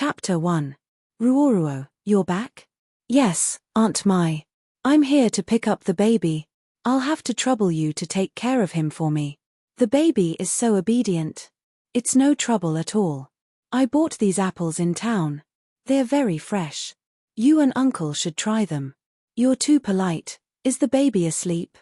Chapter 1. Ruoruo, you're back? Yes, Aunt Mai. I'm here to pick up the baby. I'll have to trouble you to take care of him for me. The baby is so obedient. It's no trouble at all. I bought these apples in town. They're very fresh. You and Uncle should try them. You're too polite. Is the baby asleep?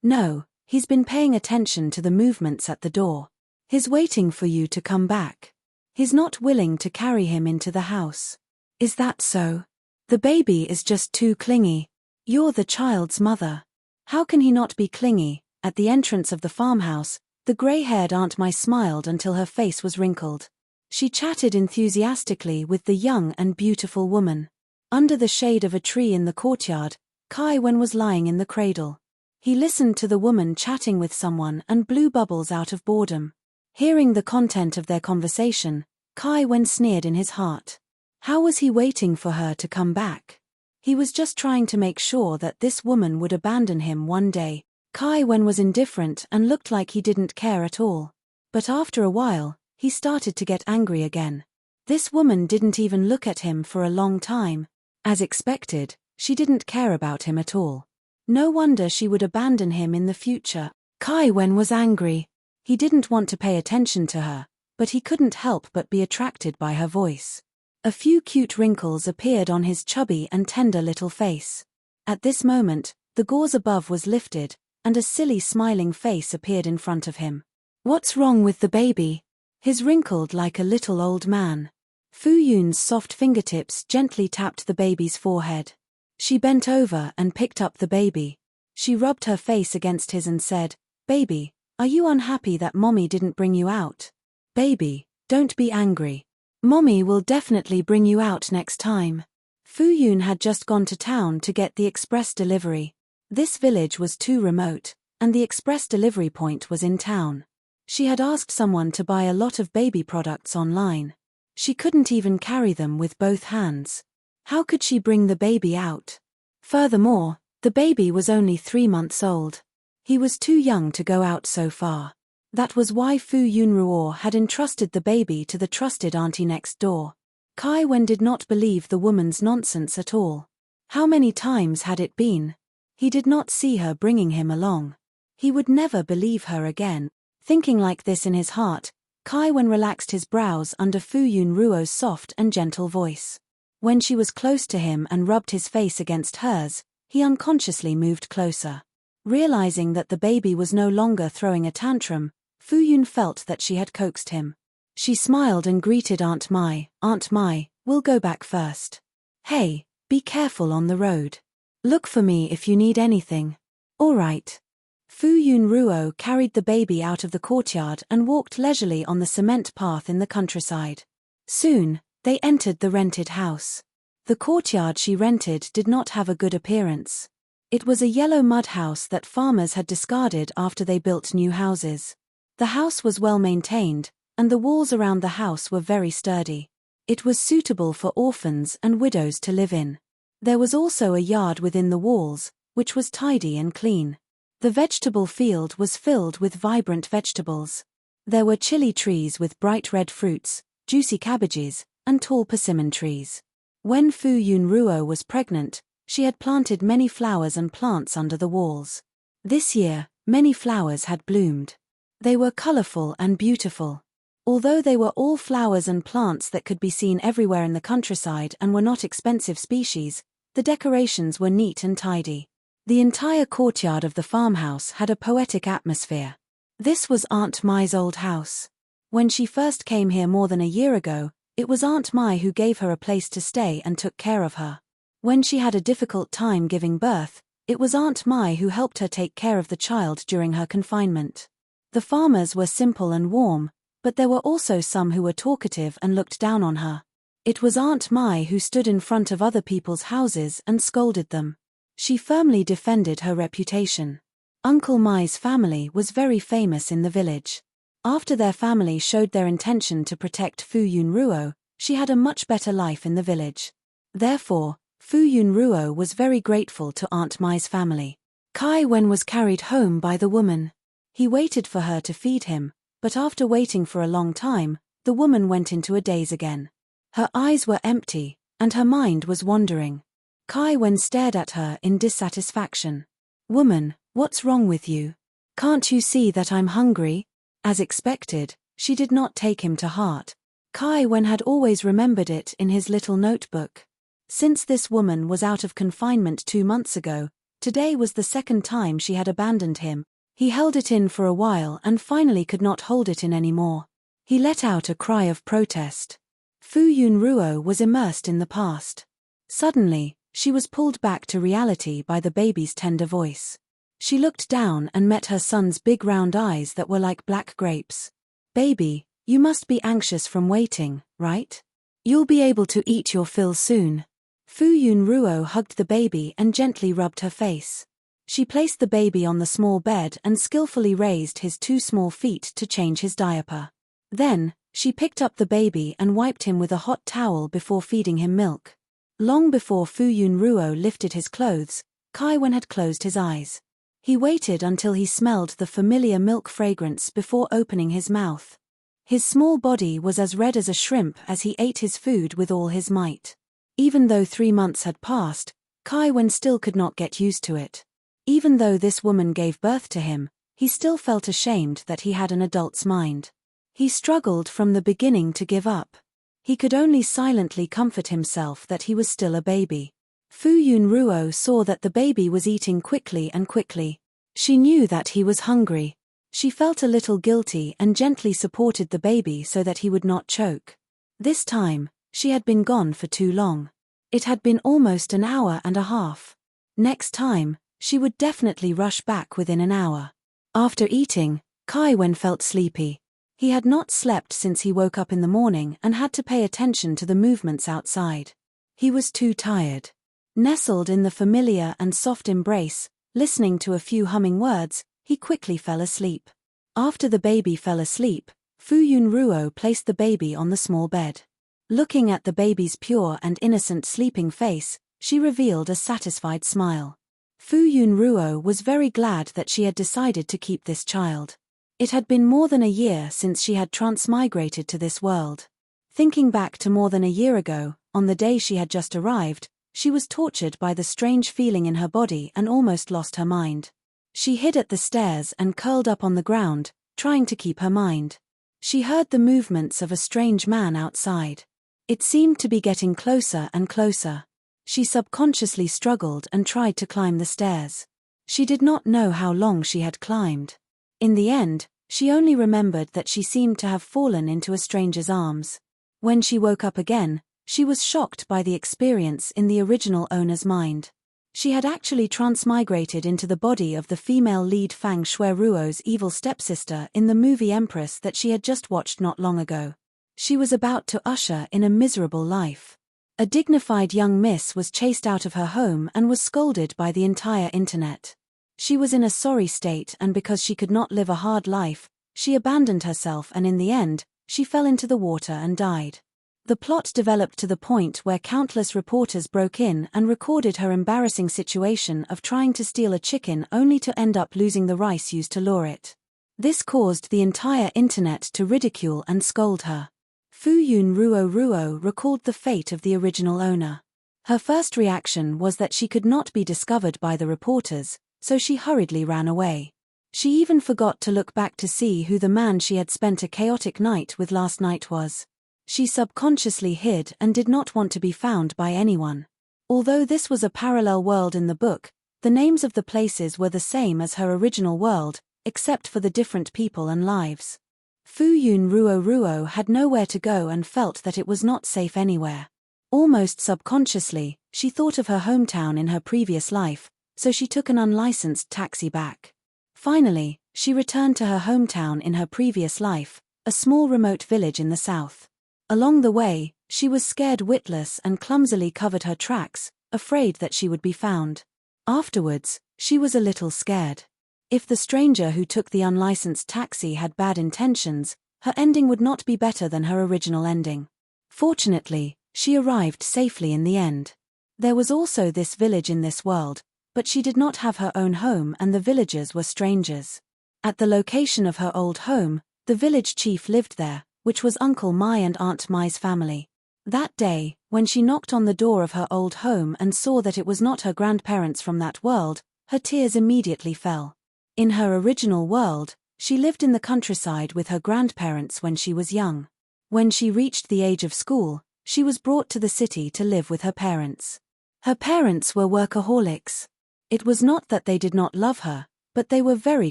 No, he's been paying attention to the movements at the door. He's waiting for you to come back. He's not willing to carry him into the house. Is that so? The baby is just too clingy. You're the child's mother. How can he not be clingy? At the entrance of the farmhouse, the grey-haired Aunt Mai smiled until her face was wrinkled. She chatted enthusiastically with the young and beautiful woman. Under the shade of a tree in the courtyard, Kai Wen was lying in the cradle. He listened to the woman chatting with someone and blew bubbles out of boredom. Hearing the content of their conversation, Kai Wen sneered in his heart. How was he waiting for her to come back? He was just trying to make sure that this woman would abandon him one day. Kai Wen was indifferent and looked like he didn't care at all. But after a while, he started to get angry again. This woman didn't even look at him for a long time. As expected, she didn't care about him at all. No wonder she would abandon him in the future. Kai Wen was angry. He didn't want to pay attention to her, but he couldn't help but be attracted by her voice. A few cute wrinkles appeared on his chubby and tender little face. At this moment, the gauze above was lifted, and a silly smiling face appeared in front of him. What's wrong with the baby? He's wrinkled like a little old man. Fu Yun's soft fingertips gently tapped the baby's forehead. She bent over and picked up the baby. She rubbed her face against his and said, "Baby, are you unhappy that Mommy didn't bring you out? Baby, don't be angry. Mommy will definitely bring you out next time." Fu Yun had just gone to town to get the express delivery. This village was too remote, and the express delivery point was in town. She had asked someone to buy a lot of baby products online. She couldn't even carry them with both hands. How could she bring the baby out? Furthermore, the baby was only 3 months old. He was too young to go out so far. That was why Fu Yunruo had entrusted the baby to the trusted auntie next door. Kai Wen did not believe the woman's nonsense at all. How many times had it been? He did not see her bringing him along. He would never believe her again. Thinking like this in his heart, Kai Wen relaxed his brows under Fu Yunruo's soft and gentle voice. When she was close to him and rubbed his face against hers, he unconsciously moved closer. Realizing that the baby was no longer throwing a tantrum, Fu Yun felt that she had coaxed him. She smiled and greeted Aunt Mai. "Aunt Mai, we'll go back first. Hey, be careful on the road. Look for me if you need anything." "All right." Fu Yunruo carried the baby out of the courtyard and walked leisurely on the cement path in the countryside. Soon, they entered the rented house. The courtyard she rented did not have a good appearance. It was a yellow mud house that farmers had discarded after they built new houses. The house was well maintained, and the walls around the house were very sturdy. It was suitable for orphans and widows to live in. There was also a yard within the walls, which was tidy and clean. The vegetable field was filled with vibrant vegetables. There were chili trees with bright red fruits, juicy cabbages, and tall persimmon trees. When Fu Yunruo was pregnant, she had planted many flowers and plants under the walls. This year, many flowers had bloomed. They were colorful and beautiful. Although they were all flowers and plants that could be seen everywhere in the countryside and were not expensive species, the decorations were neat and tidy. The entire courtyard of the farmhouse had a poetic atmosphere. This was Aunt Mai's old house. When she first came here more than a year ago, it was Aunt Mai who gave her a place to stay and took care of her. When she had a difficult time giving birth, it was Aunt Mai who helped her take care of the child during her confinement. The farmers were simple and warm, but there were also some who were talkative and looked down on her. It was Aunt Mai who stood in front of other people's houses and scolded them. She firmly defended her reputation. Uncle Mai's family was very famous in the village. After their family showed their intention to protect Fu Yunruo, she had a much better life in the village. Therefore, Fu Yunruo was very grateful to Aunt Mai's family. Kai Wen was carried home by the woman. He waited for her to feed him, but after waiting for a long time, the woman went into a daze again. Her eyes were empty, and her mind was wandering. Kai Wen stared at her in dissatisfaction. "Woman, what's wrong with you? Can't you see that I'm hungry?" As expected, she did not take him to heart. Kai Wen had always remembered it in his little notebook. Since this woman was out of confinement 2 months ago, today was the second time she had abandoned him. He held it in for a while and finally could not hold it in anymore. He let out a cry of protest. Fu Yunruo was immersed in the past. Suddenly, she was pulled back to reality by the baby's tender voice. She looked down and met her son's big round eyes that were like black grapes. "Baby, you must be anxious from waiting, right? You'll be able to eat your fill soon." Fu Yunruo hugged the baby and gently rubbed her face. She placed the baby on the small bed and skillfully raised his 2 small feet to change his diaper. Then, she picked up the baby and wiped him with a hot towel before feeding him milk. Long before Fu Yunruo lifted his clothes, Kai Wen had closed his eyes. He waited until he smelled the familiar milk fragrance before opening his mouth. His small body was as red as a shrimp as he ate his food with all his might. Even though 3 months had passed, Kai Wen still could not get used to it. Even though this woman gave birth to him, he still felt ashamed that he had an adult's mind. He struggled from the beginning to give up. He could only silently comfort himself that he was still a baby. Fu Yunruo saw that the baby was eating quickly and quickly. She knew that he was hungry. She felt a little guilty and gently supported the baby so that he would not choke. This time, she had been gone for too long. It had been almost an hour and a half. Next time, she would definitely rush back within an hour. After eating, Kai Wen felt sleepy. He had not slept since he woke up in the morning and had to pay attention to the movements outside. He was too tired. Nestled in the familiar and soft embrace, listening to a few humming words, he quickly fell asleep. After the baby fell asleep, Fu Yunruo placed the baby on the small bed. Looking at the baby's pure and innocent sleeping face, she revealed a satisfied smile. Fu Yunruo was very glad that she had decided to keep this child. It had been more than a year since she had transmigrated to this world. Thinking back to more than a year ago, on the day she had just arrived, she was tortured by the strange feeling in her body and almost lost her mind. She hid at the stairs and curled up on the ground, trying to keep her mind. She heard the movements of a strange man outside. It seemed to be getting closer and closer. She subconsciously struggled and tried to climb the stairs. She did not know how long she had climbed. In the end, she only remembered that she seemed to have fallen into a stranger's arms. When she woke up again, she was shocked by the experience in the original owner's mind. She had actually transmigrated into the body of the female lead Fang Shuiruo's evil stepsister in the movie Empress that she had just watched not long ago. She was about to usher in a miserable life. A dignified young miss was chased out of her home and was scolded by the entire internet. She was in a sorry state, and because she could not live a hard life, she abandoned herself, and in the end, she fell into the water and died. The plot developed to the point where countless reporters broke in and recorded her embarrassing situation of trying to steal a chicken only to end up losing the rice used to lure it. This caused the entire internet to ridicule and scold her. Fu Yunruo recalled the fate of the original owner. Her first reaction was that she could not be discovered by the reporters, so she hurriedly ran away. She even forgot to look back to see who the man she had spent a chaotic night with last night was. She subconsciously hid and did not want to be found by anyone. Although this was a parallel world in the book, the names of the places were the same as her original world, except for the different people and lives. Fu Yunruo had nowhere to go and felt that it was not safe anywhere. Almost subconsciously, she thought of her hometown in her previous life, so she took an unlicensed taxi back. Finally, she returned to her hometown in her previous life, a small remote village in the south. Along the way, she was scared witless and clumsily covered her tracks, afraid that she would be found. Afterwards, she was a little scared. If the stranger who took the unlicensed taxi had bad intentions, her ending would not be better than her original ending. Fortunately, she arrived safely in the end. There was also this village in this world, but she did not have her own home and the villagers were strangers. At the location of her old home, the village chief lived there, which was Uncle Mai and Aunt Mai's family. That day, when she knocked on the door of her old home and saw that it was not her grandparents from that world, her tears immediately fell. In her original world, she lived in the countryside with her grandparents when she was young. When she reached the age of school, she was brought to the city to live with her parents. Her parents were workaholics. It was not that they did not love her, but they were very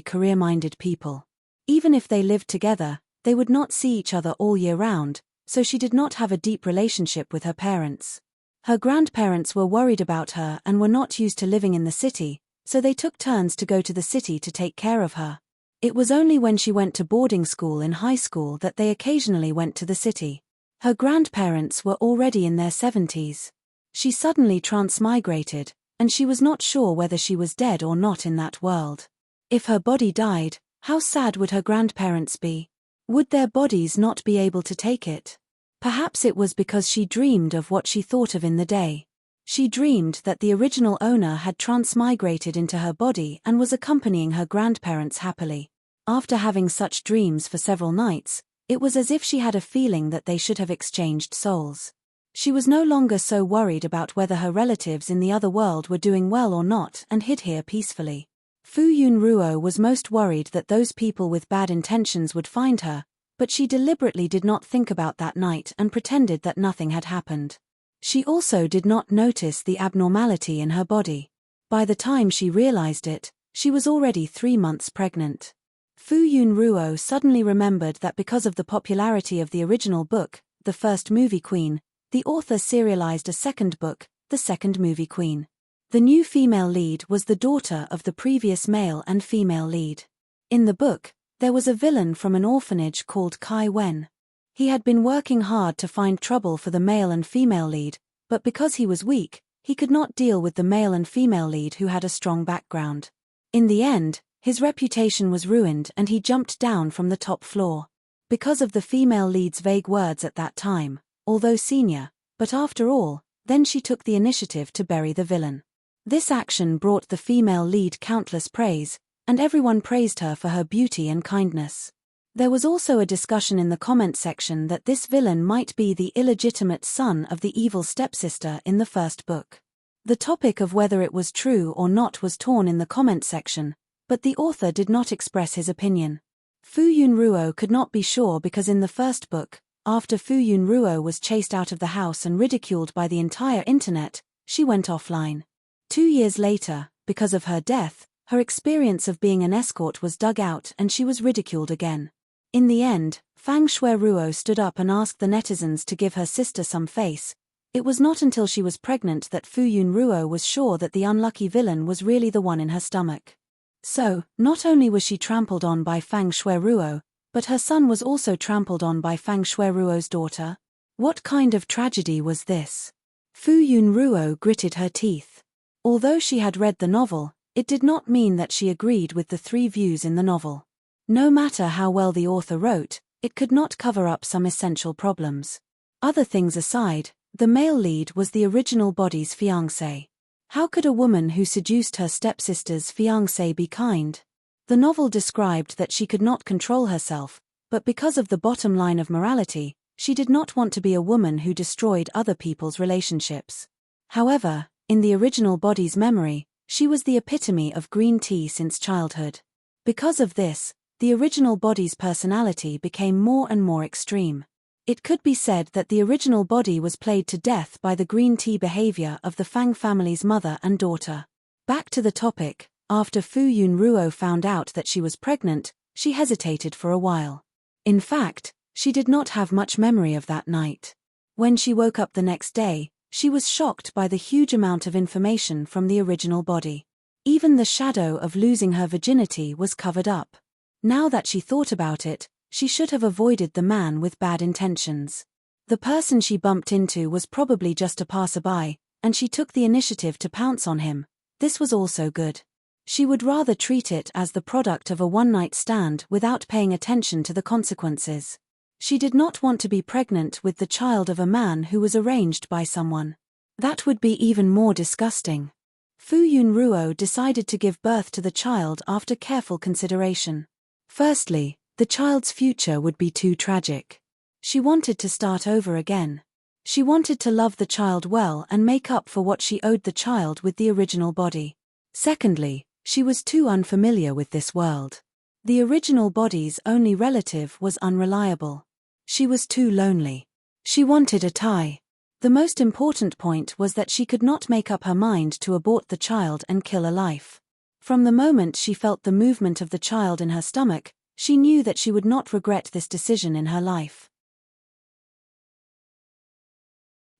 career-minded people. Even if they lived together, they would not see each other all year round, so she did not have a deep relationship with her parents. Her grandparents were worried about her and were not used to living in the city, so they took turns to go to the city to take care of her. It was only when she went to boarding school in high school that they occasionally went to the city. Her grandparents were already in their 70s. She suddenly transmigrated, and she was not sure whether she was dead or not in that world. If her body died, how sad would her grandparents be? Would their bodies not be able to take it? Perhaps it was because she dreamed of what she thought of in the day. She dreamed that the original owner had transmigrated into her body and was accompanying her grandparents happily. After having such dreams for several nights, it was as if she had a feeling that they should have exchanged souls. She was no longer so worried about whether her relatives in the other world were doing well or not and hid here peacefully. Fu Yunruo was most worried that those people with bad intentions would find her, but she deliberately did not think about that night and pretended that nothing had happened. She also did not notice the abnormality in her body. By the time she realized it, she was already 3 months pregnant. Fu Yunruo suddenly remembered that because of the popularity of the original book, The First Movie Queen, the author serialized a second book, The Second Movie Queen. The new female lead was the daughter of the previous male and female lead. In the book, there was a villain from an orphanage called Kai Wen. He had been working hard to find trouble for the male and female lead, but because he was weak, he could not deal with the male and female lead who had a strong background. In the end, his reputation was ruined and he jumped down from the top floor. Because of the female lead's vague words at that time, although senior, but after all, then she took the initiative to bury the villain. This action brought the female lead countless praise, and everyone praised her for her beauty and kindness. There was also a discussion in the comment section that this villain might be the illegitimate son of the evil stepsister in the first book. The topic of whether it was true or not was torn in the comment section, but the author did not express his opinion. Fu Yunruo could not be sure because in the first book, after Fu Yunruo was chased out of the house and ridiculed by the entire internet, she went offline. 2 years later, because of her death, her experience of being an escort was dug out and she was ridiculed again. In the end, Fang Shueruo stood up and asked the netizens to give her sister some face. It was not until she was pregnant that Fu Yunruo was sure that the unlucky villain was really the one in her stomach. So, not only was she trampled on by Fang Shueruo, but her son was also trampled on by Fang Shueruo's daughter. What kind of tragedy was this? Fu Yunruo gritted her teeth. Although she had read the novel, it did not mean that she agreed with the 3 views in the novel. No matter how well the author wrote, it could not cover up some essential problems. Other things aside, the male lead was the original body's fiancé. How could a woman who seduced her stepsister's fiancé be kind? The novel described that she could not control herself, but because of the bottom line of morality, she did not want to be a woman who destroyed other people's relationships. However, in the original body's memory, she was the epitome of green tea since childhood. Because of this, the original body's personality became more and more extreme. It could be said that the original body was played to death by the green tea behavior of the Fang family's mother and daughter. Back to the topic, after Fu Yunruo found out that she was pregnant, she hesitated for a while. In fact, she did not have much memory of that night. When she woke up the next day, she was shocked by the huge amount of information from the original body. Even the shadow of losing her virginity was covered up. Now that she thought about it, she should have avoided the man with bad intentions. The person she bumped into was probably just a passerby, and she took the initiative to pounce on him. This was also good. She would rather treat it as the product of a one-night stand without paying attention to the consequences. She did not want to be pregnant with the child of a man who was arranged by someone. That would be even more disgusting. Fu Yunruo decided to give birth to the child after careful consideration. Firstly, the child's future would be too tragic. She wanted to start over again. She wanted to love the child well and make up for what she owed the child with the original body. Secondly, she was too unfamiliar with this world. The original body's only relative was unreliable. She was too lonely. She wanted a tie. The most important point was that she could not make up her mind to abort the child and kill a life. From the moment she felt the movement of the child in her stomach, she knew that she would not regret this decision in her life.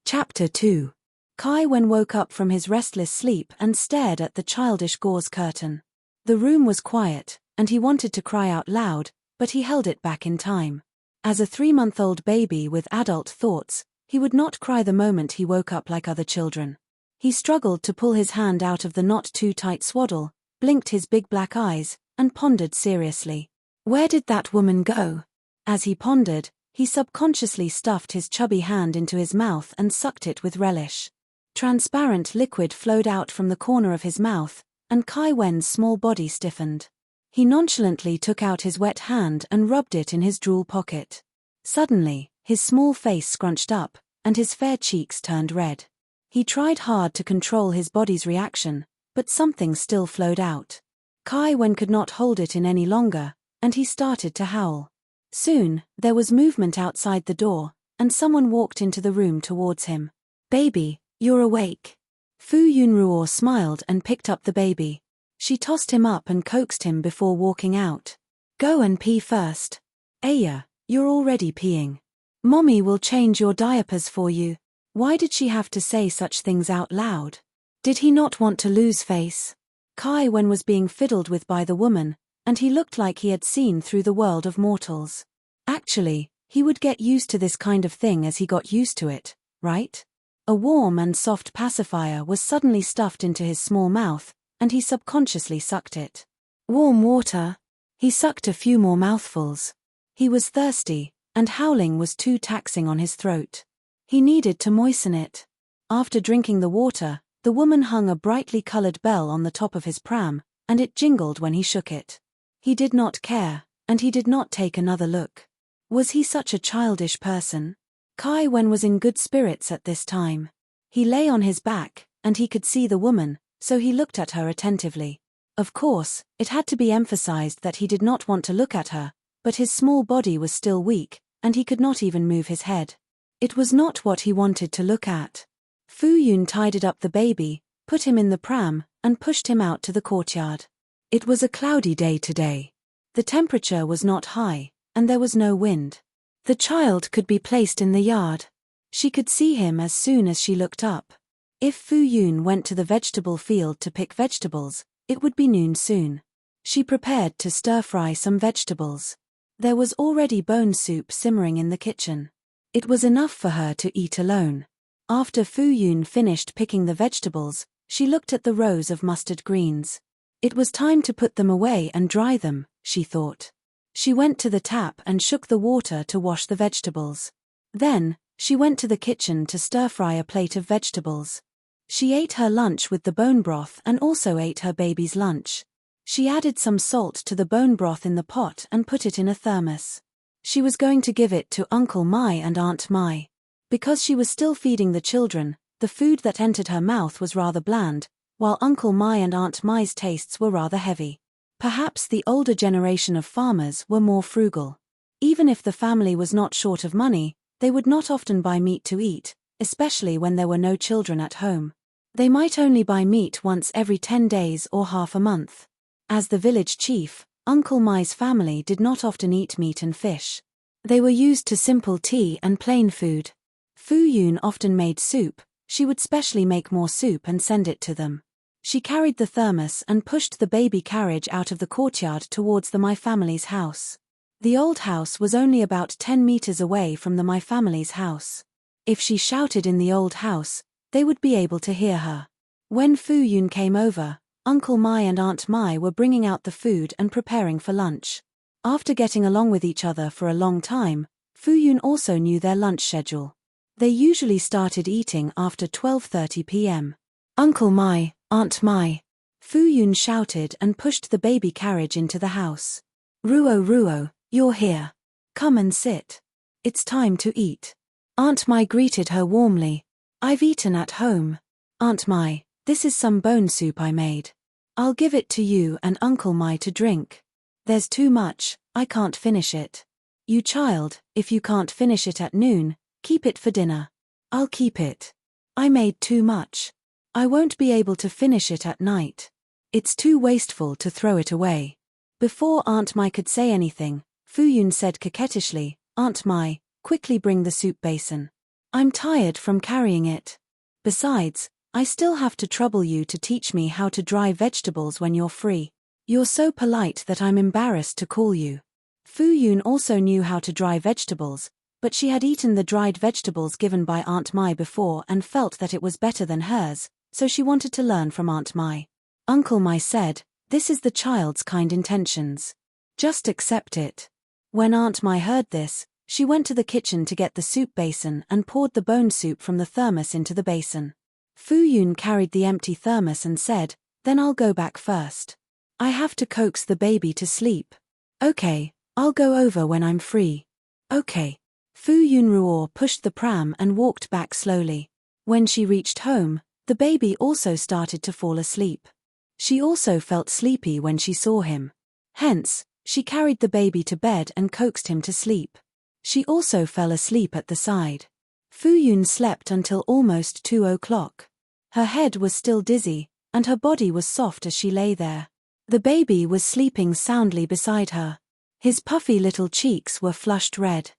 Chapter 2. Kai-Wen woke up from his restless sleep and stared at the childish gauze curtain. The room was quiet, and he wanted to cry out loud, but he held it back in time. As a 3-month-old baby with adult thoughts, he would not cry the moment he woke up like other children. He struggled to pull his hand out of the not-too-tight swaddle, blinked his big black eyes, and pondered seriously. Where did that woman go? As he pondered, he subconsciously stuffed his chubby hand into his mouth and sucked it with relish. Transparent liquid flowed out from the corner of his mouth, and Kai-Wen's small body stiffened. He nonchalantly took out his wet hand and rubbed it in his drool pocket. Suddenly, his small face scrunched up, and his fair cheeks turned red. He tried hard to control his body's reaction, but something still flowed out. Kai-Wen could not hold it in any longer, and he started to howl. Soon, there was movement outside the door, and someone walked into the room towards him. "Baby, you're awake." Fu Yunruo smiled and picked up the baby. She tossed him up and coaxed him before walking out. "Go and pee first." "Aya, you're already peeing. Mommy will change your diapers for you." Why did she have to say such things out loud? Did he not want to lose face? Kai-Wen was being fiddled with by the woman, and he looked like he had seen through the world of mortals. Actually, he would get used to this kind of thing as he got used to it, right? A warm and soft pacifier was suddenly stuffed into his small mouth, and he subconsciously sucked it. Warm water. He sucked a few more mouthfuls. He was thirsty, and howling was too taxing on his throat. He needed to moisten it. After drinking the water, the woman hung a brightly colored bell on the top of his pram, and it jingled when he shook it. He did not care, and he did not take another look. Was he such a childish person? Kai-Wen was in good spirits at this time. He lay on his back, and he could see the woman, so he looked at her attentively. Of course, it had to be emphasized that he did not want to look at her, but his small body was still weak, and he could not even move his head. It was not what he wanted to look at. Fu Yun tidied up the baby, put him in the pram, and pushed him out to the courtyard. It was a cloudy day today. The temperature was not high, and there was no wind. The child could be placed in the yard. She could see him as soon as she looked up. If Fu Yun went to the vegetable field to pick vegetables, it would be noon soon. She prepared to stir-fry some vegetables. There was already bone soup simmering in the kitchen. It was enough for her to eat alone. After Fu Yun finished picking the vegetables, she looked at the rows of mustard greens. It was time to put them away and dry them, she thought. She went to the tap and shook the water to wash the vegetables. Then, she went to the kitchen to stir-fry a plate of vegetables. She ate her lunch with the bone broth and also ate her baby's lunch. She added some salt to the bone broth in the pot and put it in a thermos. She was going to give it to Uncle Mai and Aunt Mai. Because she was still feeding the children, the food that entered her mouth was rather bland, while Uncle Mai and Aunt Mai's tastes were rather heavy. Perhaps the older generation of farmers were more frugal. Even if the family was not short of money, they would not often buy meat to eat, especially when there were no children at home. They might only buy meat once every 10 days or half a month. As the village chief, Uncle Mai's family did not often eat meat and fish. They were used to simple tea and plain food. Fu Yun often made soup. She would specially make more soup and send it to them. She carried the thermos and pushed the baby carriage out of the courtyard towards the My Family's house. The old house was only about 10 meters away from the My Family's house. If she shouted in the old house, they would be able to hear her. When Fu Yun came over, Uncle Mai and Aunt Mai were bringing out the food and preparing for lunch. After getting along with each other for a long time, Fu Yun also knew their lunch schedule. They usually started eating after 12:30 p.m. "Uncle Mai, Aunt Mai." Fu Yun shouted and pushed the baby carriage into the house. "Ruo Ruo, you're here. Come and sit. It's time to eat." Aunt Mai greeted her warmly. I've eaten at home. Aunt Mai, this is some bone soup I made. I'll give it to you and Uncle Mai to drink. There's too much, I can't finish it. You child, if you can't finish it at noon, keep it for dinner. I'll keep it. I made too much. I won't be able to finish it at night. It's too wasteful to throw it away. Before Aunt Mai could say anything, Fu Yun said coquettishly, Aunt Mai, quickly bring the soup basin. I'm tired from carrying it. Besides, I still have to trouble you to teach me how to dry vegetables when you're free. You're so polite that I'm embarrassed to call you. Fu Yun also knew how to dry vegetables, but she had eaten the dried vegetables given by Aunt Mai before and felt that it was better than hers, so she wanted to learn from Aunt Mai. Uncle Mai said, this is the child's kind intentions. Just accept it. When Aunt Mai heard this, she went to the kitchen to get the soup basin and poured the bone soup from the thermos into the basin. Fu Yun carried the empty thermos and said, then I'll go back first. I have to coax the baby to sleep. Okay, I'll go over when I'm free. Okay. Fu Yunruo pushed the pram and walked back slowly. When she reached home, the baby also started to fall asleep. She also felt sleepy when she saw him. Hence, she carried the baby to bed and coaxed him to sleep. She also fell asleep at the side. Fu Yun slept until almost 2 o'clock. Her head was still dizzy, and her body was soft as she lay there. The baby was sleeping soundly beside her. His puffy little cheeks were flushed red.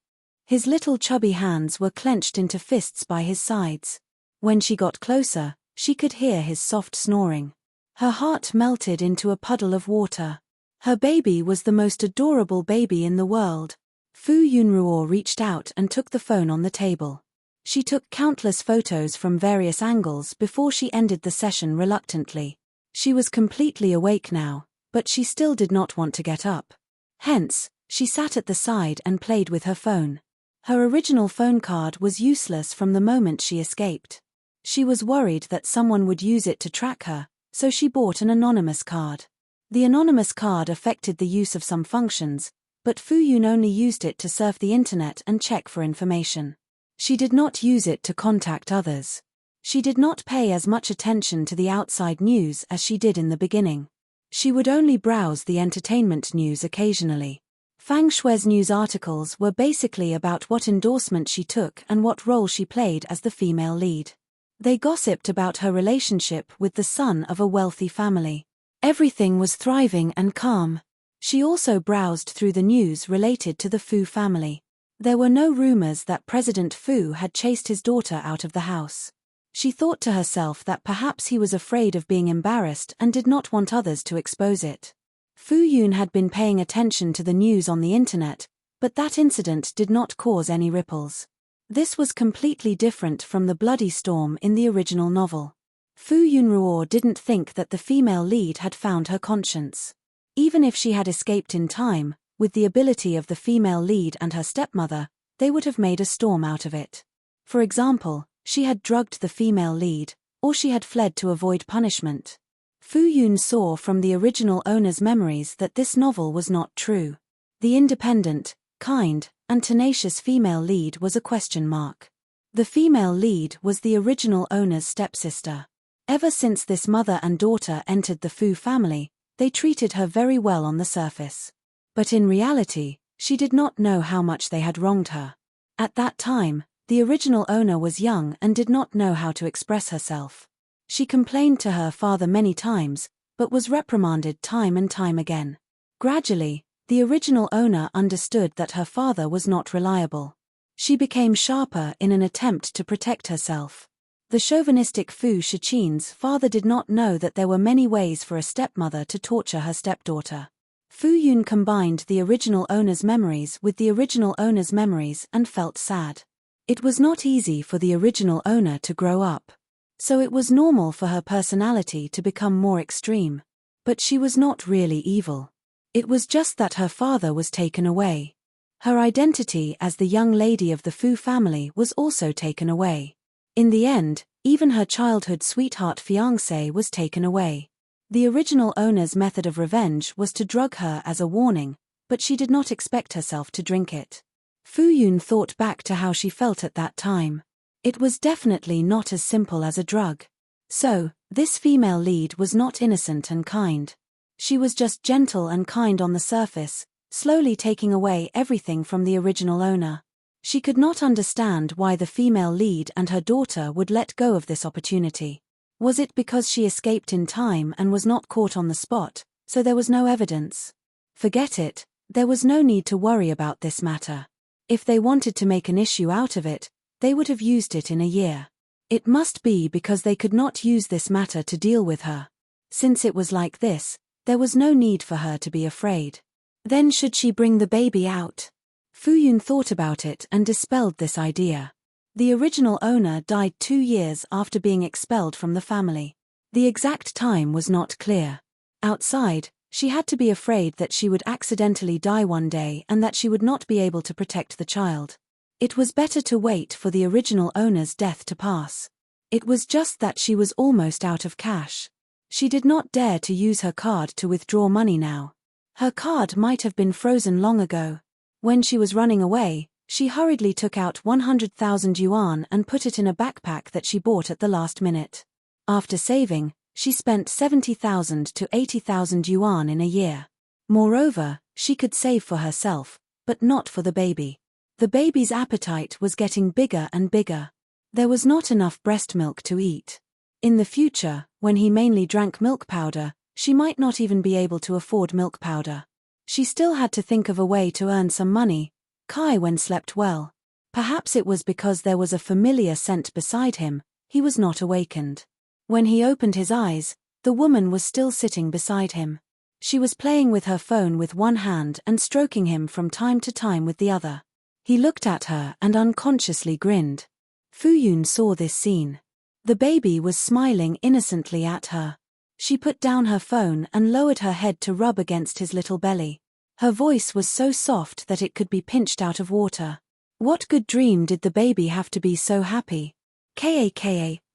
His little chubby hands were clenched into fists by his sides. When she got closer, she could hear his soft snoring. Her heart melted into a puddle of water. Her baby was the most adorable baby in the world. Fu Yunruo reached out and took the phone on the table. She took countless photos from various angles before she ended the session reluctantly. She was completely awake now, but she still did not want to get up. Hence, she sat at the side and played with her phone. Her original phone card was useless from the moment she escaped. She was worried that someone would use it to track her, so she bought an anonymous card. The anonymous card affected the use of some functions, but Fu Yun only used it to surf the internet and check for information. She did not use it to contact others. She did not pay as much attention to the outside news as she did in the beginning. She would only browse the entertainment news occasionally. Fang Shui's news articles were basically about what endorsement she took and what role she played as the female lead. They gossiped about her relationship with the son of a wealthy family. Everything was thriving and calm. She also browsed through the news related to the Fu family. There were no rumors that President Fu had chased his daughter out of the house. She thought to herself that perhaps he was afraid of being embarrassed and did not want others to expose it. Fu Yun had been paying attention to the news on the internet, but that incident did not cause any ripples. This was completely different from the bloody storm in the original novel. Fu Yunruo didn't think that the female lead had found her conscience. Even if she had escaped in time, with the ability of the female lead and her stepmother, they would have made a storm out of it. For example, she had drugged the female lead, or she had fled to avoid punishment. Fu Yun saw from the original owner's memories that this novel was not true. The independent, kind, and tenacious female lead was a question mark. The female lead was the original owner's stepsister. Ever since this mother and daughter entered the Fu family, they treated her very well on the surface. But in reality, she did not know how much they had wronged her. At that time, the original owner was young and did not know how to express herself. She complained to her father many times, but was reprimanded time and time again. Gradually, the original owner understood that her father was not reliable. She became sharper in an attempt to protect herself. The chauvinistic Fu Shichin's father did not know that there were many ways for a stepmother to torture her stepdaughter. Fu Yun combined the original owner's memories with the original owner's memories and felt sad. It was not easy for the original owner to grow up. So it was normal for her personality to become more extreme. But she was not really evil. It was just that her father was taken away. Her identity as the young lady of the Fu family was also taken away. In the end, even her childhood sweetheart fiancé was taken away. The original owner's method of revenge was to drug her as a warning, but she did not expect herself to drink it. Fu Yun thought back to how she felt at that time. It was definitely not as simple as a drug. So, this female lead was not innocent and kind. She was just gentle and kind on the surface, slowly taking away everything from the original owner. She could not understand why the female lead and her daughter would let go of this opportunity. Was it because she escaped in time and was not caught on the spot, so there was no evidence? Forget it, there was no need to worry about this matter. If they wanted to make an issue out of it, they would have used it in a year. It must be because they could not use this matter to deal with her. Since it was like this, there was no need for her to be afraid. Then should she bring the baby out? Fu Yun thought about it and dispelled this idea. The original owner died 2 years after being expelled from the family. The exact time was not clear. Outside, she had to be afraid that she would accidentally die one day and that she would not be able to protect the child. It was better to wait for the original owner's death to pass. It was just that she was almost out of cash. She did not dare to use her card to withdraw money now. Her card might have been frozen long ago. When she was running away, she hurriedly took out 100,000 yuan and put it in a backpack that she bought at the last minute. After saving, she spent 70,000 to 80,000 yuan in a year. Moreover, she could save for herself, but not for the baby. The baby's appetite was getting bigger and bigger. There was not enough breast milk to eat. In the future, when he mainly drank milk powder, she might not even be able to afford milk powder. She still had to think of a way to earn some money. Kai Wen slept well. Perhaps it was because there was a familiar scent beside him, he was not awakened. When he opened his eyes, the woman was still sitting beside him. She was playing with her phone with one hand and stroking him from time to time with the other. He looked at her and unconsciously grinned. Fu Yun saw this scene. The baby was smiling innocently at her. She put down her phone and lowered her head to rub against his little belly. Her voice was so soft that it could be pinched out of water. What good dream did the baby have to be so happy? Ka,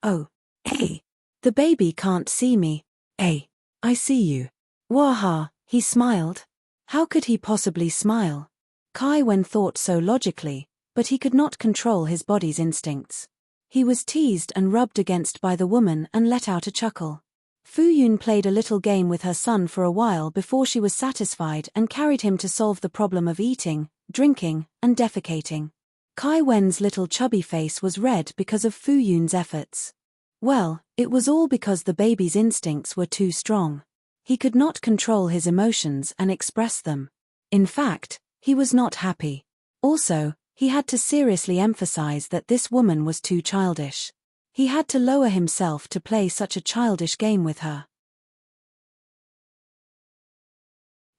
oh, hey. The baby can't see me. Hey, I see you. Waha, he smiled. How could he possibly smile? Kai Wen thought so logically, but he could not control his body's instincts. He was teased and rubbed against by the woman and let out a chuckle. Fu Yun played a little game with her son for a while before she was satisfied and carried him to solve the problem of eating, drinking, and defecating. Kai Wen's little chubby face was red because of Fu Yun's efforts. Well, it was all because the baby's instincts were too strong. He could not control his emotions and express them. In fact, he was not happy. Also, he had to seriously emphasize that this woman was too childish. He had to lower himself to play such a childish game with her.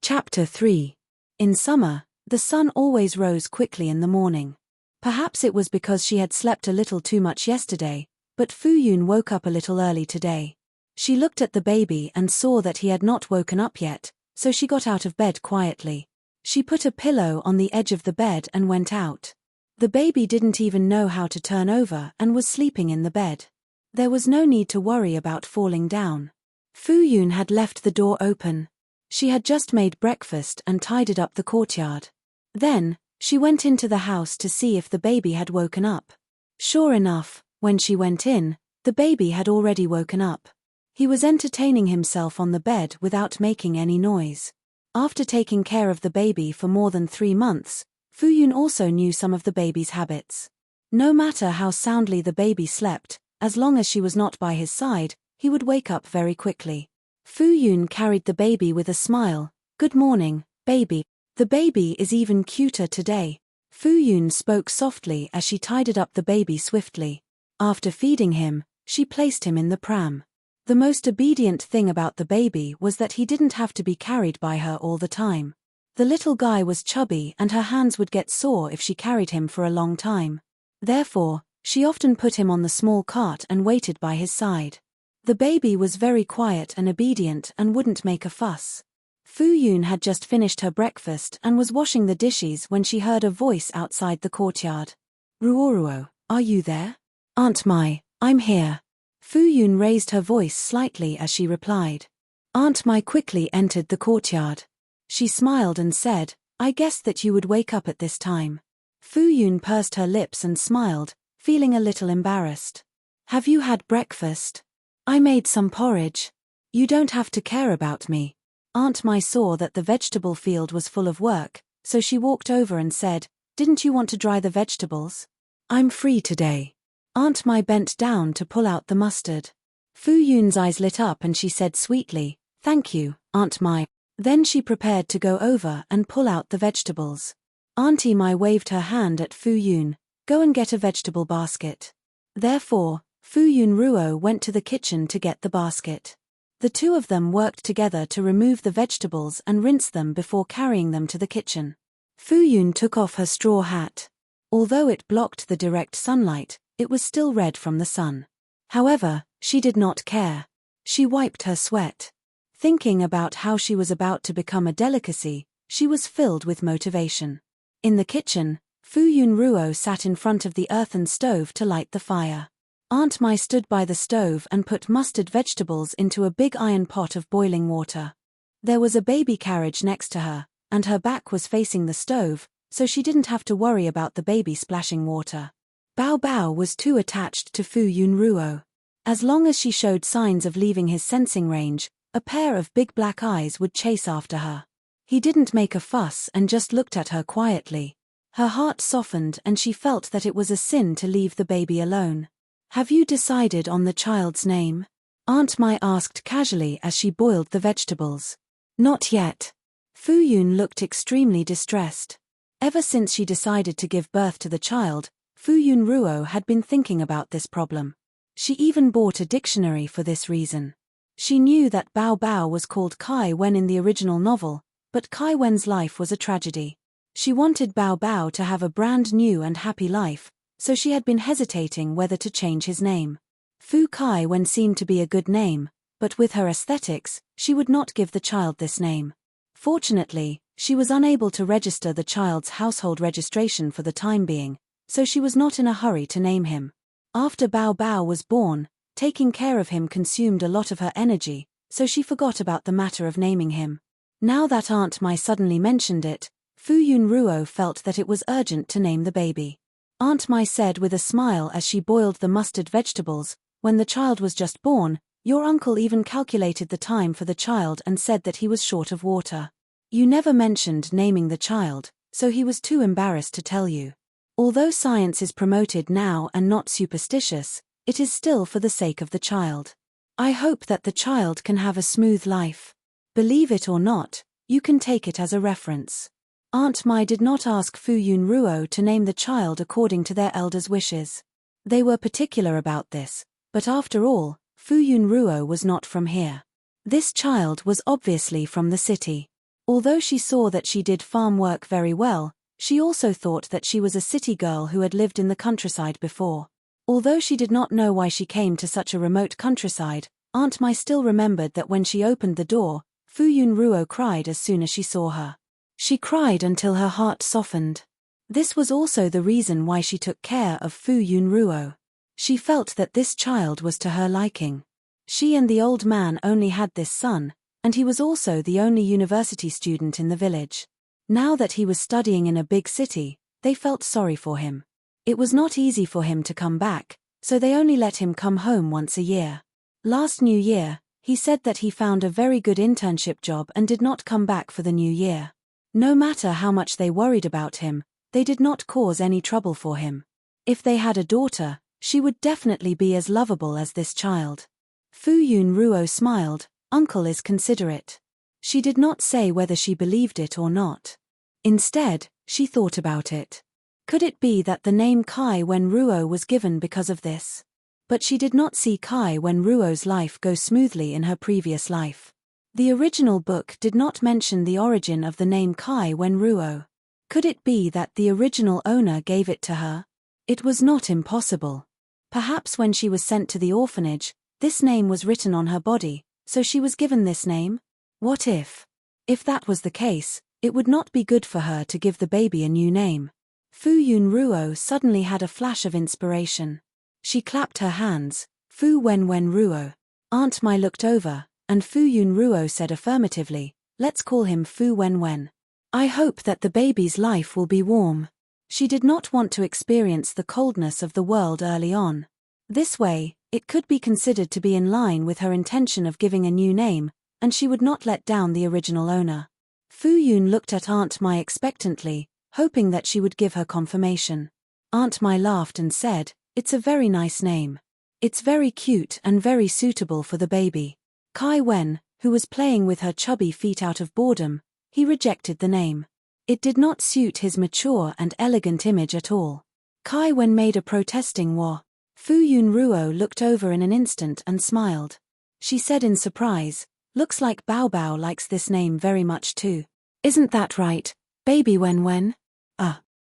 Chapter 3. In summer, the sun always rose quickly in the morning. Perhaps it was because she had slept a little too much yesterday, but Fu Yun woke up a little early today. She looked at the baby and saw that he had not woken up yet, so she got out of bed quietly. She put a pillow on the edge of the bed and went out. The baby didn't even know how to turn over and was sleeping in the bed. There was no need to worry about falling down. Fu Yun had left the door open. She had just made breakfast and tidied up the courtyard. Then, she went into the house to see if the baby had woken up. Sure enough, when she went in, the baby had already woken up. He was entertaining himself on the bed without making any noise. After taking care of the baby for more than 3 months, Fu Yun also knew some of the baby's habits. No matter how soundly the baby slept, as long as she was not by his side, he would wake up very quickly. Fu Yun carried the baby with a smile. "Good morning, baby. The baby is even cuter today." Fu Yun spoke softly as she tidied up the baby swiftly. After feeding him, she placed him in the pram. The most obedient thing about the baby was that he didn't have to be carried by her all the time. The little guy was chubby and her hands would get sore if she carried him for a long time. Therefore, she often put him on the small cart and waited by his side. The baby was very quiet and obedient and wouldn't make a fuss. Fu Yun had just finished her breakfast and was washing the dishes when she heard a voice outside the courtyard. "Ruoruo, are you there?" "Aunt Mai, I'm here." Fu Yun raised her voice slightly as she replied. Aunt Mai quickly entered the courtyard. She smiled and said, "I guessed that you would wake up at this time." Fu Yun pursed her lips and smiled, feeling a little embarrassed. Have you had breakfast? I made some porridge. You don't have to care about me. Aunt Mai saw that the vegetable field was full of work, so she walked over and said, Didn't you want to dry the vegetables? I'm free today. Aunt Mai bent down to pull out the mustard. Fu Yun's eyes lit up and she said sweetly, Thank you, Aunt Mai. Then she prepared to go over and pull out the vegetables. Auntie Mai waved her hand at Fu Yun, Go and get a vegetable basket. Therefore, Fu Yun Ruo went to the kitchen to get the basket. The two of them worked together to remove the vegetables and rinse them before carrying them to the kitchen. Fu Yun took off her straw hat. Although it blocked the direct sunlight, it was still red from the sun. However, she did not care. She wiped her sweat. Thinking about how she was about to become a delicacy, she was filled with motivation. In the kitchen, Fu Yun Ruo sat in front of the earthen stove to light the fire. Aunt Mai stood by the stove and put mustard vegetables into a big iron pot of boiling water. There was a baby carriage next to her, and her back was facing the stove, so she didn't have to worry about the baby splashing water. Bao Bao was too attached to Fu Yun Ruo. As long as she showed signs of leaving his sensing range, a pair of big black eyes would chase after her. He didn't make a fuss and just looked at her quietly. Her heart softened and she felt that it was a sin to leave the baby alone. Have you decided on the child's name? Aunt Mai asked casually as she boiled the vegetables. Not yet. Fu Yun looked extremely distressed. Ever since she decided to give birth to the child, Fu Yun Ruo had been thinking about this problem. She even bought a dictionary for this reason. She knew that Bao Bao was called Kai Wen in the original novel, but Kai Wen's life was a tragedy. She wanted Bao Bao to have a brand new and happy life, so she had been hesitating whether to change his name. Fu Kai Wen seemed to be a good name, but with her aesthetics, she would not give the child this name. Fortunately, she was unable to register the child's household registration for the time being, so she was not in a hurry to name him. After Bao Bao was born, taking care of him consumed a lot of her energy, so she forgot about the matter of naming him. Now that Aunt Mai suddenly mentioned it, Fu Yun Ruo felt that it was urgent to name the baby. Aunt Mai said with a smile as she boiled the mustard vegetables, When the child was just born, your uncle even calculated the time for the child and said that he was short of water. You never mentioned naming the child, so he was too embarrassed to tell you. Although science is promoted now and not superstitious, it is still for the sake of the child. I hope that the child can have a smooth life. Believe it or not, you can take it as a reference. Aunt Mai did not ask Fu Yun Ruo to name the child according to their elders' wishes. They were particular about this, but after all, Fu Yun Ruo was not from here. This child was obviously from the city. Although she saw that she did farm work very well, she also thought that she was a city girl who had lived in the countryside before. Although she did not know why she came to such a remote countryside, Aunt Mai still remembered that when she opened the door, Fu Yun Ruo cried as soon as she saw her. She cried until her heart softened. This was also the reason why she took care of Fu Yun Ruo. She felt that this child was to her liking. She and the old man only had this son, and he was also the only university student in the village. Now that he was studying in a big city, they felt sorry for him. It was not easy for him to come back, so they only let him come home once a year. Last New Year, he said that he found a very good internship job and did not come back for the new year. No matter how much they worried about him, they did not cause any trouble for him. If they had a daughter, she would definitely be as lovable as this child. Fu Yun Ruo smiled, Uncle is considerate. She did not say whether she believed it or not. Instead, she thought about it. Could it be that the name Kai Wen Ruo was given because of this? But she did not see Kai Wen Ruo's life go smoothly in her previous life. The original book did not mention the origin of the name Kai Wen Ruo. Could it be that the original owner gave it to her? It was not impossible. Perhaps when she was sent to the orphanage, this name was written on her body, so she was given this name? What if? If that was the case, it would not be good for her to give the baby a new name. Fu Yun Ruo suddenly had a flash of inspiration. She clapped her hands, Fu Wen Wen Ruo. Aunt Mai looked over, and Fu Yun Ruo said affirmatively, let's call him Fu Wen Wen. I hope that the baby's life will be warm. She did not want to experience the coldness of the world early on. This way, it could be considered to be in line with her intention of giving a new name, and she would not let down the original owner. Fu Yun looked at Aunt Mai expectantly, hoping that she would give her confirmation. Aunt Mai laughed and said, "It's a very nice name. It's very cute and very suitable for the baby." Kai Wen, who was playing with her chubby feet out of boredom, he rejected the name. It did not suit his mature and elegant image at all. Kai Wen made a protesting wah. Fu Yun Ruo looked over in an instant and smiled. She said in surprise, "Looks like Bao Bao likes this name very much too. Isn't that right, baby Wen Wen?"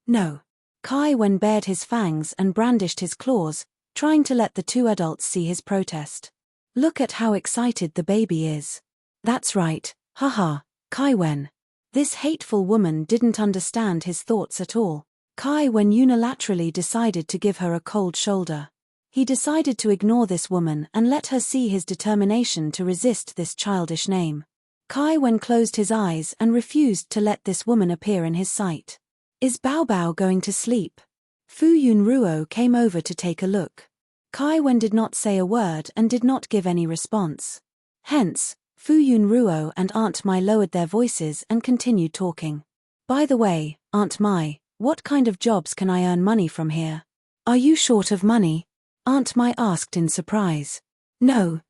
No." Kai Wen bared his fangs and brandished his claws, trying to let the two adults see his protest. "Look at how excited the baby is." "That's right, haha, Kai Wen." This hateful woman didn't understand his thoughts at all. Kai Wen unilaterally decided to give her a cold shoulder. He decided to ignore this woman and let her see his determination to resist this childish name. Kai Wen closed his eyes and refused to let this woman appear in his sight. "Is Bao Bao going to sleep?" Fu Yun Ruo came over to take a look. Kai Wen did not say a word and did not give any response. Hence, Fu Yun Ruo and Aunt Mai lowered their voices and continued talking. "By the way, Aunt Mai, what kind of jobs can I earn money from here? Are you short of money?" Aunt Mai asked in surprise. No.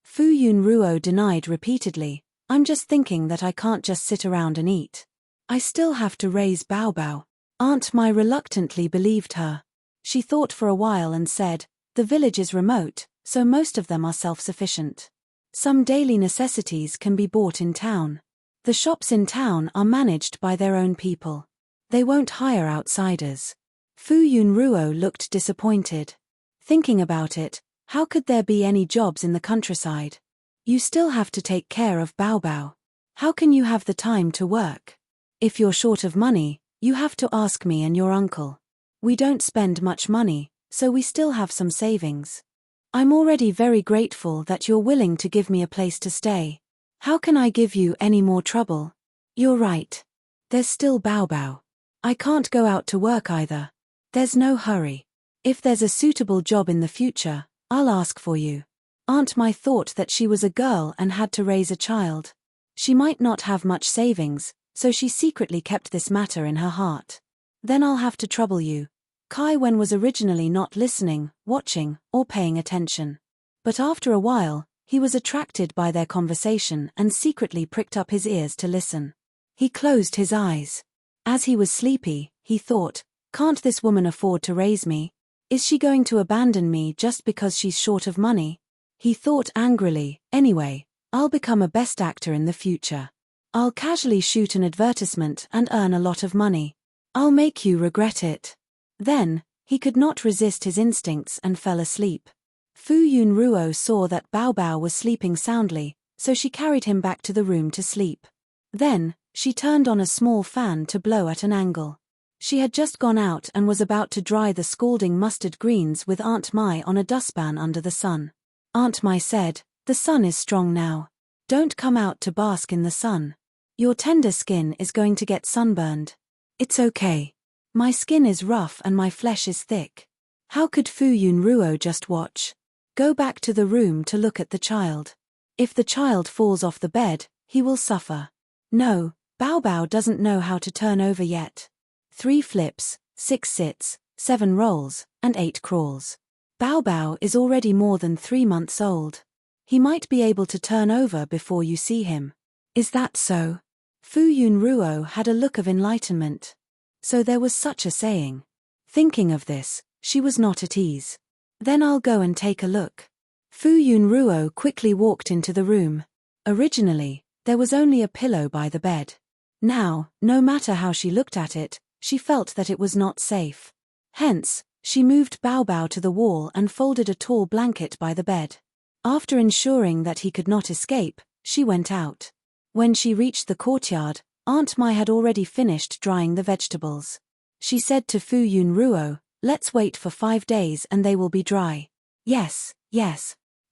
Fu Yun Ruo denied repeatedly, "I'm just thinking that I can't just sit around and eat. I still have to raise Bao Bao." Aunt Mai reluctantly believed her. She thought for a while and said, "The village is remote, so most of them are self-sufficient. Some daily necessities can be bought in town. The shops in town are managed by their own people. They won't hire outsiders." Fu Yun Ruo looked disappointed. Thinking about it, how could there be any jobs in the countryside? You still have to take care of Bao Bao. How can you have the time to work? If you're short of money, you have to ask me and your uncle. We don't spend much money, so we still have some savings. I'm already very grateful that you're willing to give me a place to stay. How can I give you any more trouble? You're right. There's still Bao Bao. I can't go out to work either. There's no hurry. If there's a suitable job in the future, I'll ask for you." Aunt Mai thought that she was a girl and had to raise a child. She might not have much savings, so she secretly kept this matter in her heart. "Then I'll have to trouble you." Kai Wen was originally not listening, watching, or paying attention. But after a while, he was attracted by their conversation and secretly pricked up his ears to listen. He closed his eyes. As he was sleepy, he thought, "Can't this woman afford to raise me? Is she going to abandon me just because she's short of money?" He thought angrily, "Anyway, I'll become a best actor in the future. I'll casually shoot an advertisement and earn a lot of money. I'll make you regret it." Then, he could not resist his instincts and fell asleep. Fu Yun Ruo saw that Bao Bao was sleeping soundly, so she carried him back to the room to sleep. Then, she turned on a small fan to blow at an angle. She had just gone out and was about to dry the scalding mustard greens with Aunt Mai on a dustpan under the sun. Aunt Mai said, "The sun is strong now. Don't come out to bask in the sun. Your tender skin is going to get sunburned." "It's okay. My skin is rough and my flesh is thick." How could Fu Yun Ruo just watch? Go back to the room to look at the child. If the child falls off the bed, he will suffer. No, Bao Bao doesn't know how to turn over yet. 3 flips, 6 sits, 7 rolls, and 8 crawls. Bao Bao is already more than 3 months old. He might be able to turn over before you see him. Is that so? Fu Yun Ruo had a look of enlightenment. So there was such a saying. Thinking of this, she was not at ease. Then I'll go and take a look. Fu Yun Ruo quickly walked into the room. Originally, there was only a pillow by the bed. Now, no matter how she looked at it, she felt that it was not safe. Hence, she moved Bao Bao to the wall and folded a tall blanket by the bed. After ensuring that he could not escape, she went out. When she reached the courtyard, Aunt Mai had already finished drying the vegetables. She said to Fu Yun Ruo, "Let's wait for 5 days and they will be dry." Yes,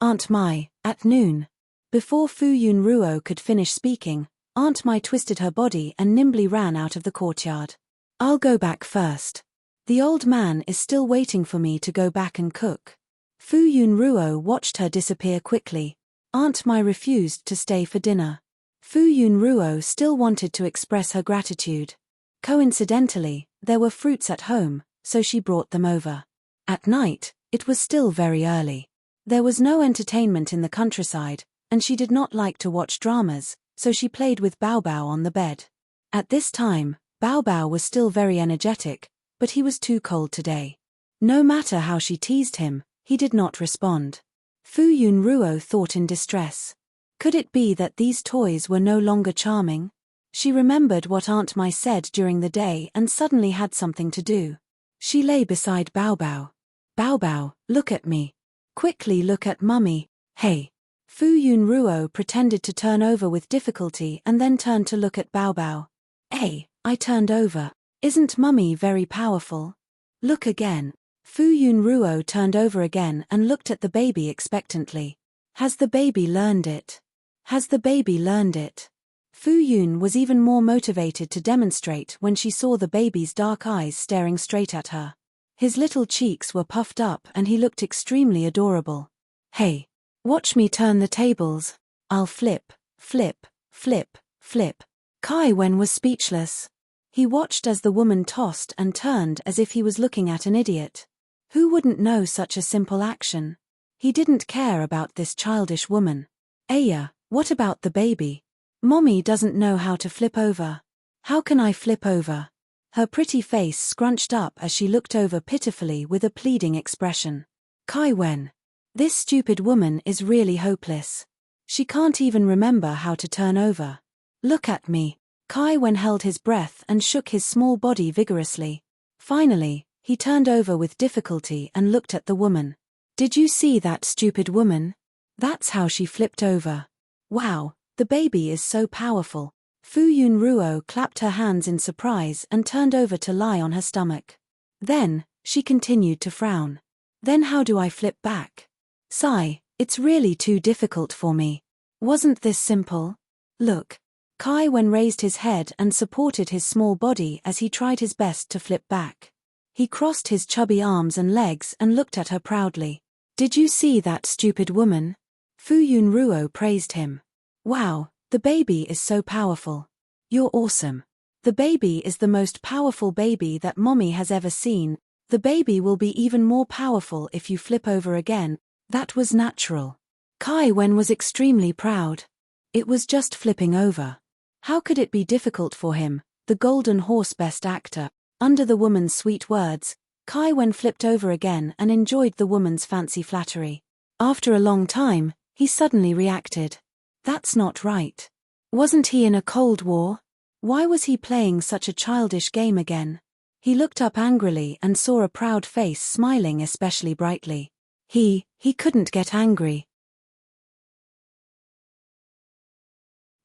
Aunt Mai, at noon." Before Fu Yun Ruo could finish speaking, Aunt Mai twisted her body and nimbly ran out of the courtyard. I'll go back first. The old man is still waiting for me to go back and cook. Fu Yunruo watched her disappear quickly. Aunt Mai refused to stay for dinner. Fu Yunruo still wanted to express her gratitude. Coincidentally, there were fruits at home, so she brought them over. At night, it was still very early. There was no entertainment in the countryside, and she did not like to watch dramas, so she played with Bao Bao on the bed. At this time, Bao Bao was still very energetic, but he was too cold today. No matter how she teased him, he did not respond. Fu Yunruo thought in distress. Could it be that these toys were no longer charming? She remembered what Aunt Mai said during the day and suddenly had something to do. She lay beside Bao Bao. Bao Bao, look at me. Quickly look at Mummy. Hey. Fu Yunruo pretended to turn over with difficulty and then turned to look at Bao Bao. Hey, I turned over. Isn't Mummy very powerful? Look again. Fu Yunruo turned over again and looked at the baby expectantly. Has the baby learned it? Has the baby learned it? Fu Yun was even more motivated to demonstrate when she saw the baby's dark eyes staring straight at her. His little cheeks were puffed up and he looked extremely adorable. Hey, watch me turn the tables. I'll flip, flip, flip, flip. Kai Wen was speechless. He watched as the woman tossed and turned as if he was looking at an idiot. Who wouldn't know such a simple action? He didn't care about this childish woman. Aya, what about the baby? Mommy doesn't know how to flip over. How can I flip over? Her pretty face scrunched up as she looked over pitifully with a pleading expression. Kai Wen. This stupid woman is really hopeless. She can't even remember how to turn over. Look at me. Kai Wen held his breath and shook his small body vigorously. Finally, he turned over with difficulty and looked at the woman. Did you see that stupid woman? That's how she flipped over. Wow, the baby is so powerful. Fu Yunruo clapped her hands in surprise and turned over to lie on her stomach. Then, she continued to frown. Then how do I flip back? Sigh, it's really too difficult for me. Wasn't this simple? Look. Kai Wen raised his head and supported his small body as he tried his best to flip back. He crossed his chubby arms and legs and looked at her proudly. Did you see that stupid woman? Fu Yunruo praised him. Wow, the baby is so powerful. You're awesome. The baby is the most powerful baby that Mommy has ever seen. The baby will be even more powerful if you flip over again. That was natural. Kai Wen was extremely proud. It was just flipping over. How could it be difficult for him, the Golden Horse Best Actor? Under the woman's sweet words, Kai Wen flipped over again and enjoyed the woman's fancy flattery. After a long time, he suddenly reacted. That's not right. Wasn't he in a Cold War? Why was he playing such a childish game again? He looked up angrily and saw a proud face smiling especially brightly. He couldn't get angry.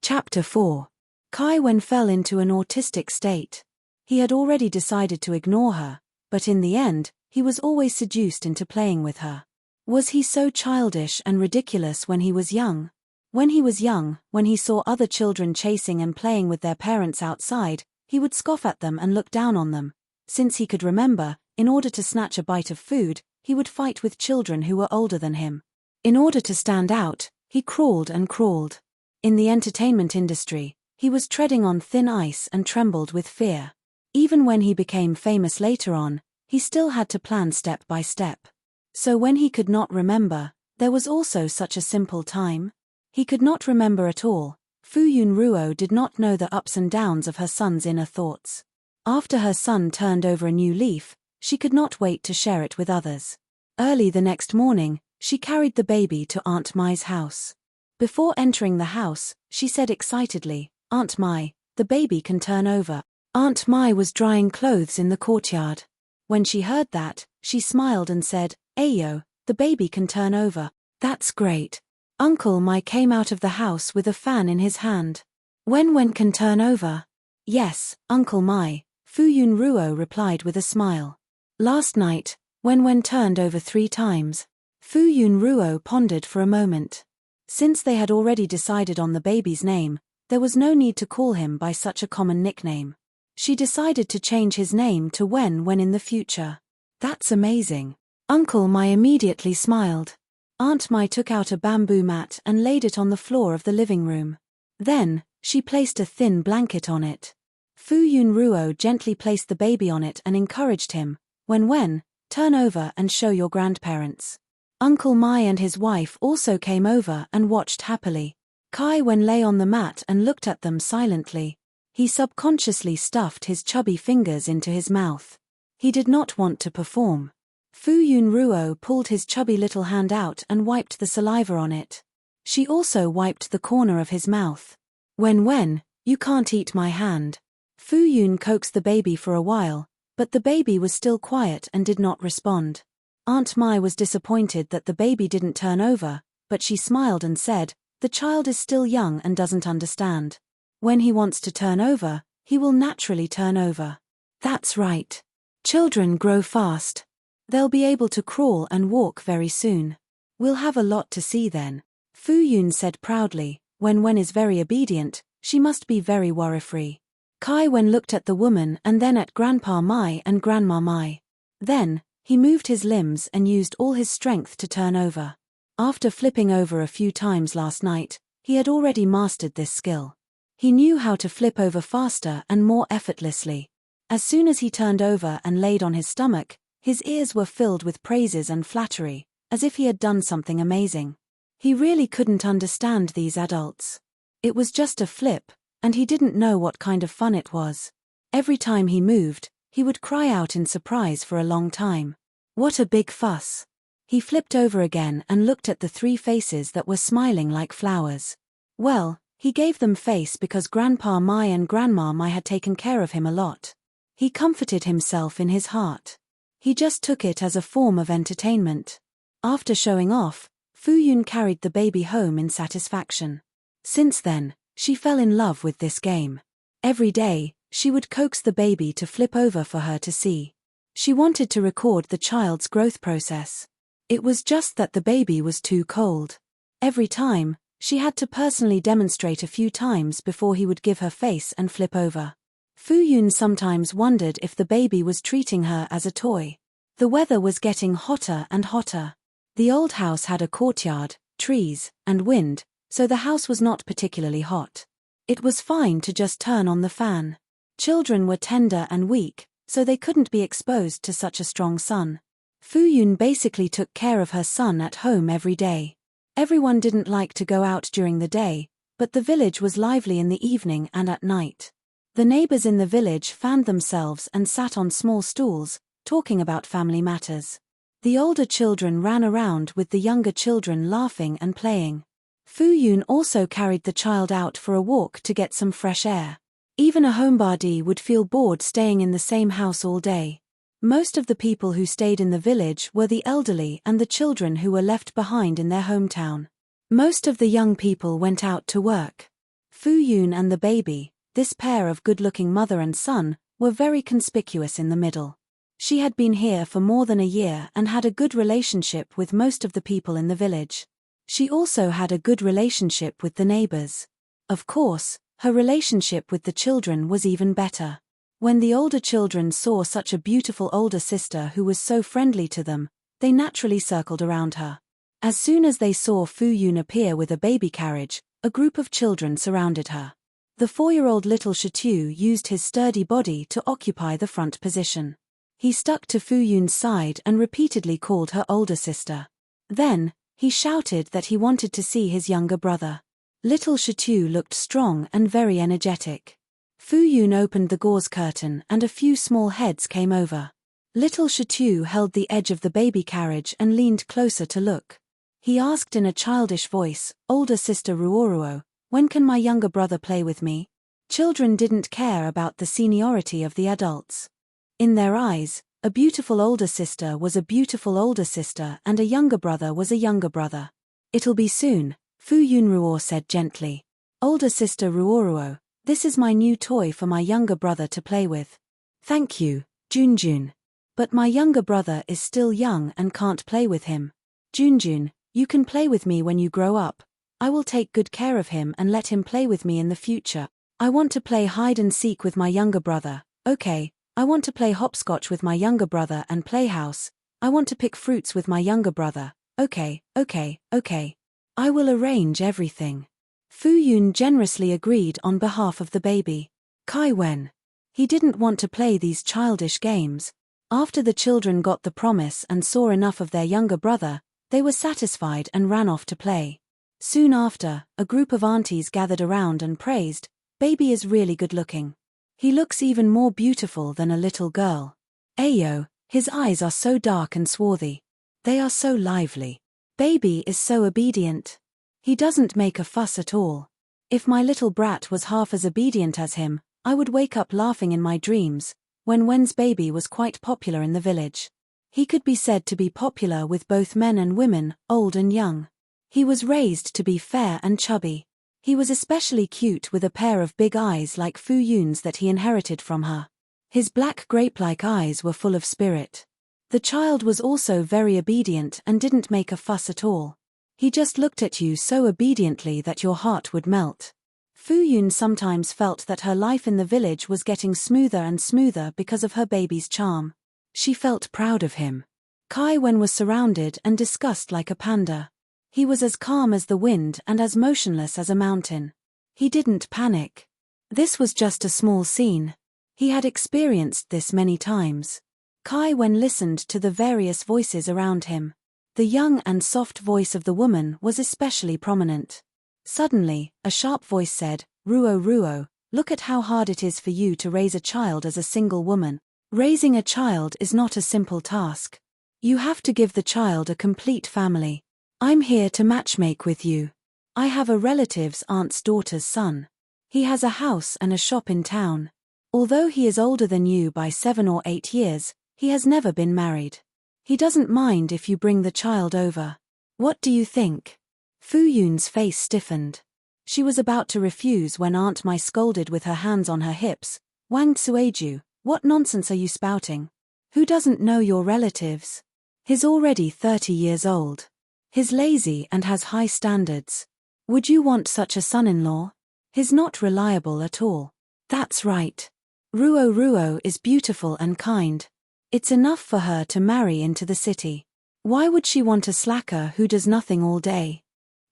Chapter 4. Kai Wen fell into an autistic state. He had already decided to ignore her, but in the end, he was always seduced into playing with her. Was he so childish and ridiculous when he was young? When he was young, when he saw other children chasing and playing with their parents outside, he would scoff at them and look down on them. Since he could remember, in order to snatch a bite of food, he would fight with children who were older than him. In order to stand out, he crawled and crawled. In the entertainment industry, he was treading on thin ice and trembled with fear. Even when he became famous later on, he still had to plan step by step. So when he could not remember, there was also such a simple time. He could not remember at all. Fu Yunruo did not know the ups and downs of her son's inner thoughts. After her son turned over a new leaf, she could not wait to share it with others. Early the next morning, she carried the baby to Aunt Mai's house. Before entering the house, she said excitedly, "Aunt Mai, the baby can turn over." Aunt Mai was drying clothes in the courtyard. When she heard that, she smiled and said, "Ayo, the baby can turn over. That's great." Uncle Mai came out of the house with a fan in his hand. When can turn over?" "Yes, Uncle Mai," Fu Yunruo replied with a smile. "Last night, when turned over 3 times. Fu Yunruo pondered for a moment. Since they had already decided on the baby's name, there was no need to call him by such a common nickname. She decided to change his name to when in the future. That's amazing. Uncle Mai immediately smiled. Aunt Mai took out a bamboo mat and laid it on the floor of the living room. Then, she placed a thin blanket on it. Fu Yunruo gently placed the baby on it and encouraged him, when, turn over and show your grandparents. Uncle Mai and his wife also came over and watched happily. Kai Wen lay on the mat and looked at them silently. He subconsciously stuffed his chubby fingers into his mouth. He did not want to perform. Fu Yunruo pulled his chubby little hand out and wiped the saliva on it. She also wiped the corner of his mouth. When, you can't eat my hand. Fu Yun coaxed the baby for a while, but the baby was still quiet and did not respond. Aunt Mai was disappointed that the baby didn't turn over, but she smiled and said, "The child is still young and doesn't understand. When he wants to turn over, he will naturally turn over." That's right. Children grow fast. They'll be able to crawl and walk very soon. We'll have a lot to see then. Fu Yun said proudly, when is very obedient, she must be very worry-free. Kai Wen looked at the woman and then at Grandpa Mai and Grandma Mai. Then, he moved his limbs and used all his strength to turn over. After flipping over a few times last night, he had already mastered this skill. He knew how to flip over faster and more effortlessly. As soon as he turned over and laid on his stomach, his ears were filled with praises and flattery, as if he had done something amazing. He really couldn't understand these adults. It was just a flip, and he didn't know what kind of fun it was. Every time he moved, he would cry out in surprise for a long time. What a big fuss. He flipped over again and looked at the three faces that were smiling like flowers. Well, he gave them face because Grandpa Mai and Grandma Mai had taken care of him a lot. He comforted himself in his heart. He just took it as a form of entertainment. After showing off, Fu Yun carried the baby home in satisfaction. Since then, she fell in love with this game. Every day, she would coax the baby to flip over for her to see. She wanted to record the child's growth process. It was just that the baby was too cold. Every time, she had to personally demonstrate a few times before he would give her face and flip over. Fu Yun sometimes wondered if the baby was treating her as a toy. The weather was getting hotter and hotter. The old house had a courtyard, trees, and wind, so the house was not particularly hot. It was fine to just turn on the fan. Children were tender and weak, so they couldn't be exposed to such a strong sun. Fu Yun basically took care of her son at home every day. Everyone didn't like to go out during the day, but the village was lively in the evening and at night. The neighbors in the village fanned themselves and sat on small stools, talking about family matters. The older children ran around with the younger children laughing and playing. Fu Yun also carried the child out for a walk to get some fresh air. Even a homebody would feel bored staying in the same house all day. Most of the people who stayed in the village were the elderly and the children who were left behind in their hometown. Most of the young people went out to work. Fu Yun and the baby, this pair of good-looking mother and son, were very conspicuous in the middle. She had been here for more than a year and had a good relationship with most of the people in the village. She also had a good relationship with the neighbors. Of course, her relationship with the children was even better. When the older children saw such a beautiful older sister who was so friendly to them, they naturally circled around her. As soon as they saw Fu Yun appear with a baby carriage, a group of children surrounded her. The 4-year-old little Shitu used his sturdy body to occupy the front position. He stuck to Fu Yun's side and repeatedly called her older sister. Then, he shouted that he wanted to see his younger brother. Little Shitu looked strong and very energetic. Fu Yun opened the gauze curtain and a few small heads came over. Little Shitu held the edge of the baby carriage and leaned closer to look. He asked in a childish voice, "Older sister Ruoruo, when can my younger brother play with me?" Children didn't care about the seniority of the adults. In their eyes, a beautiful older sister was a beautiful older sister and a younger brother was a younger brother. "It'll be soon," Fu Yunruo said gently. "Older sister Ruoruo, this is my new toy for my younger brother to play with." "Thank you, Junjun. But my younger brother is still young and can't play with him." "Junjun, you can play with me when you grow up. I will take good care of him and let him play with me in the future. I want to play hide and seek with my younger brother, okay. I want to play hopscotch with my younger brother and playhouse. I want to pick fruits with my younger brother, okay. I will arrange everything. Fu Yun generously agreed on behalf of the baby. Kai Wen. He didn't want to play these childish games. After the children got the promise and saw enough of their younger brother, they were satisfied and ran off to play. Soon after, a group of aunties gathered around and praised, "Baby is really good looking. He looks even more beautiful than a little girl. Ayo, his eyes are so dark and swarthy. They are so lively. Baby is so obedient. He doesn't make a fuss at all. If my little brat was half as obedient as him, I would wake up laughing in my dreams." When Wen's baby was quite popular in the village. He could be said to be popular with both men and women, old and young. He was raised to be fair and chubby. He was especially cute with a pair of big eyes like Fu Yun's that he inherited from her. His black grape-like eyes were full of spirit. The child was also very obedient and didn't make a fuss at all. He just looked at you so obediently that your heart would melt. Fu Yun sometimes felt that her life in the village was getting smoother and smoother because of her baby's charm. She felt proud of him. Kai Wen was surrounded and discussed like a panda. He was as calm as the wind and as motionless as a mountain. He didn't panic. This was just a small scene. He had experienced this many times. Kai Wen listened to the various voices around him. The young and soft voice of the woman was especially prominent. Suddenly, a sharp voice said, "Ruo Ruo, look at how hard it is for you to raise a child as a single woman. Raising a child is not a simple task. You have to give the child a complete family. I'm here to matchmake with you. I have a relative's aunt's daughter's son. He has a house and a shop in town. Although he is older than you by 7 or 8 years, he has never been married. He doesn't mind if you bring the child over. What do you think?" Fu Yun's face stiffened. She was about to refuse when Aunt Mai scolded with her hands on her hips. "Wang Tsueju, what nonsense are you spouting? Who doesn't know your relatives? He's already 30 years old. He's lazy and has high standards. Would you want such a son-in-law? He's not reliable at all." "That's right. Ruo Ruo is beautiful and kind. It's enough for her to marry into the city. Why would she want a slacker who does nothing all day?"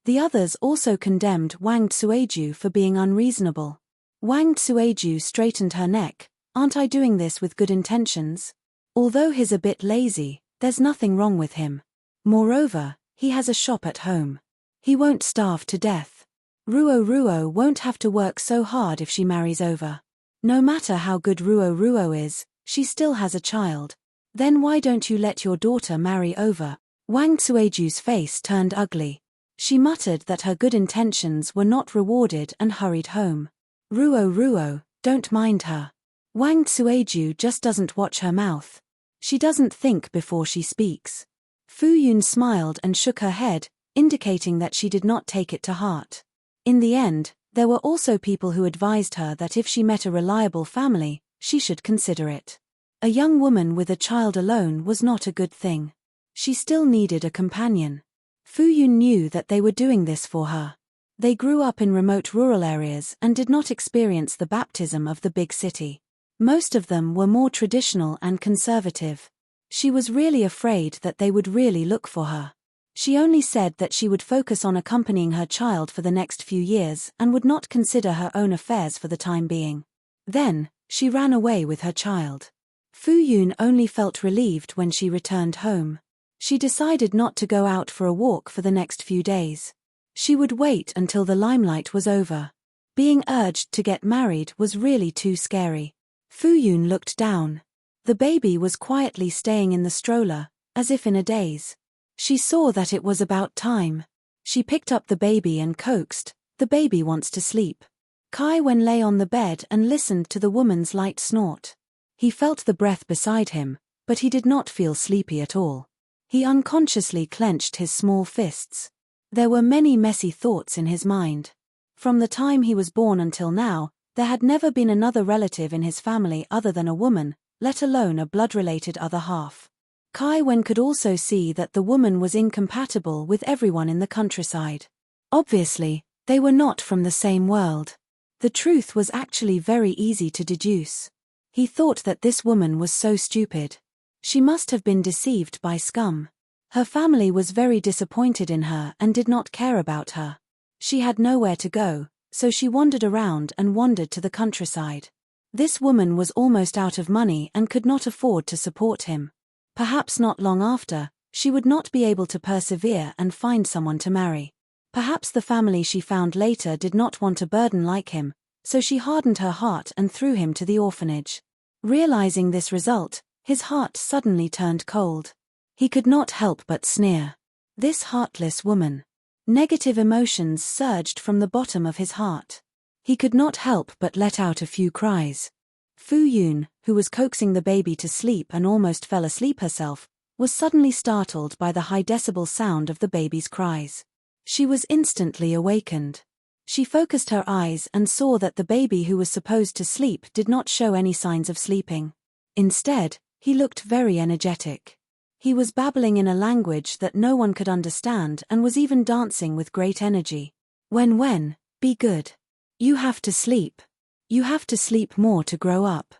The others also condemned Wang Tsueju for being unreasonable. Wang Tsueju straightened her neck. "Aren't I doing this with good intentions? Although he's a bit lazy, there's nothing wrong with him. Moreover, he has a shop at home. He won't starve to death. Ruo Ruo won't have to work so hard if she marries over. No matter how good Ruo Ruo is, she still has a child. Then why don't you let your daughter marry over?" Wang Tsueju's face turned ugly. She muttered that her good intentions were not rewarded and hurried home. "Ruo Ruo, don't mind her. Wang Tsueju just doesn't watch her mouth. She doesn't think before she speaks." Fu Yun smiled and shook her head, indicating that she did not take it to heart. In the end, there were also people who advised her that if she met a reliable family, she should consider it. A young woman with a child alone was not a good thing. She still needed a companion. Fu Yun knew that they were doing this for her. They grew up in remote rural areas and did not experience the baptism of the big city. Most of them were more traditional and conservative. She was really afraid that they would really look for her. She only said that she would focus on accompanying her child for the next few years and would not consider her own affairs for the time being. Then, she ran away with her child. Fu Yun only felt relieved when she returned home. She decided not to go out for a walk for the next few days. She would wait until the limelight was over. Being urged to get married was really too scary. Fu Yun looked down. The baby was quietly staying in the stroller, as if in a daze. She saw that it was about time. She picked up the baby and coaxed, "The baby wants to sleep." Kai Wen lay on the bed and listened to the woman's light snort. He felt the breath beside him, but he did not feel sleepy at all. He unconsciously clenched his small fists. There were many messy thoughts in his mind. From the time he was born until now, there had never been another relative in his family other than a woman, let alone a blood-related other half. Kai Wen could also see that the woman was incompatible with everyone in the countryside. Obviously, they were not from the same world. The truth was actually very easy to deduce. He thought that this woman was so stupid. She must have been deceived by scum. Her family was very disappointed in her and did not care about her. She had nowhere to go, so she wandered around and wandered to the countryside. This woman was almost out of money and could not afford to support him. Perhaps not long after, she would not be able to persevere and find someone to marry. Perhaps the family she found later did not want a burden like him, so she hardened her heart and threw him to the orphanage. Realizing this result, his heart suddenly turned cold. He could not help but sneer. This heartless woman. Negative emotions surged from the bottom of his heart. He could not help but let out a few cries. Fu Yun, who was coaxing the baby to sleep and almost fell asleep herself, was suddenly startled by the high-decibel sound of the baby's cries. She was instantly awakened. She focused her eyes and saw that the baby who was supposed to sleep did not show any signs of sleeping. Instead, he looked very energetic. He was babbling in a language that no one could understand and was even dancing with great energy. When, be good. You have to sleep. You have to sleep more to grow up.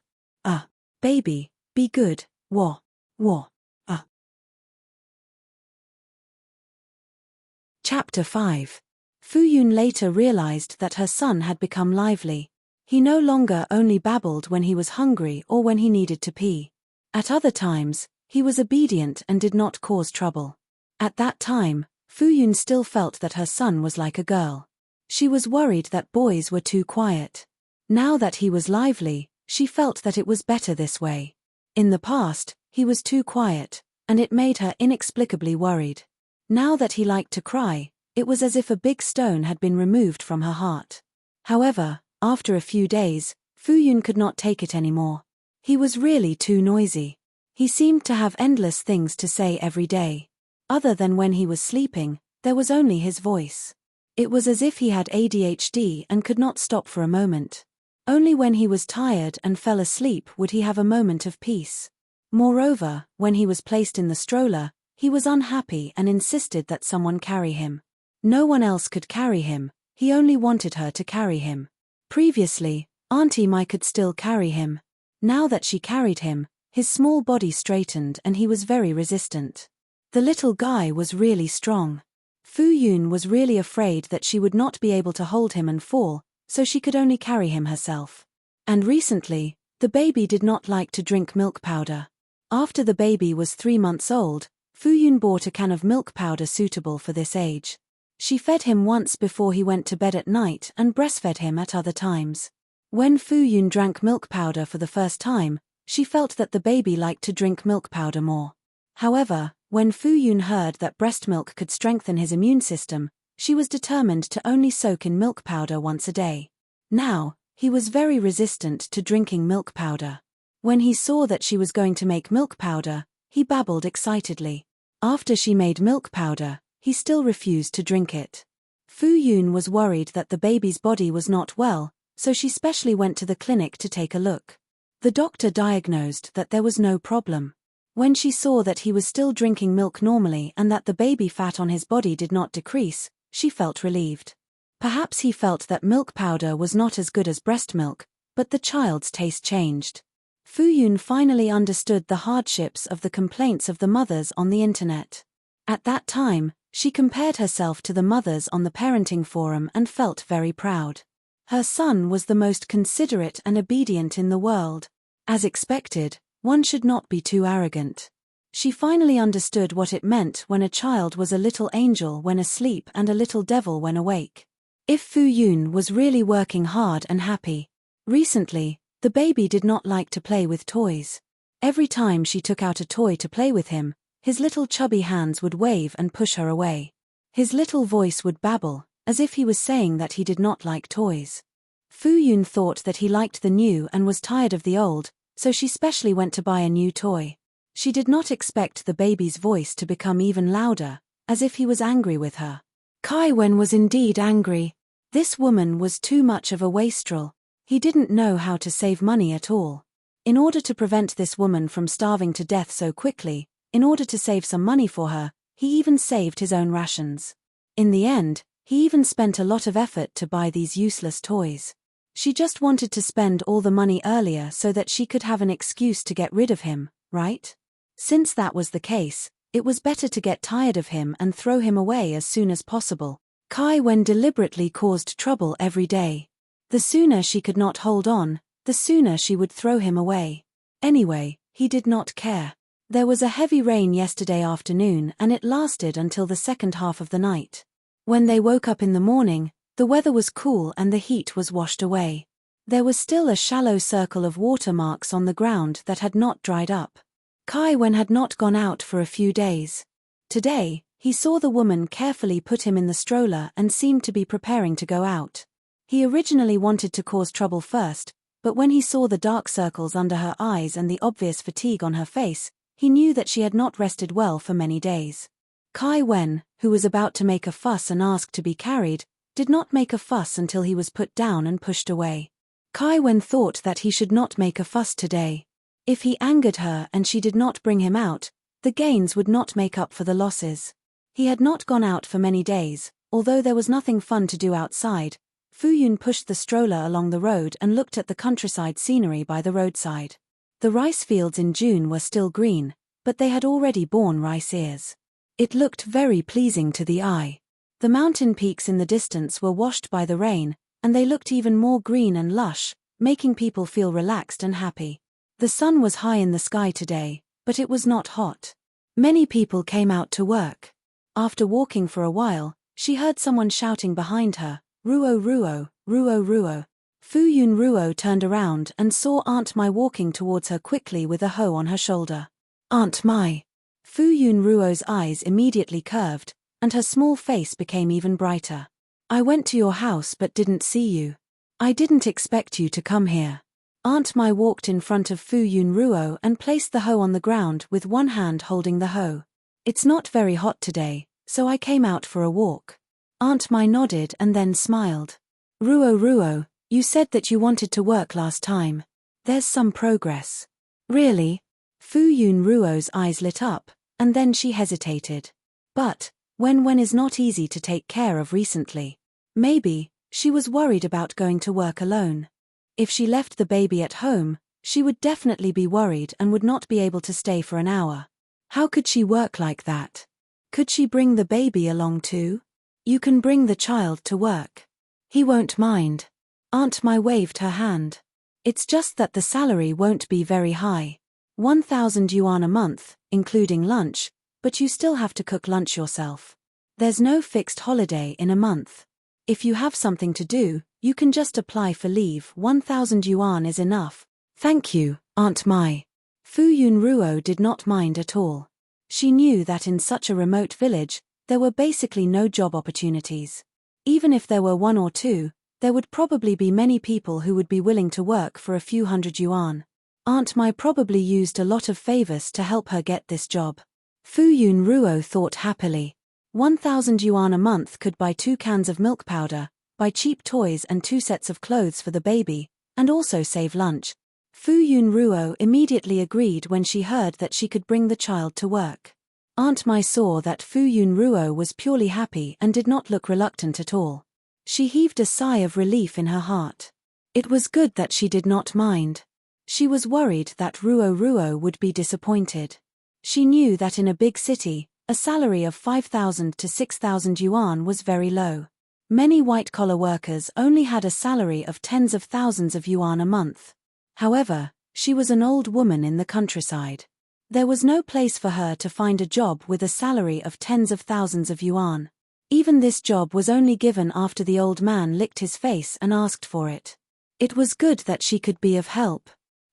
Baby, be good, Chapter 5. Fu Yun later realized that her son had become lively. He no longer only babbled when he was hungry or when he needed to pee. At other times, he was obedient and did not cause trouble. At that time, Fu Yun still felt that her son was like a girl. She was worried that boys were too quiet. Now that he was lively, she felt that it was better this way. In the past, he was too quiet, and it made her inexplicably worried. Now that he liked to cry, it was as if a big stone had been removed from her heart. However, after a few days, Fu Yun could not take it anymore. He was really too noisy. He seemed to have endless things to say every day. Other than when he was sleeping, there was only his voice. It was as if he had ADHD and could not stop for a moment. Only when he was tired and fell asleep would he have a moment of peace. Moreover, when he was placed in the stroller, he was unhappy and insisted that someone carry him. No one else could carry him, he only wanted her to carry him. Previously, Auntie Mai could still carry him. Now that she carried him, his small body straightened and he was very resistant. The little guy was really strong. Fu Yun was really afraid that she would not be able to hold him and fall, so she could only carry him herself. And recently, the baby did not like to drink milk powder. After the baby was 3 months old, Fu Yun bought a can of milk powder suitable for this age. She fed him once before he went to bed at night and breastfed him at other times. When Fu Yun drank milk powder for the first time, she felt that the baby liked to drink milk powder more. However, when Fu Yun heard that breast milk could strengthen his immune system, she was determined to only soak in milk powder once a day. Now, he was very resistant to drinking milk powder. When he saw that she was going to make milk powder, he babbled excitedly. After she made milk powder, he still refused to drink it. Fu Yun was worried that the baby's body was not well, so she specially went to the clinic to take a look. The doctor diagnosed that there was no problem. When she saw that he was still drinking milk normally and that the baby fat on his body did not decrease, she felt relieved. Perhaps he felt that milk powder was not as good as breast milk, but the child's taste changed. Fu Yun finally understood the hardships of the complaints of the mothers on the internet. At that time, she compared herself to the mothers on the parenting forum and felt very proud. Her son was the most considerate and obedient in the world. As expected, one should not be too arrogant. She finally understood what it meant when a child was a little angel when asleep and a little devil when awake. If Fu Yun was really working hard and happy. Recently, the baby did not like to play with toys. Every time she took out a toy to play with him, his little chubby hands would wave and push her away. His little voice would babble, as if he was saying that he did not like toys. Fu Yun thought that he liked the new and was tired of the old, so she specially went to buy a new toy. She did not expect the baby's voice to become even louder, as if he was angry with her. Kai Wen was indeed angry. This woman was too much of a wastrel. He didn't know how to save money at all. In order to prevent this woman from starving to death so quickly, in order to save some money for her, he even saved his own rations. In the end, he even spent a lot of effort to buy these useless toys. She just wanted to spend all the money earlier so that she could have an excuse to get rid of him, right? Since that was the case, it was better to get tired of him and throw him away as soon as possible. Kai Wen deliberately caused trouble every day. The sooner she could not hold on, the sooner she would throw him away. Anyway, he did not care. There was a heavy rain yesterday afternoon and it lasted until the second half of the night. When they woke up in the morning, the weather was cool and the heat was washed away. There was still a shallow circle of water marks on the ground that had not dried up. Kai Wen had not gone out for a few days. Today, he saw the woman carefully put him in the stroller and seemed to be preparing to go out. He originally wanted to cause trouble first, but when he saw the dark circles under her eyes and the obvious fatigue on her face, he knew that she had not rested well for many days. Kai Wen, who was about to make a fuss and ask to be carried, did not make a fuss until he was put down and pushed away. Kai Wen thought that he should not make a fuss today. If he angered her and she did not bring him out, the gains would not make up for the losses. He had not gone out for many days, although there was nothing fun to do outside. Fu Yun pushed the stroller along the road and looked at the countryside scenery by the roadside. The rice fields in June were still green, but they had already borne rice ears. It looked very pleasing to the eye. The mountain peaks in the distance were washed by the rain, and they looked even more green and lush, making people feel relaxed and happy. The sun was high in the sky today, but it was not hot. Many people came out to work. After walking for a while, she heard someone shouting behind her, "Ruo Ruo, Ruo Ruo." Fu Yun Ruo turned around and saw Aunt Mai walking towards her quickly with a hoe on her shoulder. Aunt Mai. Fu Yun Ruo's eyes immediately curved, and her small face became even brighter. "I went to your house but didn't see you. I didn't expect you to come here." Aunt Mai walked in front of Fu Yun Ruo and placed the hoe on the ground with one hand holding the hoe. "It's not very hot today, so I came out for a walk." Aunt Mai nodded and then smiled. "Ruo Ruo, you said that you wanted to work last time. There's some progress." "Really?" Fu Yun Ruo's eyes lit up, and then she hesitated. But, Wen is not easy to take care of recently. Maybe, she was worried about going to work alone. If she left the baby at home, she would definitely be worried and would not be able to stay for an hour. How could she work like that? Could she bring the baby along too? "You can bring the child to work. He won't mind." Aunt Mai waved her hand. "It's just that the salary won't be very high. 1,000 yuan a month, including lunch, but you still have to cook lunch yourself. There's no fixed holiday in a month. If you have something to do, you can just apply for leave. 1,000 yuan is enough." "Thank you, Aunt Mai." Fu Yun Ruo did not mind at all. She knew that in such a remote village, there were basically no job opportunities. Even if there were one or two, there would probably be many people who would be willing to work for a few hundred yuan. Aunt Mai probably used a lot of favors to help her get this job. Fu Yun Ruo thought happily. 1,000 yuan a month could buy 2 cans of milk powder, buy cheap toys and 2 sets of clothes for the baby, and also save lunch. Fu Yun Ruo immediately agreed when she heard that she could bring the child to work. Aunt Mai saw that Fu Yun Ruo was purely happy and did not look reluctant at all. She heaved a sigh of relief in her heart. It was good that she did not mind. She was worried that Ruo Ruo would be disappointed. She knew that in a big city, a salary of 5,000 to 6,000 yuan was very low. Many white-collar workers only had a salary of tens of thousands of yuan a month. However, she was an old woman in the countryside. There was no place for her to find a job with a salary of tens of thousands of yuan. Even this job was only given after the old man licked his face and asked for it. It was good that she could be of help.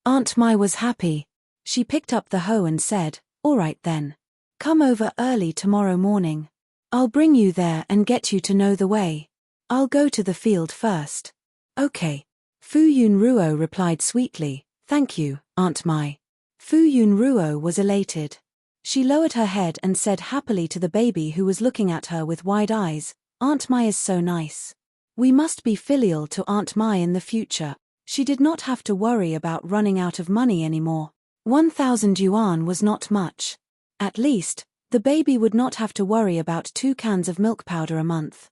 Aunt Mai was happy. She picked up the hoe and said, "All right then. Come over early tomorrow morning. I'll bring you there and get you to know the way. I'll go to the field first." "Okay." Fu Yun Ruo replied sweetly, "Thank you, Aunt Mai." Fu Yun Ruo was elated. She lowered her head and said happily to the baby who was looking at her with wide eyes, "Aunt Mai is so nice. We must be filial to Aunt Mai in the future." She did not have to worry about running out of money anymore. 1,000 yuan was not much. At least, the baby would not have to worry about 2 cans of milk powder a month.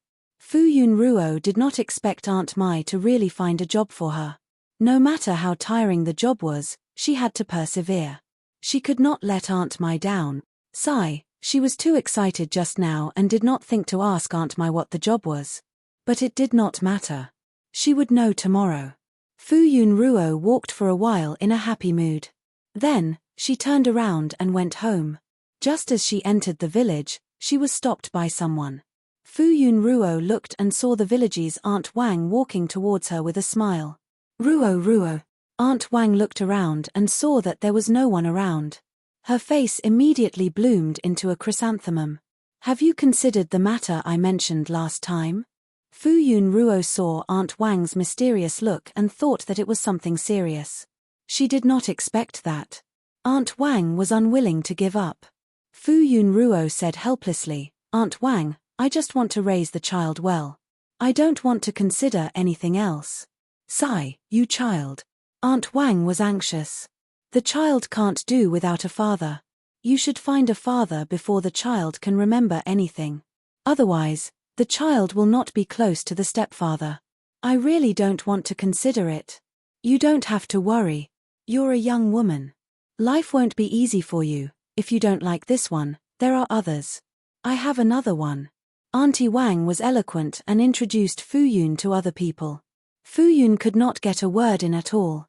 Fu Yunruo did not expect Aunt Mai to really find a job for her. No matter how tiring the job was, she had to persevere. She could not let Aunt Mai down. Sigh, she was too excited just now and did not think to ask Aunt Mai what the job was. But it did not matter. She would know tomorrow. Fu Yunruo walked for a while in a happy mood. Then, she turned around and went home. Just as she entered the village, she was stopped by someone. Fu Yunruo looked and saw the village's Aunt Wang walking towards her with a smile. Ruo. Aunt Wang looked around and saw that there was no one around. Her face immediately bloomed into a chrysanthemum. Have you considered the matter I mentioned last time? Fu Yunruo saw Aunt Wang's mysterious look and thought that it was something serious. She did not expect that. Aunt Wang was unwilling to give up. Fu Yunruo said helplessly, Aunt Wang, I just want to raise the child well. I don't want to consider anything else. Sigh, you child. Aunt Wang was anxious. The child can't do without a father. You should find a father before the child can remember anything. Otherwise, the child will not be close to the stepfather. I really don't want to consider it. You don't have to worry. You're a young woman. Life won't be easy for you. If you don't like this one, there are others. I have another one. Auntie Wang was eloquent and introduced Fu Yun to other people. Fu Yun could not get a word in at all.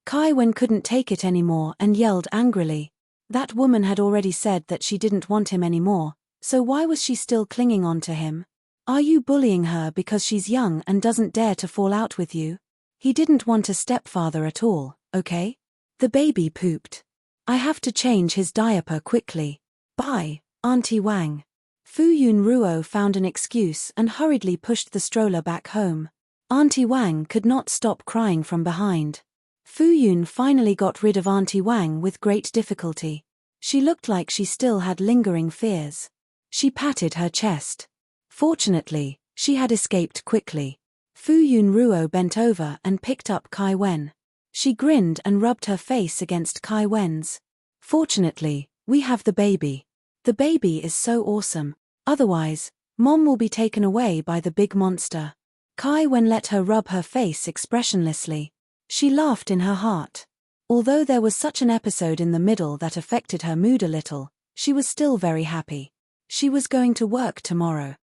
Kai Wen couldn't take it anymore and yelled angrily. That woman had already said that she didn't want him anymore, so why was she still clinging on to him? Are you bullying her because she's young and doesn't dare to fall out with you? He didn't want a stepfather at all, okay? The baby pooped. I have to change his diaper quickly. Bye, Auntie Wang. Fu Yunruo found an excuse and hurriedly pushed the stroller back home. Auntie Wang could not stop crying from behind. Fu Yun finally got rid of Auntie Wang with great difficulty. She looked like she still had lingering fears. She patted her chest. Fortunately, she had escaped quickly. Fu Yunruo bent over and picked up Kai Wen. She grinned and rubbed her face against Kai Wen's. Fortunately, we have the baby. The baby is so awesome. Otherwise, Mom will be taken away by the big monster. Kai Wen let her rub her face expressionlessly. She laughed in her heart. Although there was such an episode in the middle that affected her mood a little, she was still very happy. She was going to work tomorrow.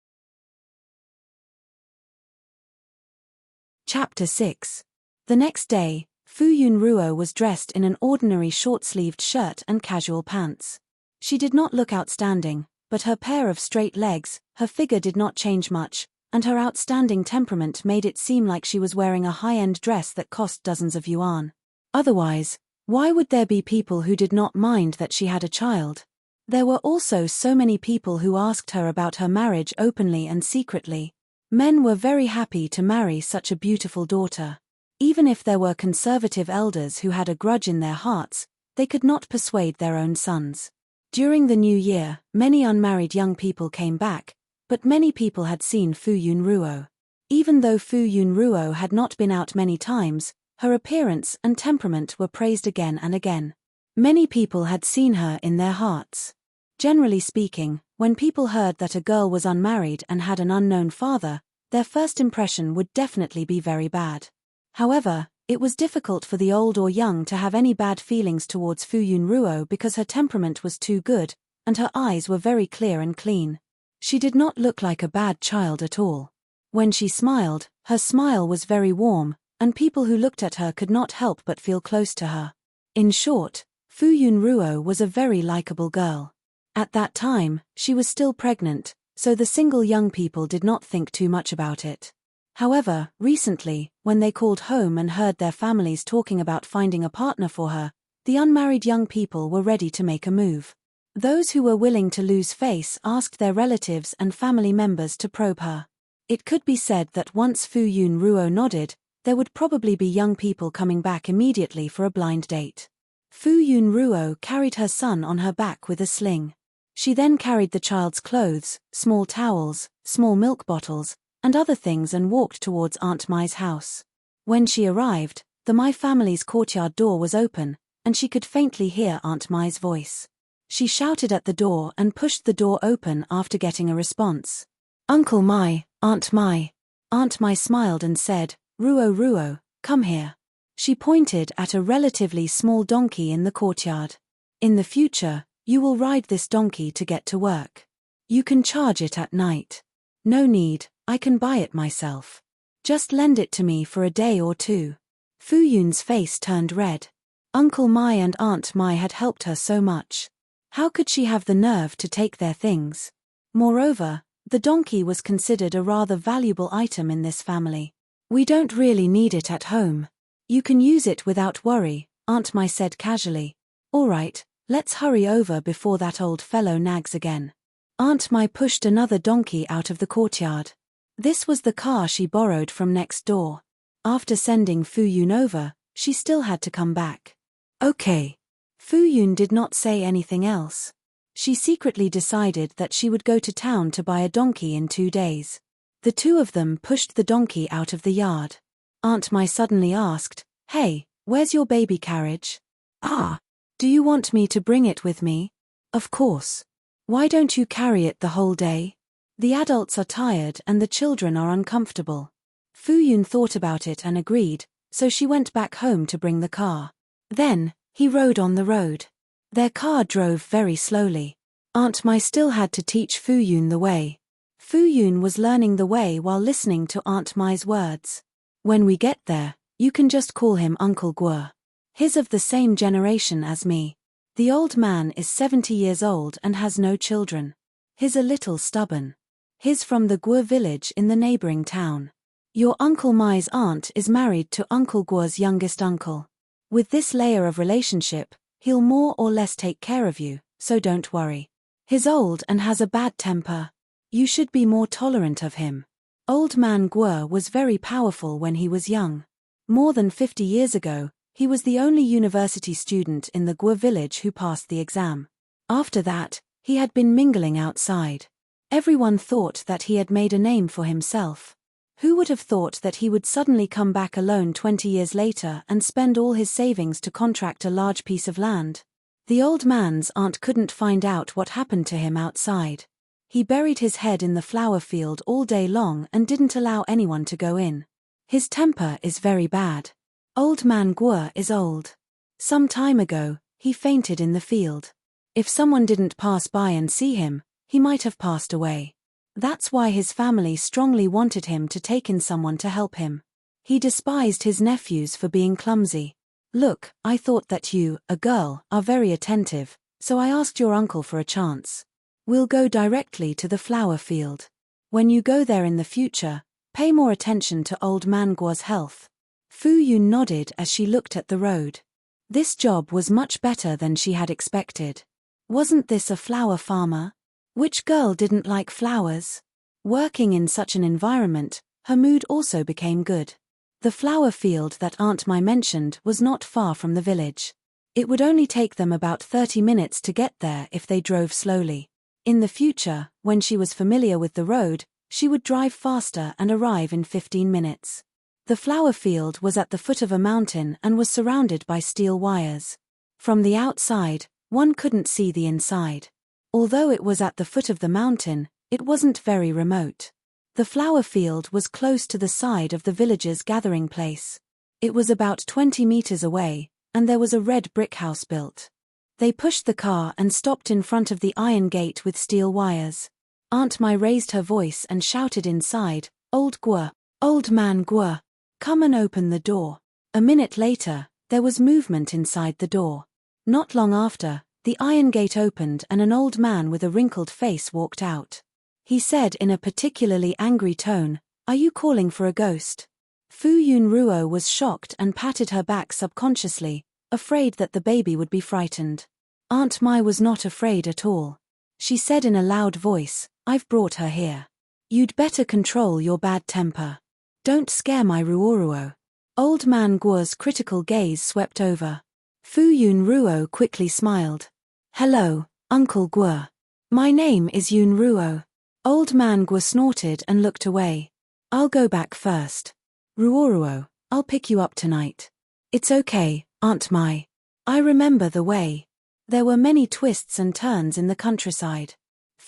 Chapter 6. The next day, Fu Yunruo was dressed in an ordinary short-sleeved shirt and casual pants. She did not look outstanding, but her pair of straight legs, her figure did not change much, and her outstanding temperament made it seem like she was wearing a high-end dress that cost dozens of yuan. Otherwise, why would there be people who did not mind that she had a child? There were also so many people who asked her about her marriage openly and secretly. Men were very happy to marry such a beautiful daughter. Even if there were conservative elders who had a grudge in their hearts, they could not persuade their own sons. During the new year, many unmarried young people came back, but many people had seen Fu Yunruo. Even though Fu Yunruo had not been out many times, her appearance and temperament were praised again and again. Many people had seen her in their hearts. Generally speaking, when people heard that a girl was unmarried and had an unknown father, their first impression would definitely be very bad. However, it was difficult for the old or young to have any bad feelings towards Fu Yunruo because her temperament was too good, and her eyes were very clear and clean. She did not look like a bad child at all. When she smiled, her smile was very warm, and people who looked at her could not help but feel close to her. In short, Fu Yunruo was a very likable girl. At that time, she was still pregnant, so the single young people did not think too much about it. However, recently, when they called home and heard their families talking about finding a partner for her, the unmarried young people were ready to make a move. Those who were willing to lose face asked their relatives and family members to probe her. It could be said that once Fu Yunruo nodded, there would probably be young people coming back immediately for a blind date. Fu Yunruo carried her son on her back with a sling. She then carried the child's clothes, small towels, small milk bottles, and other things and walked towards Aunt Mai's house. When she arrived, the Mai family's courtyard door was open, and she could faintly hear Aunt Mai's voice. She shouted at the door and pushed the door open after getting a response. Uncle Mai, Aunt Mai. Aunt Mai smiled and said, Ruo Ruo, come here. She pointed at a relatively small donkey in the courtyard. In the future, you will ride this donkey to get to work. You can charge it at night. No need, I can buy it myself. Just lend it to me for a day or two. Fu Yun's face turned red. Uncle Mai and Aunt Mai had helped her so much. How could she have the nerve to take their things? Moreover, the donkey was considered a rather valuable item in this family. We don't really need it at home. You can use it without worry, Aunt Mai said casually. All right, let's hurry over before that old fellow nags again. Aunt Mai pushed another donkey out of the courtyard. This was the car she borrowed from next door. After sending Fu Yun over, she still had to come back. Okay. Fu Yun did not say anything else. She secretly decided that she would go to town to buy a donkey in 2 days. The two of them pushed the donkey out of the yard. Aunt Mai suddenly asked, Hey, where's your baby carriage? Ah, do you want me to bring it with me? Of course. Why don't you carry it the whole day? The adults are tired and the children are uncomfortable. Fu Yun thought about it and agreed, so she went back home to bring the car. Then, he rode on the road. Their car drove very slowly. Aunt Mai still had to teach Fu Yun the way. Fu Yun was learning the way while listening to Aunt Mai's words. When we get there, you can just call him Uncle Guo. He's of the same generation as me. The old man is 70 years old and has no children. He's a little stubborn. He's from the Guo village in the neighboring town. Your Uncle Mai's aunt is married to Uncle Guo's youngest uncle. With this layer of relationship, he'll more or less take care of you, so don't worry. He's old and has a bad temper. You should be more tolerant of him. Old man Guo was very powerful when he was young. More than 50 years ago, he was the only university student in the Guo village who passed the exam. After that, he had been mingling outside. Everyone thought that he had made a name for himself. Who would have thought that he would suddenly come back alone 20 years later and spend all his savings to contract a large piece of land? The old man's aunt couldn't find out what happened to him outside. He buried his head in the flower field all day long and didn't allow anyone to go in. His temper is very bad. Old man Guo is old. Some time ago, he fainted in the field. If someone didn't pass by and see him, he might have passed away. That's why his family strongly wanted him to take in someone to help him. He despised his nephews for being clumsy. Look, I thought that you, a girl, are very attentive, so I asked your uncle for a chance. We'll go directly to the flower field. When you go there in the future, pay more attention to old man Guo's health. Fu Yun nodded as she looked at the road. This job was much better than she had expected. Wasn't this a flower farmer? Which girl didn't like flowers? Working in such an environment, her mood also became good. The flower field that Aunt Mai mentioned was not far from the village. It would only take them about 30 minutes to get there if they drove slowly. In the future, when she was familiar with the road, she would drive faster and arrive in 15 minutes. The flower field was at the foot of a mountain and was surrounded by steel wires. From the outside, one couldn't see the inside. Although it was at the foot of the mountain, it wasn't very remote. The flower field was close to the side of the village's gathering place. It was about 20 meters away, and there was a red brick house built. They pushed the car and stopped in front of the iron gate with steel wires. Aunt Mai raised her voice and shouted inside, Old Guo, old man Guo, come and open the door. A minute later, there was movement inside the door. Not long after, the iron gate opened and an old man with a wrinkled face walked out. He said in a particularly angry tone, Are you calling for a ghost? Fu Yun Ruo was shocked and patted her back subconsciously, afraid that the baby would be frightened. Aunt Mai was not afraid at all. She said in a loud voice, I've brought her here. You'd better control your bad temper. Don't scare my Ruoruo. Old man Guo's critical gaze swept over. Fu Yun Ruo quickly smiled. Hello, Uncle Guo. My name is Yun Ruo. Old man Guo snorted and looked away. I'll go back first. Ruoruo, I'll pick you up tonight. It's okay, Aunt Mai. I remember the way. There were many twists and turns in the countryside.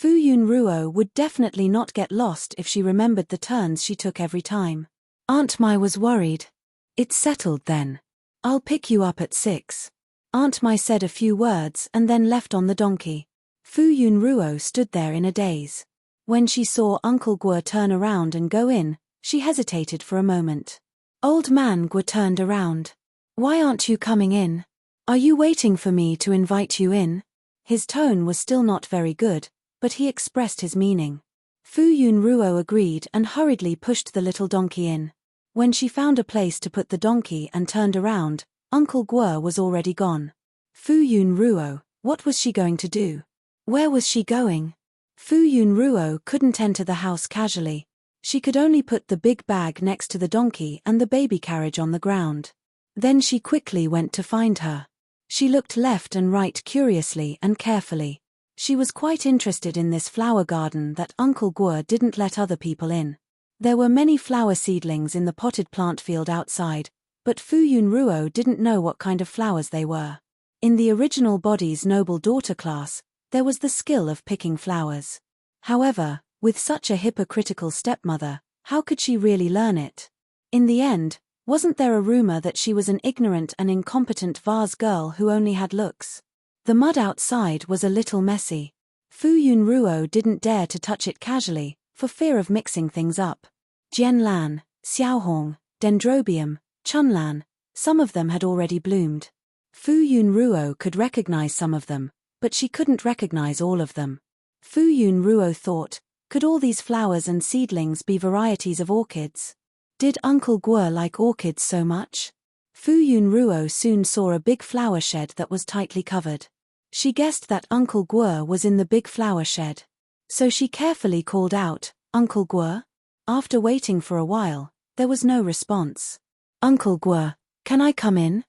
Fu Yunruo would definitely not get lost if she remembered the turns she took every time. Aunt Mai was worried. It's settled then. I'll pick you up at 6. Aunt Mai said a few words and then left on the donkey. Fu Yunruo stood there in a daze. When she saw Uncle Guo turn around and go in, she hesitated for a moment. Old man Guo turned around. Why aren't you coming in? Are you waiting for me to invite you in? His tone was still not very good, but he expressed his meaning. Fu Yunruo agreed and hurriedly pushed the little donkey in. When she found a place to put the donkey and turned around, Uncle Guo was already gone. Fu Yunruo, what was she going to do? Where was she going? Fu Yunruo couldn't enter the house casually. She could only put the big bag next to the donkey and the baby carriage on the ground. Then she quickly went to find her. She looked left and right curiously and carefully. She was quite interested in this flower garden that Uncle Guo didn't let other people in. There were many flower seedlings in the potted plant field outside, but Fu Yunruo didn't know what kind of flowers they were. In the original body's noble daughter class, there was the skill of picking flowers. However, with such a hypocritical stepmother, how could she really learn it? In the end, wasn't there a rumor that she was an ignorant and incompetent vase girl who only had looks? The mud outside was a little messy. Fu Yunruo didn't dare to touch it casually, for fear of mixing things up. Jianlan, Xiaohong, Dendrobium, Chunlan, some of them had already bloomed. Fu Yunruo could recognize some of them, but she couldn't recognize all of them. Fu Yunruo thought, could all these flowers and seedlings be varieties of orchids? Did Uncle Guo like orchids so much? Fu Yunruo soon saw a big flower shed that was tightly covered. She guessed that Uncle Guo was in the big flower shed. So she carefully called out, Uncle Guo? After waiting for a while, there was no response. Uncle Guo, can I come in?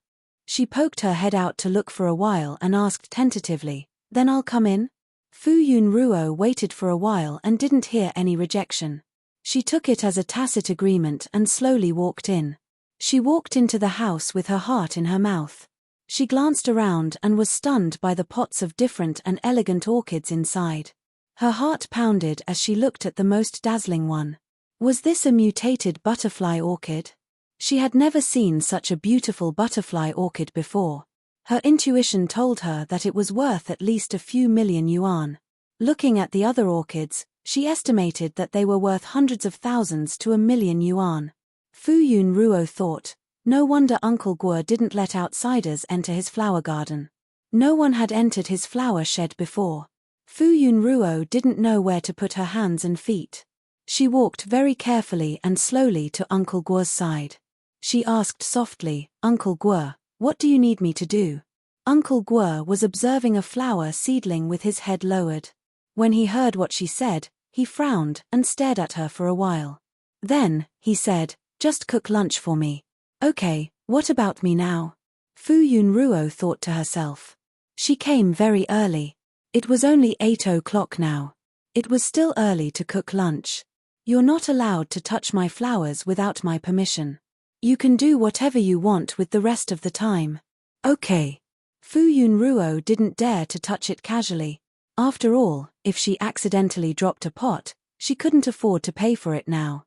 She poked her head out to look for a while and asked tentatively, then I'll come in? Fu Yunruo waited for a while and didn't hear any rejection. She took it as a tacit agreement and slowly walked in. She walked into the house with her heart in her mouth. She glanced around and was stunned by the pots of different and elegant orchids inside. Her heart pounded as she looked at the most dazzling one. Was this a mutated butterfly orchid? She had never seen such a beautiful butterfly orchid before. Her intuition told her that it was worth at least a few million yuan. Looking at the other orchids, she estimated that they were worth hundreds of thousands to 1,000,000 yuan. Fu Yunruo thought, no wonder Uncle Guo didn't let outsiders enter his flower garden. No one had entered his flower shed before. Fu Yunruo didn't know where to put her hands and feet. She walked very carefully and slowly to Uncle Guo's side. She asked softly, Uncle Guo, what do you need me to do? Uncle Guo was observing a flower seedling with his head lowered. When he heard what she said, he frowned and stared at her for a while. Then, he said, just cook lunch for me. Okay, what about me now? Fu Yunruo thought to herself. She came very early. It was only 8 o'clock now. It was still early to cook lunch. You're not allowed to touch my flowers without my permission. You can do whatever you want with the rest of the time. Okay. Fu Yunruo didn't dare to touch it casually. After all, if she accidentally dropped a pot, she couldn't afford to pay for it now.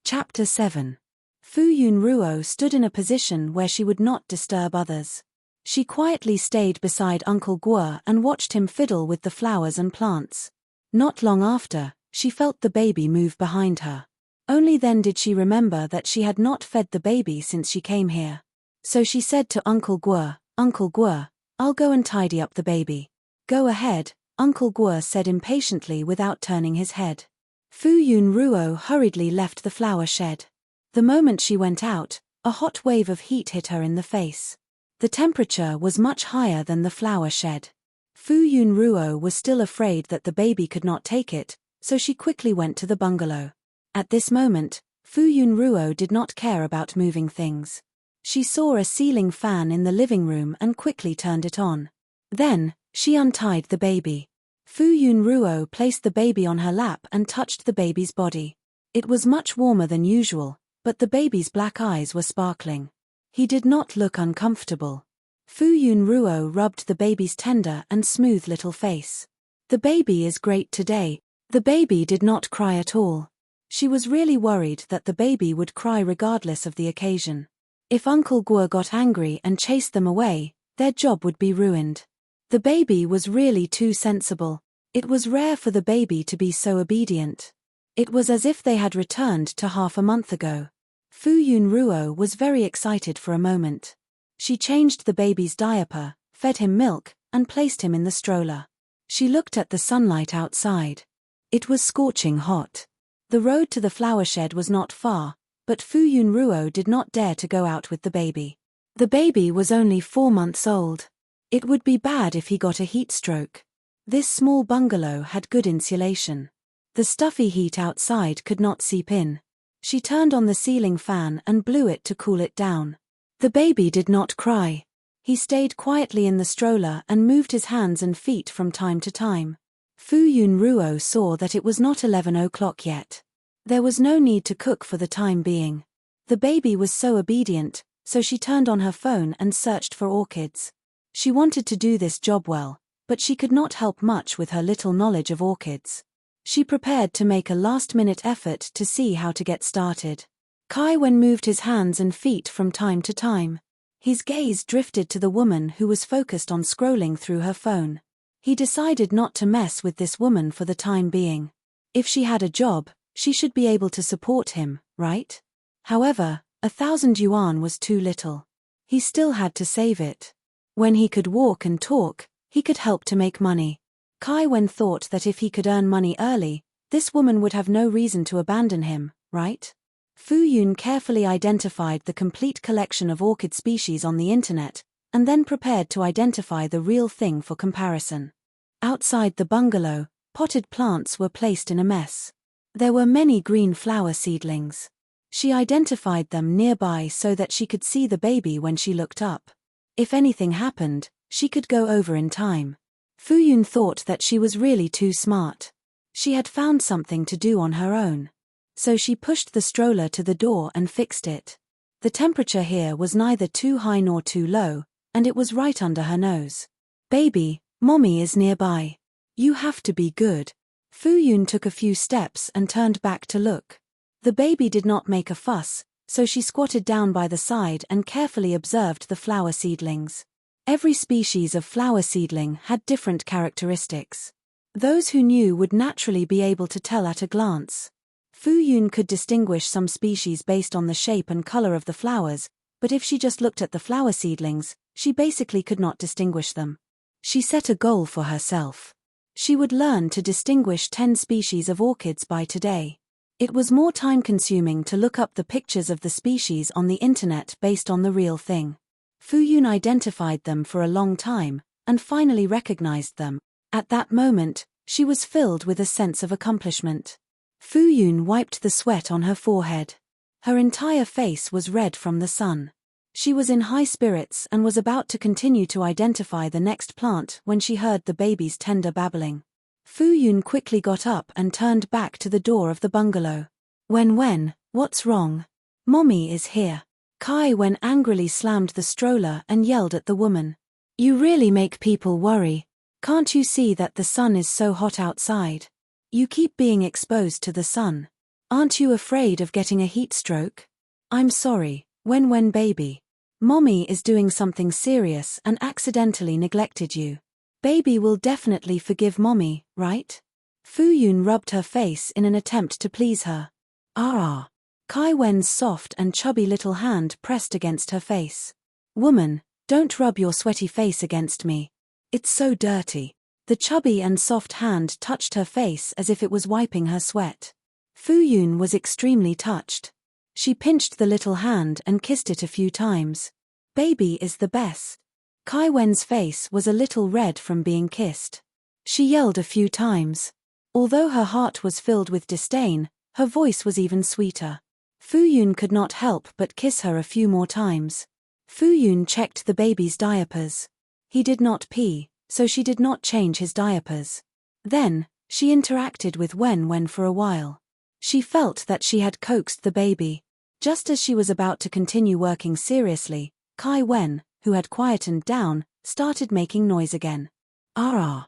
Chapter 7. Fu Yunruo stood in a position where she would not disturb others. She quietly stayed beside Uncle Guo and watched him fiddle with the flowers and plants. Not long after, she felt the baby move behind her. Only then did she remember that she had not fed the baby since she came here. So she said to Uncle Guo, Uncle Guo, I'll go and tidy up the baby. Go ahead, Uncle Guo said impatiently without turning his head. Fu Yunruo hurriedly left the flower shed. The moment she went out, a hot wave of heat hit her in the face. The temperature was much higher than the flower shed. Fu Yunruo was still afraid that the baby could not take it, so she quickly went to the bungalow. At this moment, Fu Yunruo did not care about moving things. She saw a ceiling fan in the living room and quickly turned it on. Then, she untied the baby. Fu Yunruo placed the baby on her lap and touched the baby's body. It was much warmer than usual, but the baby's black eyes were sparkling. He did not look uncomfortable. Fu Yunruo rubbed the baby's tender and smooth little face. The baby is great today. The baby did not cry at all. She was really worried that the baby would cry regardless of the occasion. If Uncle Guo got angry and chased them away, their job would be ruined. The baby was really too sensible. It was rare for the baby to be so obedient. It was as if they had returned to half a month ago. Fu Yunruo was very excited for a moment. She changed the baby's diaper, fed him milk, and placed him in the stroller. She looked at the sunlight outside. It was scorching hot. The road to the flower shed was not far, but Fu Yunruo did not dare to go out with the baby. The baby was only 4 months old. It would be bad if he got a heat stroke. This small bungalow had good insulation. The stuffy heat outside could not seep in. She turned on the ceiling fan and blew it to cool it down. The baby did not cry. He stayed quietly in the stroller and moved his hands and feet from time to time. Fu Yunruo saw that it was not 11 o'clock yet. There was no need to cook for the time being. The baby was so obedient, so she turned on her phone and searched for orchids. She wanted to do this job well, but she could not help much with her little knowledge of orchids. She prepared to make a last-minute effort to see how to get started. Kai Wen moved his hands and feet from time to time. His gaze drifted to the woman who was focused on scrolling through her phone. He decided not to mess with this woman for the time being. If she had a job, she should be able to support him, right? However, 1,000 yuan was too little. He still had to save it. When he could walk and talk, he could help to make money. Kai Wen thought that if he could earn money early, this woman would have no reason to abandon him, right? Fu Yun carefully identified the complete collection of orchid species on the internet, and then prepared to identify the real thing for comparison. Outside the bungalow, potted plants were placed in a mess. There were many green flower seedlings. She identified them nearby so that she could see the baby when she looked up. If anything happened, she could go over in time. Fu Yun thought that she was really too smart. She had found something to do on her own. So she pushed the stroller to the door and fixed it. The temperature here was neither too high nor too low, and it was right under her nose. Baby, mommy is nearby. You have to be good. Fu Yun took a few steps and turned back to look. The baby did not make a fuss, so she squatted down by the side and carefully observed the flower seedlings. Every species of flower seedling had different characteristics. Those who knew would naturally be able to tell at a glance. Fu Yun could distinguish some species based on the shape and color of the flowers, but if she just looked at the flower seedlings, she basically could not distinguish them. She set a goal for herself. She would learn to distinguish 10 species of orchids by today. It was more time-consuming to look up the pictures of the species on the internet based on the real thing. Fu Yun identified them for a long time, and finally recognized them. At that moment, she was filled with a sense of accomplishment. Fu Yun wiped the sweat on her forehead. Her entire face was red from the sun. She was in high spirits and was about to continue to identify the next plant when she heard the baby's tender babbling. Fu Yun quickly got up and turned back to the door of the bungalow. Wen, what's wrong? Mommy is here. Kai Wen angrily slammed the stroller and yelled at the woman. You really make people worry. Can't you see that the sun is so hot outside? You keep being exposed to the sun. Aren't you afraid of getting a heat stroke? I'm sorry, Wen baby. Mommy is doing something serious and accidentally neglected you. Baby will definitely forgive mommy, right? Fu Yun rubbed her face in an attempt to please her. Ah. Kai Wen's soft and chubby little hand pressed against her face. Woman, don't rub your sweaty face against me. It's so dirty. The chubby and soft hand touched her face as if it was wiping her sweat. Fu Yun was extremely touched. She pinched the little hand and kissed it a few times. Baby is the best. Kai Wen's face was a little red from being kissed. She yelled a few times. Although her heart was filled with disdain, her voice was even sweeter. Fu Yun could not help but kiss her a few more times. Fu Yun checked the baby's diapers. He did not pee, so she did not change his diapers. Then, she interacted with Wen for a while. She felt that she had coaxed the baby. Just as she was about to continue working seriously, Kai Wen, who had quietened down, started making noise again. Ah.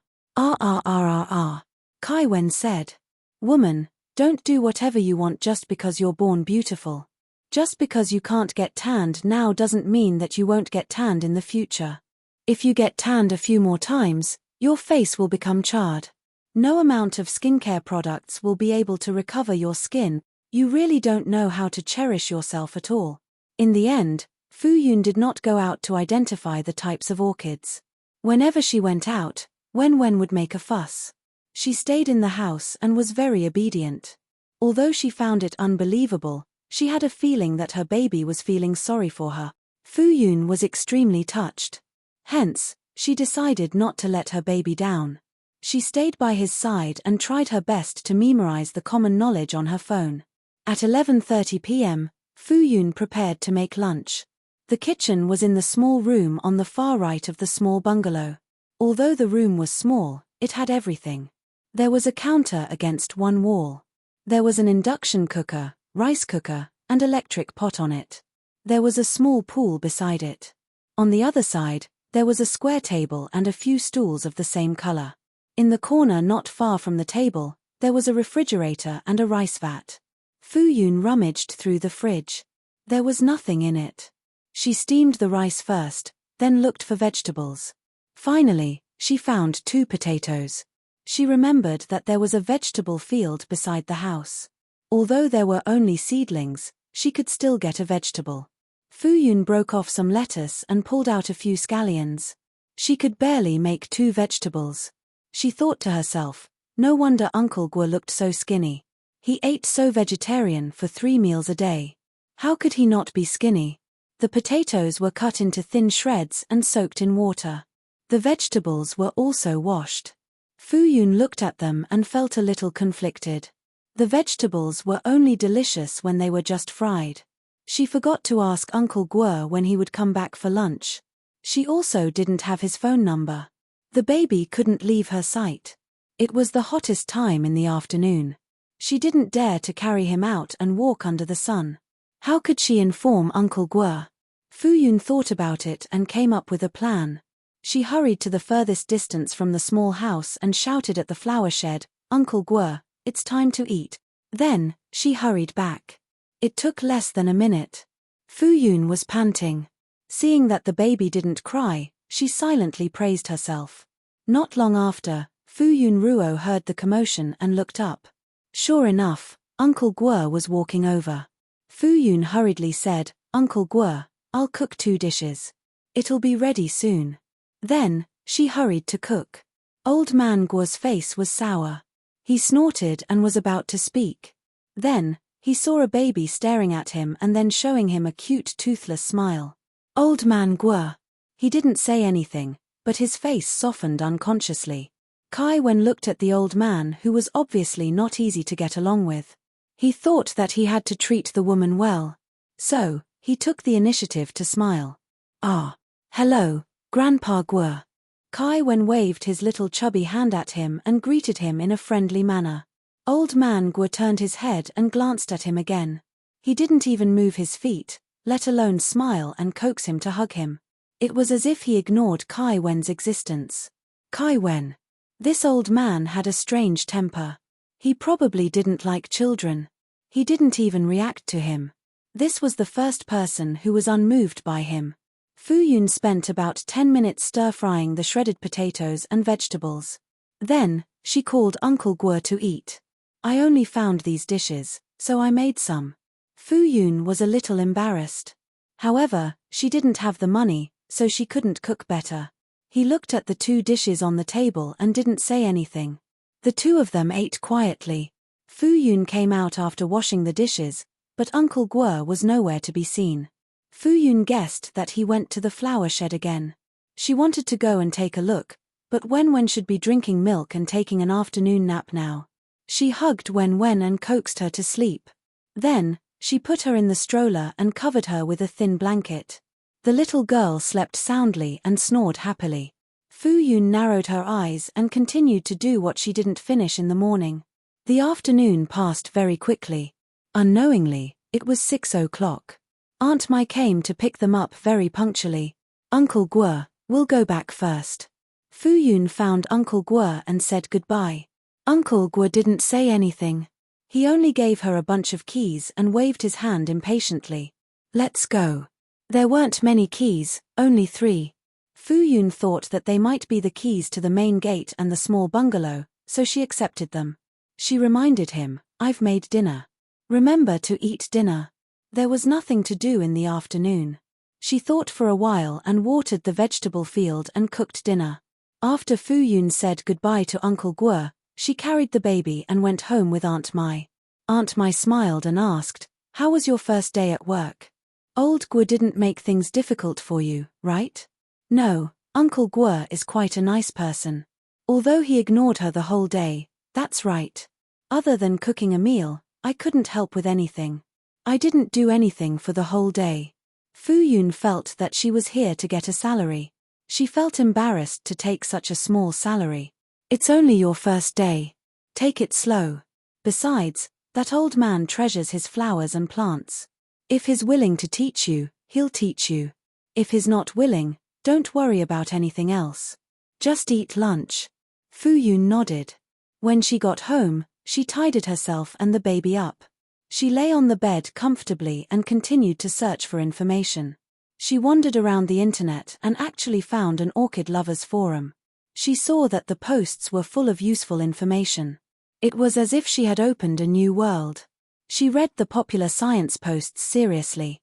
Kai Wen said. Woman, don't do whatever you want just because you're born beautiful. Just because you can't get tanned now doesn't mean that you won't get tanned in the future. If you get tanned a few more times, your face will become charred. No amount of skincare products will be able to recover your skin. You really don't know how to cherish yourself at all. In the end, Fu Yun did not go out to identify the types of orchids. Whenever she went out, Wen would make a fuss. She stayed in the house and was very obedient. Although she found it unbelievable, she had a feeling that her baby was feeling sorry for her. Fu Yun was extremely touched. Hence, she decided not to let her baby down. She stayed by his side and tried her best to memorize the common knowledge on her phone. At 11:30 p.m., Fu Yun prepared to make lunch. The kitchen was in the small room on the far right of the small bungalow. Although the room was small, it had everything. There was a counter against one wall. There was an induction cooker, rice cooker, and electric pot on it. There was a small pool beside it. On the other side, there was a square table and a few stools of the same color. In the corner not far from the table, there was a refrigerator and a rice vat. Fu Yun rummaged through the fridge. There was nothing in it. She steamed the rice first, then looked for vegetables. Finally, she found 2 potatoes. She remembered that there was a vegetable field beside the house. Although there were only seedlings, she could still get a vegetable. Fu Yun broke off some lettuce and pulled out a few scallions. She could barely make 2 vegetables. She thought to herself, no wonder Uncle Guo looked so skinny. He ate so vegetarian for 3 meals a day. How could he not be skinny? The potatoes were cut into thin shreds and soaked in water. The vegetables were also washed. Fu Yun looked at them and felt a little conflicted. The vegetables were only delicious when they were just fried. She forgot to ask Uncle Guo when he would come back for lunch. She also didn't have his phone number. The baby couldn't leave her sight. It was the hottest time in the afternoon. She didn't dare to carry him out and walk under the sun. How could she inform Uncle Guo? Fu Yun thought about it and came up with a plan. She hurried to the furthest distance from the small house and shouted at the flower shed, Uncle Guo, it's time to eat. Then, she hurried back. It took less than a minute. Fu Yun was panting. Seeing that the baby didn't cry, she silently praised herself. Not long after, Fu Yun Ruo heard the commotion and looked up. Sure enough, Uncle Guo was walking over. Fu Yun hurriedly said, Uncle Guo, I'll cook 2 dishes. It'll be ready soon. Then, she hurried to cook. Old man Guo's face was sour. He snorted and was about to speak. Then, he saw a baby staring at him and then showing him a cute toothless smile. Old man Guo. He didn't say anything, but his face softened unconsciously. Kai Wen looked at the old man who was obviously not easy to get along with. He thought that he had to treat the woman well. So, he took the initiative to smile. Ah. Hello, Grandpa Guo. Kai Wen waved his little chubby hand at him and greeted him in a friendly manner. Old man Guo turned his head and glanced at him again. He didn't even move his feet, let alone smile and coax him to hug him. It was as if he ignored Kai Wen's existence. Kai Wen. This old man had a strange temper. He probably didn't like children. He didn't even react to him. This was the first person who was unmoved by him. Fu Yun spent about 10 minutes stir-frying the shredded potatoes and vegetables. Then, she called Uncle Guo to eat. I only found these dishes, so I made some. Fu Yun was a little embarrassed. However, she didn't have the money, so she couldn't cook better. He looked at the 2 dishes on the table and didn't say anything. The 2 of them ate quietly. Fu Yun came out after washing the dishes, but Uncle Guo was nowhere to be seen. Fu Yun guessed that he went to the flower shed again. She wanted to go and take a look, but Wen should be drinking milk and taking an afternoon nap now. She hugged Wen and coaxed her to sleep. Then, she put her in the stroller and covered her with a thin blanket. The little girl slept soundly and snored happily. Fu Yun narrowed her eyes and continued to do what she didn't finish in the morning. The afternoon passed very quickly. Unknowingly, it was 6 o'clock. Aunt Mai came to pick them up very punctually. Uncle Guo, we'll go back first. Fu Yun found Uncle Guo and said goodbye. Uncle Guo didn't say anything. He only gave her a bunch of keys and waved his hand impatiently. Let's go. There weren't many keys, only 3. Fu Yun thought that they might be the keys to the main gate and the small bungalow, so she accepted them. She reminded him, I've made dinner. Remember to eat dinner. There was nothing to do in the afternoon. She thought for a while and watered the vegetable field and cooked dinner. After Fu Yun said goodbye to Uncle Guo, she carried the baby and went home with Aunt Mai. Aunt Mai smiled and asked, how was your first day at work? Old Guo didn't make things difficult for you, right? No, Uncle Guo is quite a nice person. Although he ignored her the whole day, that's right. Other than cooking a meal, I couldn't help with anything. I didn't do anything for the whole day. Fu Yun felt that she was here to get a salary. She felt embarrassed to take such a small salary. It's only your first day. Take it slow. Besides, that old man treasures his flowers and plants. If he's willing to teach you, he'll teach you. If he's not willing, don't worry about anything else. Just eat lunch. Fu Yun nodded. When she got home, she tidied herself and the baby up. She lay on the bed comfortably and continued to search for information. She wandered around the internet and actually found an orchid lovers forum. She saw that the posts were full of useful information. It was as if she had opened a new world. She read the popular science posts seriously.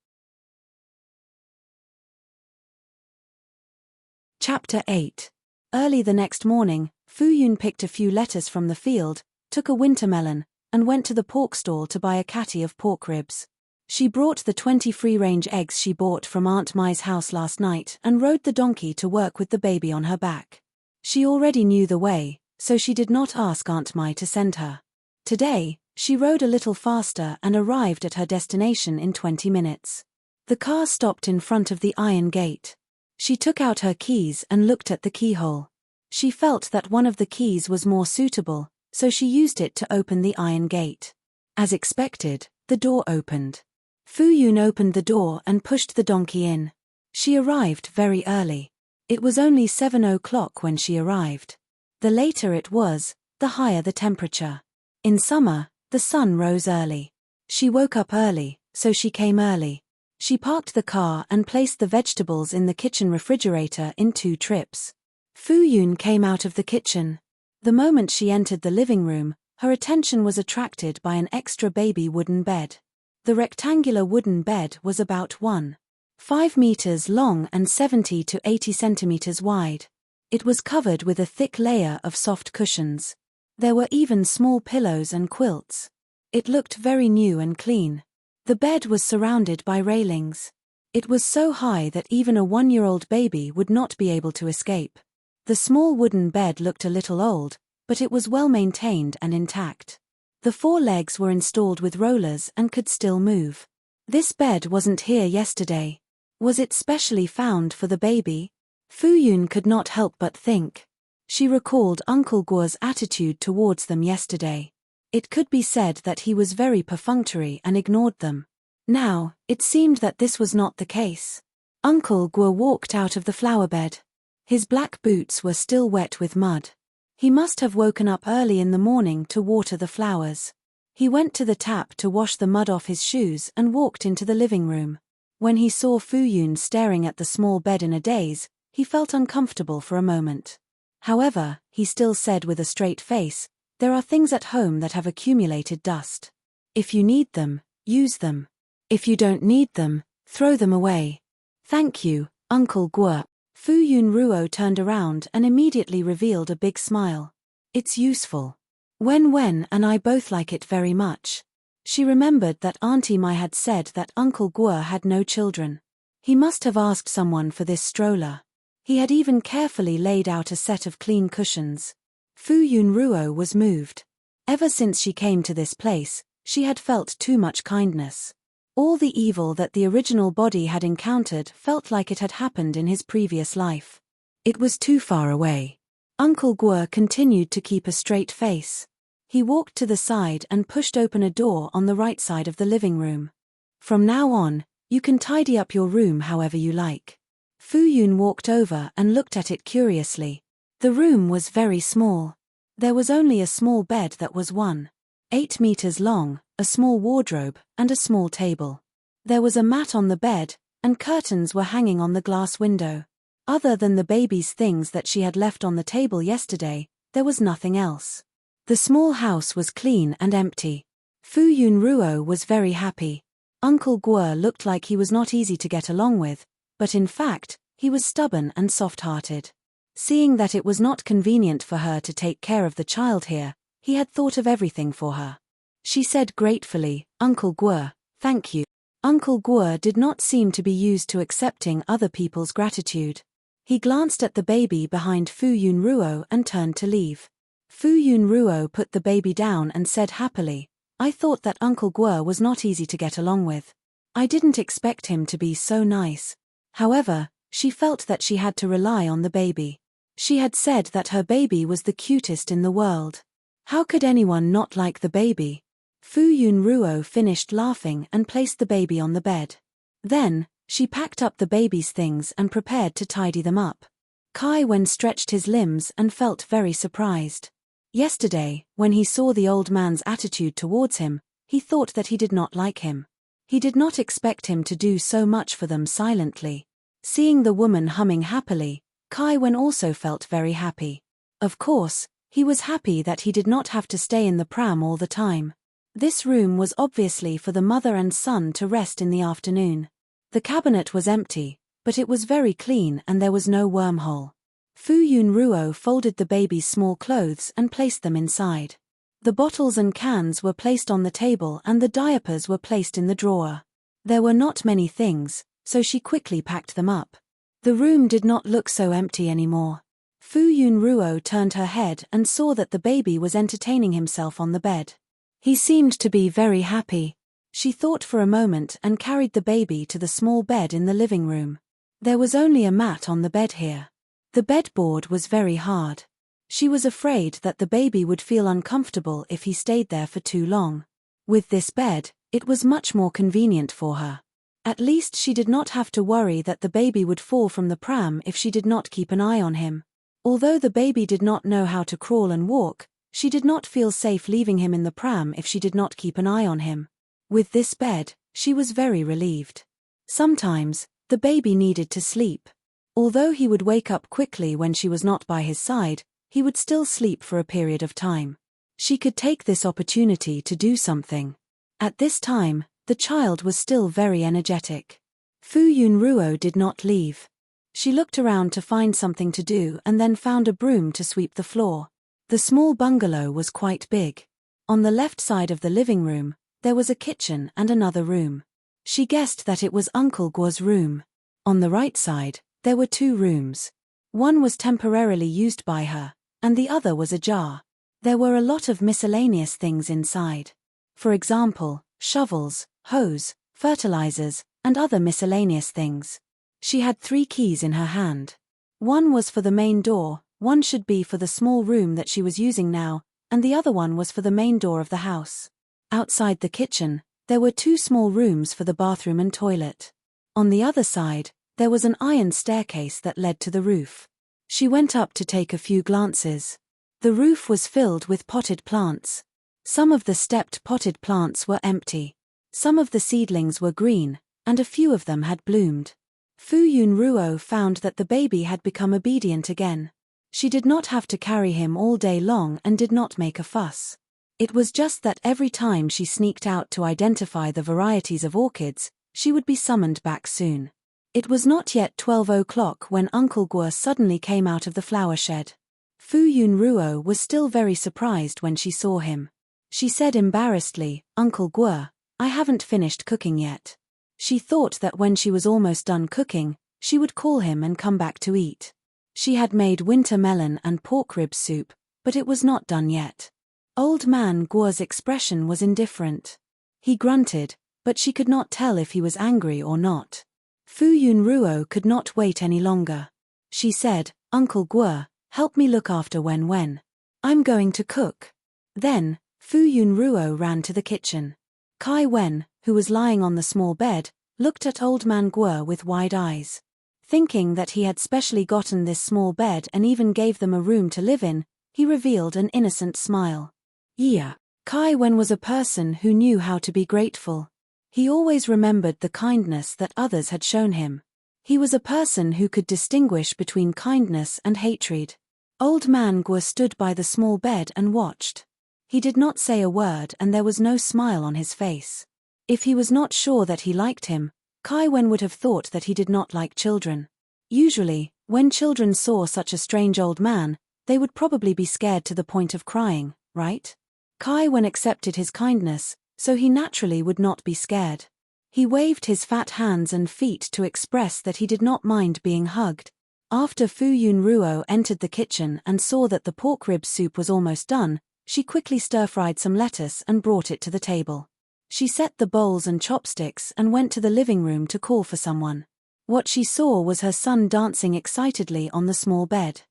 Chapter 8. Early the next morning, Fu Yun picked a few lettuce from the field, took a wintermelon, and went to the pork stall to buy a catty of pork ribs. She brought the 20 free-range eggs she bought from Aunt Mai's house last night and rode the donkey to work with the baby on her back. She already knew the way, so she did not ask Aunt Mai to send her. Today, she rode a little faster and arrived at her destination in 20 minutes. The car stopped in front of the iron gate. She took out her keys and looked at the keyhole. She felt that one of the keys was more suitable, so she used it to open the iron gate. As expected, the door opened. Fu Yun opened the door and pushed the donkey in. She arrived very early. It was only 7 o'clock when she arrived. The later it was, the higher the temperature. In summer, the sun rose early. She woke up early, so she came early. She parked the car and placed the vegetables in the kitchen refrigerator in 2 trips. Fu Yun came out of the kitchen. The moment she entered the living room, her attention was attracted by an extra baby wooden bed. The rectangular wooden bed was about 1.5 meters long and 70 to 80 centimeters wide. It was covered with a thick layer of soft cushions. There were even small pillows and quilts. It looked very new and clean. The bed was surrounded by railings. It was so high that even a 1-year-old baby would not be able to escape. The small wooden bed looked a little old, but it was well maintained and intact. The 4 legs were installed with rollers and could still move. This bed wasn't here yesterday. Was it specially found for the baby? Fu Yun could not help but think. She recalled Uncle Guo's attitude towards them yesterday. It could be said that he was very perfunctory and ignored them. Now, it seemed that this was not the case. Uncle Guo walked out of the flower bed. His black boots were still wet with mud. He must have woken up early in the morning to water the flowers. He went to the tap to wash the mud off his shoes and walked into the living room. When he saw Fu Yun staring at the small bed in a daze, he felt uncomfortable for a moment. However, he still said with a straight face, "There are things at home that have accumulated dust. If you need them, use them. If you don't need them, throw them away." "Thank you, Uncle Guo." Fu Yun Ruo turned around and immediately revealed a big smile. "It's useful. Wen and I both like it very much." She remembered that Auntie Mai had said that Uncle Guo had no children. He must have asked someone for this stroller. He had even carefully laid out a set of clean cushions. Fu Yun Ruo was moved. Ever since she came to this place, she had felt too much kindness. All the evil that the original body had encountered felt like it had happened in his previous life. It was too far away. Uncle Guo continued to keep a straight face. He walked to the side and pushed open a door on the right side of the living room. "From now on, you can tidy up your room however you like. Fu Yun walked over and looked at it curiously. The room was very small. There was only a small bed that was 1.8 meters long, a small wardrobe, and a small table. There was a mat on the bed, and curtains were hanging on the glass window. Other than the baby's things that she had left on the table yesterday, there was nothing else. The small house was clean and empty. Fu Yunruo was very happy. Uncle Guo looked like he was not easy to get along with, but in fact, he was stubborn and soft-hearted. Seeing that it was not convenient for her to take care of the child here, he had thought of everything for her. She said gratefully, "Uncle Guo, thank you." Uncle Guo did not seem to be used to accepting other people's gratitude. He glanced at the baby behind Fu Yunruo and turned to leave. Fu Yunruo put the baby down and said happily, "I thought that Uncle Guo was not easy to get along with. I didn't expect him to be so nice." However, she felt that she had to rely on the baby. She had said that her baby was the cutest in the world. How could anyone not like the baby? Fu Yunruo finished laughing and placed the baby on the bed. Then, she packed up the baby's things and prepared to tidy them up. Kai Wen stretched his limbs and felt very surprised. Yesterday, when he saw the old man's attitude towards him, he thought that he did not like him. He did not expect him to do so much for them silently. Seeing the woman humming happily, Kai Wen also felt very happy. Of course, he was happy that he did not have to stay in the pram all the time. This room was obviously for the mother and son to rest in the afternoon. The cabinet was empty, but it was very clean and there was no wormhole. Fu Yunruo folded the baby's small clothes and placed them inside. The bottles and cans were placed on the table and the diapers were placed in the drawer. There were not many things, so she quickly packed them up. The room did not look so empty anymore. Fu Yunruo turned her head and saw that the baby was entertaining himself on the bed. He seemed to be very happy. She thought for a moment and carried the baby to the small bed in the living room. There was only a mat on the bed here. The bedboard was very hard. She was afraid that the baby would feel uncomfortable if he stayed there for too long. With this bed, it was much more convenient for her. At least she did not have to worry that the baby would fall from the pram if she did not keep an eye on him. Although the baby did not know how to crawl and walk, she did not feel safe leaving him in the pram if she did not keep an eye on him. With this bed, she was very relieved. Sometimes, the baby needed to sleep. Although he would wake up quickly when she was not by his side, he would still sleep for a period of time. She could take this opportunity to do something. At this time, the child was still very energetic. Fu Yunruo did not leave. She looked around to find something to do and then found a broom to sweep the floor. The small bungalow was quite big. On the left side of the living room, there was a kitchen and another room. She guessed that it was Uncle Guo's room. On the right side, there were 2 rooms. One was temporarily used by her, and the other was ajar. There were a lot of miscellaneous things inside. For example, shovels, hose, fertilizers, and other miscellaneous things. She had 3 keys in her hand. One was for the main door, one should be for the small room that she was using now, and the other one was for the main door of the house. Outside the kitchen, there were 2 small rooms for the bathroom and toilet. On the other side, there was an iron staircase that led to the roof. She went up to take a few glances. The roof was filled with potted plants. Some of the stepped potted plants were empty. Some of the seedlings were green, and a few of them had bloomed. Fu Yunruo found that the baby had become obedient again. She did not have to carry him all day long and did not make a fuss. It was just that every time she sneaked out to identify the varieties of orchids, she would be summoned back soon. It was not yet 12 o'clock when Uncle Guo suddenly came out of the flower shed. Fu Yunruo was still very surprised when she saw him. She said embarrassedly, "Uncle Guo, I haven't finished cooking yet." She thought that when she was almost done cooking, she would call him and come back to eat. She had made winter melon and pork rib soup, but it was not done yet. Old man Guo's expression was indifferent. He grunted, but she could not tell if he was angry or not. Fu Yunruo could not wait any longer. She said, "Uncle Guo, help me look after Wen. I'm going to cook." Then, Fu Yunruo ran to the kitchen. Kai Wen, who was lying on the small bed, looked at old man Guo with wide eyes. Thinking that he had specially gotten this small bed and even gave them a room to live in, he revealed an innocent smile. Yeah. Kai Wen was a person who knew how to be grateful. He always remembered the kindness that others had shown him. He was a person who could distinguish between kindness and hatred. Old man Guo stood by the small bed and watched. He did not say a word and there was no smile on his face. If he was not sure that he liked him, Kai Wen would have thought that he did not like children. Usually, when children saw such a strange old man, they would probably be scared to the point of crying, right? Kai Wen accepted his kindness, so he naturally would not be scared. He waved his fat hands and feet to express that he did not mind being hugged. After Fu Yunruo entered the kitchen and saw that the pork rib soup was almost done, she quickly stir-fried some lettuce and brought it to the table. She set the bowls and chopsticks and went to the living room to call for someone. What she saw was her son dancing excitedly on the small bed.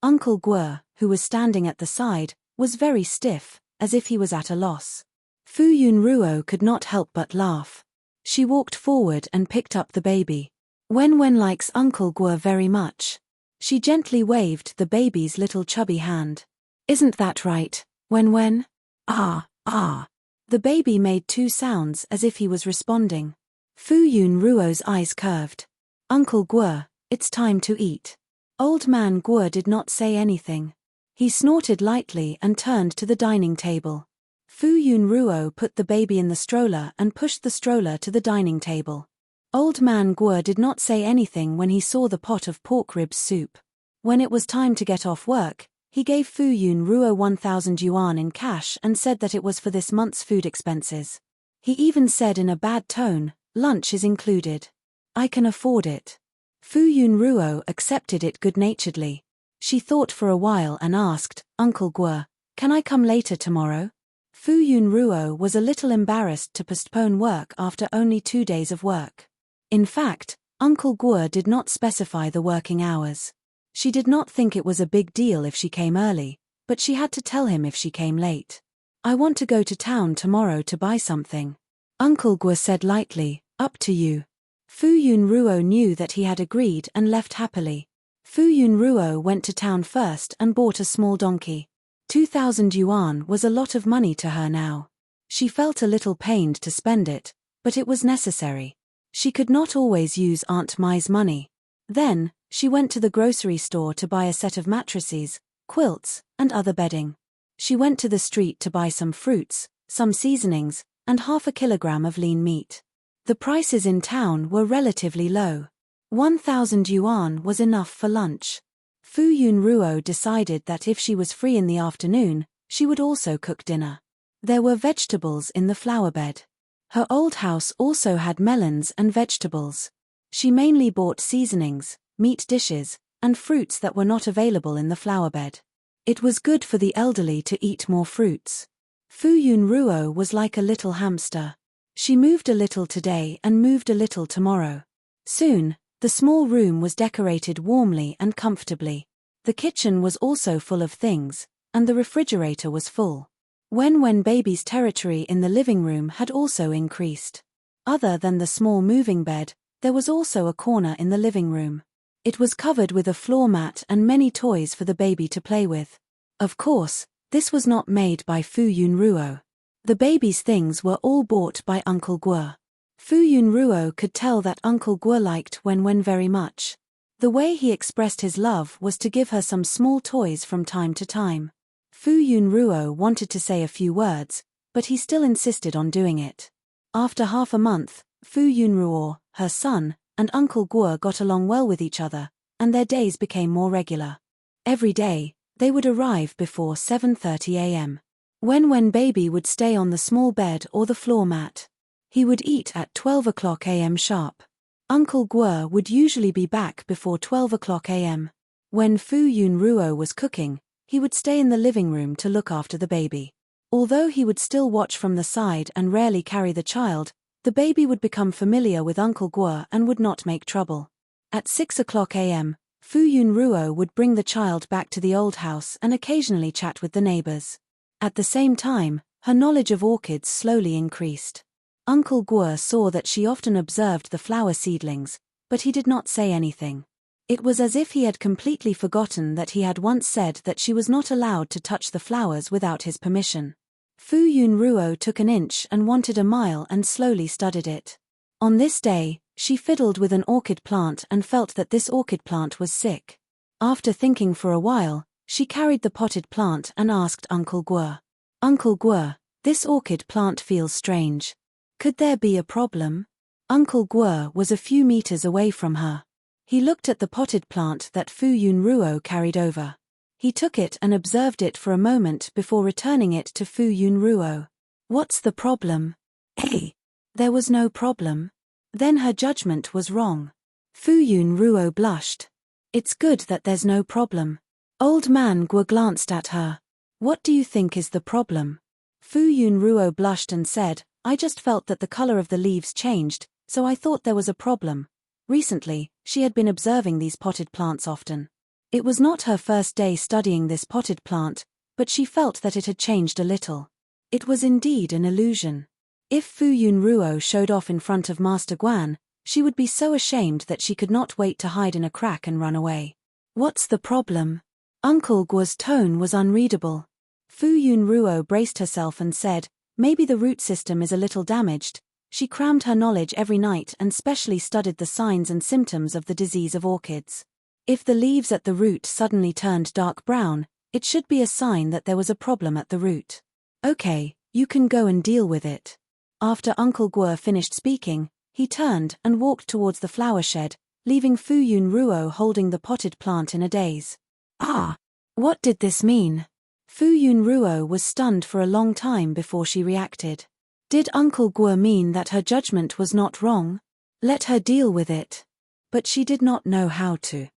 Uncle Guo, who was standing at the side, was very stiff, as if he was at a loss. Fu Yunruo could not help but laugh. She walked forward and picked up the baby. Wen likes Uncle Guo very much. She gently waved the baby's little chubby hand. Isn't that right, Wen? Ah, ah. The baby made two sounds as if he was responding. Fu Yunruo's eyes curved. Uncle Guo, it's time to eat. Old man Guo did not say anything. He snorted lightly and turned to the dining table. Fu Yunruo put the baby in the stroller and pushed the stroller to the dining table. Old man Guo did not say anything when he saw the pot of pork ribs soup. When it was time to get off work, he gave Fu Yunruo 1,000 yuan in cash and said that it was for this month's food expenses. He even said in a bad tone, lunch is included. I can afford it. Fu Yunruo accepted it good-naturedly. She thought for a while and asked, Uncle Guo, can I come later tomorrow? Fu Yunruo was a little embarrassed to postpone work after only 2 days of work. In fact, Uncle Guo did not specify the working hours. She did not think it was a big deal if she came early, but she had to tell him if she came late. I want to go to town tomorrow to buy something. Uncle Guo said lightly, up to you. Fu Yunruo knew that he had agreed and left happily. Fu Yunruo went to town first and bought a small donkey. 2,000 yuan was a lot of money to her now. She felt a little pained to spend it, but it was necessary. She could not always use Aunt Mai's money. Then, she went to the grocery store to buy a set of mattresses, quilts, and other bedding. She went to the street to buy some fruits, some seasonings, and 1/2 kilogram of lean meat. The prices in town were relatively low. 1,000 yuan was enough for lunch. Fu Yunruo decided that if she was free in the afternoon, she would also cook dinner. There were vegetables in the flower bed. Her old house also had melons and vegetables. She mainly bought seasonings, meat dishes, and fruits that were not available in the flower bed. It was good for the elderly to eat more fruits. Fu Yunruo was like a little hamster. She moved a little today and moved a little tomorrow. Soon, the small room was decorated warmly and comfortably. The kitchen was also full of things, and the refrigerator was full. When baby's territory in the living room had also increased. Other than the small moving bed, there was also a corner in the living room. It was covered with a floor mat and many toys for the baby to play with. Of course, this was not made by Fu Yunruo. The baby's things were all bought by Uncle Guo. Fu Yunruo could tell that Uncle Guo liked Wen very much. The way he expressed his love was to give her some small toys from time to time. Fu Yunruo wanted to say a few words, but he still insisted on doing it. After half a month, Fu Yunruo, her son, and Uncle Guo got along well with each other, and their days became more regular. Every day, they would arrive before 7:30 a.m. When baby would stay on the small bed or the floor mat. He would eat at 12 o'clock a.m. sharp. Uncle Guo would usually be back before 12 o'clock a.m. When Fu Yunruo was cooking, he would stay in the living room to look after the baby. Although he would still watch from the side and rarely carry the child, the baby would become familiar with Uncle Guo and would not make trouble. At 6 o'clock a.m., Fu Yunruo would bring the child back to the old house and occasionally chat with the neighbors. At the same time, her knowledge of orchids slowly increased. Uncle Guo saw that she often observed the flower seedlings, but he did not say anything. It was as if he had completely forgotten that he had once said that she was not allowed to touch the flowers without his permission. Fu Yunruo took an inch and wanted a mile and slowly studied it. On this day, she fiddled with an orchid plant and felt that this orchid plant was sick. After thinking for a while, she carried the potted plant and asked Uncle Guo. Uncle Guo, this orchid plant feels strange. Could there be a problem? Uncle Guo was a few meters away from her. He looked at the potted plant that Fu Yunruo carried over. He took it and observed it for a moment before returning it to Fu Yunruo. What's the problem? Hey, there was no problem. Then her judgment was wrong. Fu Yunruo blushed. It's good that there's no problem. Old man Guo glanced at her. What do you think is the problem? Fu Yunruo blushed and said, I just felt that the color of the leaves changed, so I thought there was a problem. Recently, she had been observing these potted plants often. It was not her first day studying this potted plant, but she felt that it had changed a little. It was indeed an illusion. If Fu Yunruo showed off in front of Master Guan, she would be so ashamed that she could not wait to hide in a crack and run away. What's the problem? Uncle Guo's tone was unreadable. Fu Yunruo braced herself and said, maybe the root system is a little damaged. She crammed her knowledge every night and specially studied the signs and symptoms of the disease of orchids. If the leaves at the root suddenly turned dark brown, it should be a sign that there was a problem at the root. Okay, you can go and deal with it. After Uncle Guo finished speaking, he turned and walked towards the flower shed, leaving Fu Yunruo holding the potted plant in a daze. Ah! What did this mean? Fu Yunruo was stunned for a long time before she reacted. Did Uncle Guo mean that her judgment was not wrong? Let her deal with it. But she did not know how to.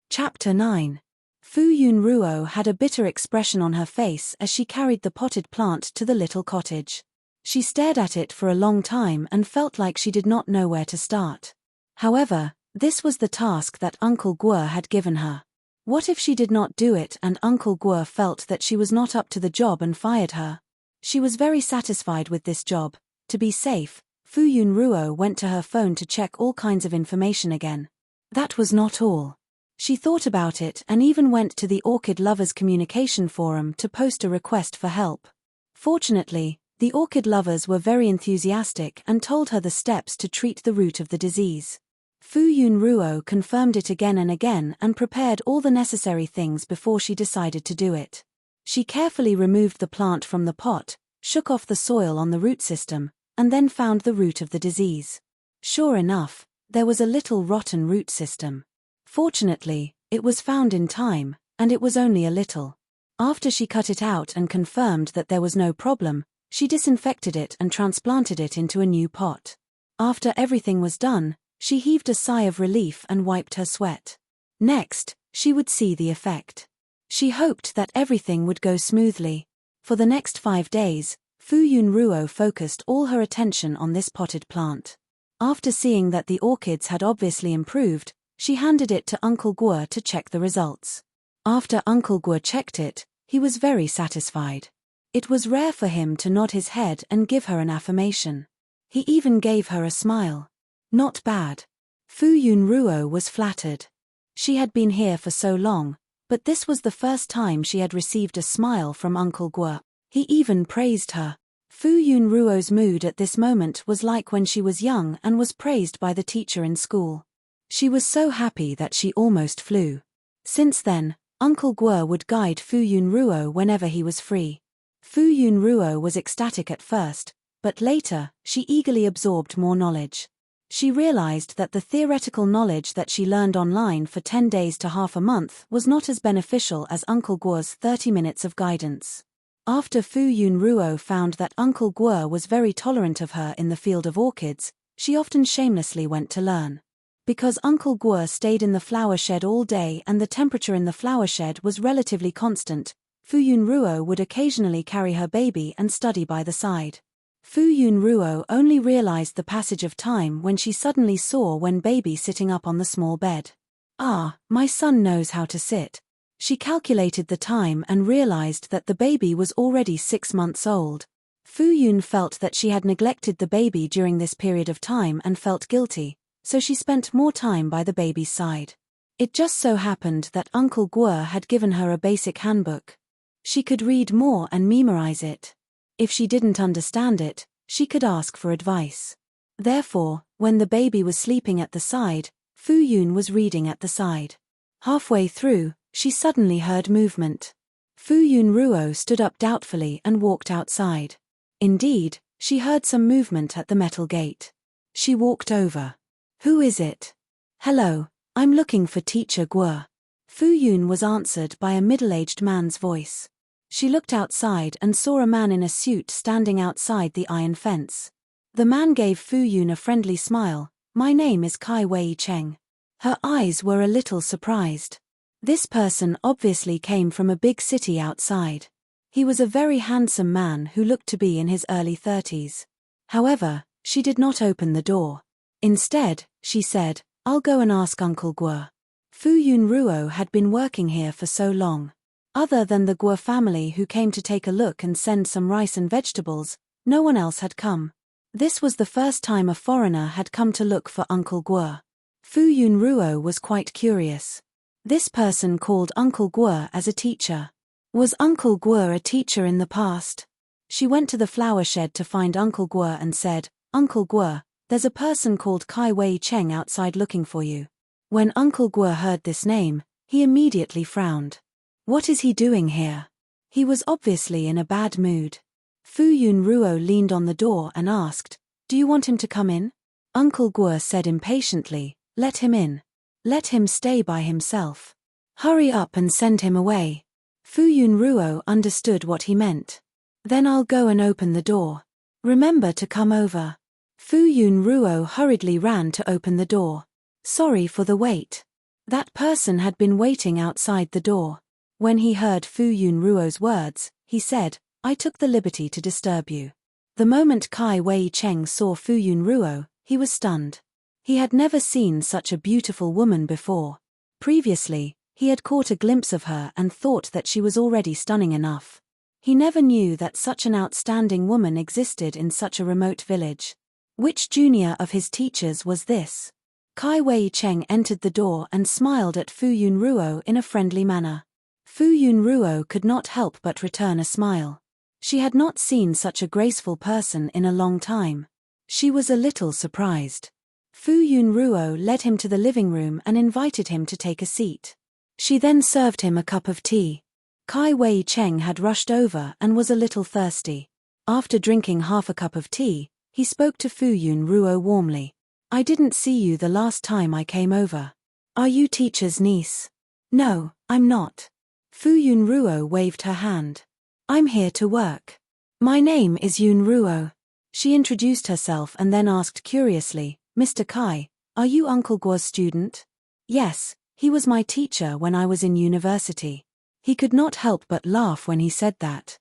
Chapter 9. Fu Yunruo had a bitter expression on her face as she carried the potted plant to the little cottage. She stared at it for a long time and felt like she did not know where to start. However, this was the task that Uncle Guo had given her. What if she did not do it and Uncle Guo felt that she was not up to the job and fired her? She was very satisfied with this job. To be safe, Fu Yunruo went to her phone to check all kinds of information again. That was not all. She thought about it and even went to the Orchid Lovers Communication Forum to post a request for help. Fortunately, the orchid lovers were very enthusiastic and told her the steps to treat the root of the disease. Fu Yunruo confirmed it again and again and prepared all the necessary things before she decided to do it. She carefully removed the plant from the pot, shook off the soil on the root system, and then found the root of the disease. Sure enough, there was a little rotten root system. Fortunately, it was found in time, and it was only a little. After she cut it out and confirmed that there was no problem, she disinfected it and transplanted it into a new pot. After everything was done, she heaved a sigh of relief and wiped her sweat. Next, she would see the effect. She hoped that everything would go smoothly. For the next 5 days, Fu Yunruo focused all her attention on this potted plant. After seeing that the orchids had obviously improved, she handed it to Uncle Guo to check the results. After Uncle Guo checked it, he was very satisfied. It was rare for him to nod his head and give her an affirmation. He even gave her a smile. Not bad. Fu Yunruo was flattered. She had been here for so long, but this was the first time she had received a smile from Uncle Guo. He even praised her. Fu Yunruo's mood at this moment was like when she was young and was praised by the teacher in school. She was so happy that she almost flew. Since then, Uncle Guo would guide Fu Yunruo whenever he was free. Fu Yunruo was ecstatic at first, but later, she eagerly absorbed more knowledge. She realized that the theoretical knowledge that she learned online for 10 days to half a month was not as beneficial as Uncle Guo's 30 minutes of guidance. After Fu Yunruo found that Uncle Guo was very tolerant of her in the field of orchids, she often shamelessly went to learn. Because Uncle Guo stayed in the flower shed all day and the temperature in the flower shed was relatively constant, Fu Yunruo would occasionally carry her baby and study by the side. Fu Yunruo only realized the passage of time when she suddenly saw Wen baby sitting up on the small bed. Ah, my son knows how to sit. She calculated the time and realized that the baby was already 6 months old. Fu Yun felt that she had neglected the baby during this period of time and felt guilty, so she spent more time by the baby's side. It just so happened that Uncle Guo had given her a basic handbook. She could read more and memorize it. If she didn't understand it, she could ask for advice. Therefore, when the baby was sleeping at the side, Fu Yun was reading at the side. Halfway through, she suddenly heard movement. Fu Yun Ruo stood up doubtfully and walked outside. Indeed, she heard some movement at the metal gate. She walked over. Who is it? Hello, I'm looking for Teacher Guo. Fu Yun was answered by a middle-aged man's voice. She looked outside and saw a man in a suit standing outside the iron fence. The man gave Fu Yun a friendly smile. My name is Kai Wei Cheng. Her eyes were a little surprised. This person obviously came from a big city outside. He was a very handsome man who looked to be in his early 30s. However, she did not open the door. Instead, she said, I'll go and ask Uncle Guo. Fu Yun Ruo had been working here for so long. Other than the Guo family who came to take a look and send some rice and vegetables, no one else had come. This was the first time a foreigner had come to look for Uncle Guo. Fu Yun Ruo was quite curious. This person called Uncle Guo as a teacher. Was Uncle Guo a teacher in the past? She went to the flower shed to find Uncle Guo and said, Uncle Guo, there's a person called Kai Wei Cheng outside looking for you. When Uncle Guo heard this name, he immediately frowned. What is he doing here? He was obviously in a bad mood. Fu Yun Ruo leaned on the door and asked, Do you want him to come in? Uncle Guo said impatiently, Let him in. Let him stay by himself. Hurry up and send him away. Fu Yun Ruo understood what he meant. Then I'll go and open the door. Remember to come over. Fu Yun Ruo hurriedly ran to open the door. Sorry for the wait. That person had been waiting outside the door. When he heard Fu Yun Ruo's words, he said, I took the liberty to disturb you. The moment Kai Wei Cheng saw Fu Yun Ruo, he was stunned. He had never seen such a beautiful woman before. Previously, he had caught a glimpse of her and thought that she was already stunning enough. He never knew that such an outstanding woman existed in such a remote village. Which junior of his teachers was this? Kai Wei Cheng entered the door and smiled at Fu Yun Ruo in a friendly manner. Fu Yun Ruo could not help but return a smile. She had not seen such a graceful person in a long time. She was a little surprised. Fu Yun Ruo led him to the living room and invited him to take a seat. She then served him a cup of tea. Kai Wei Cheng had rushed over and was a little thirsty. After drinking half a cup of tea, he spoke to Fu Yun Ruo warmly. I didn't see you the last time I came over. Are you teacher's niece? No, I'm not. Fu Yun Ruo waved her hand. I'm here to work. My name is Yun Ruo. She introduced herself and then asked curiously, Mr. Kai, are you Uncle Guo's student? Yes, he was my teacher when I was in university. He could not help but laugh when he said that.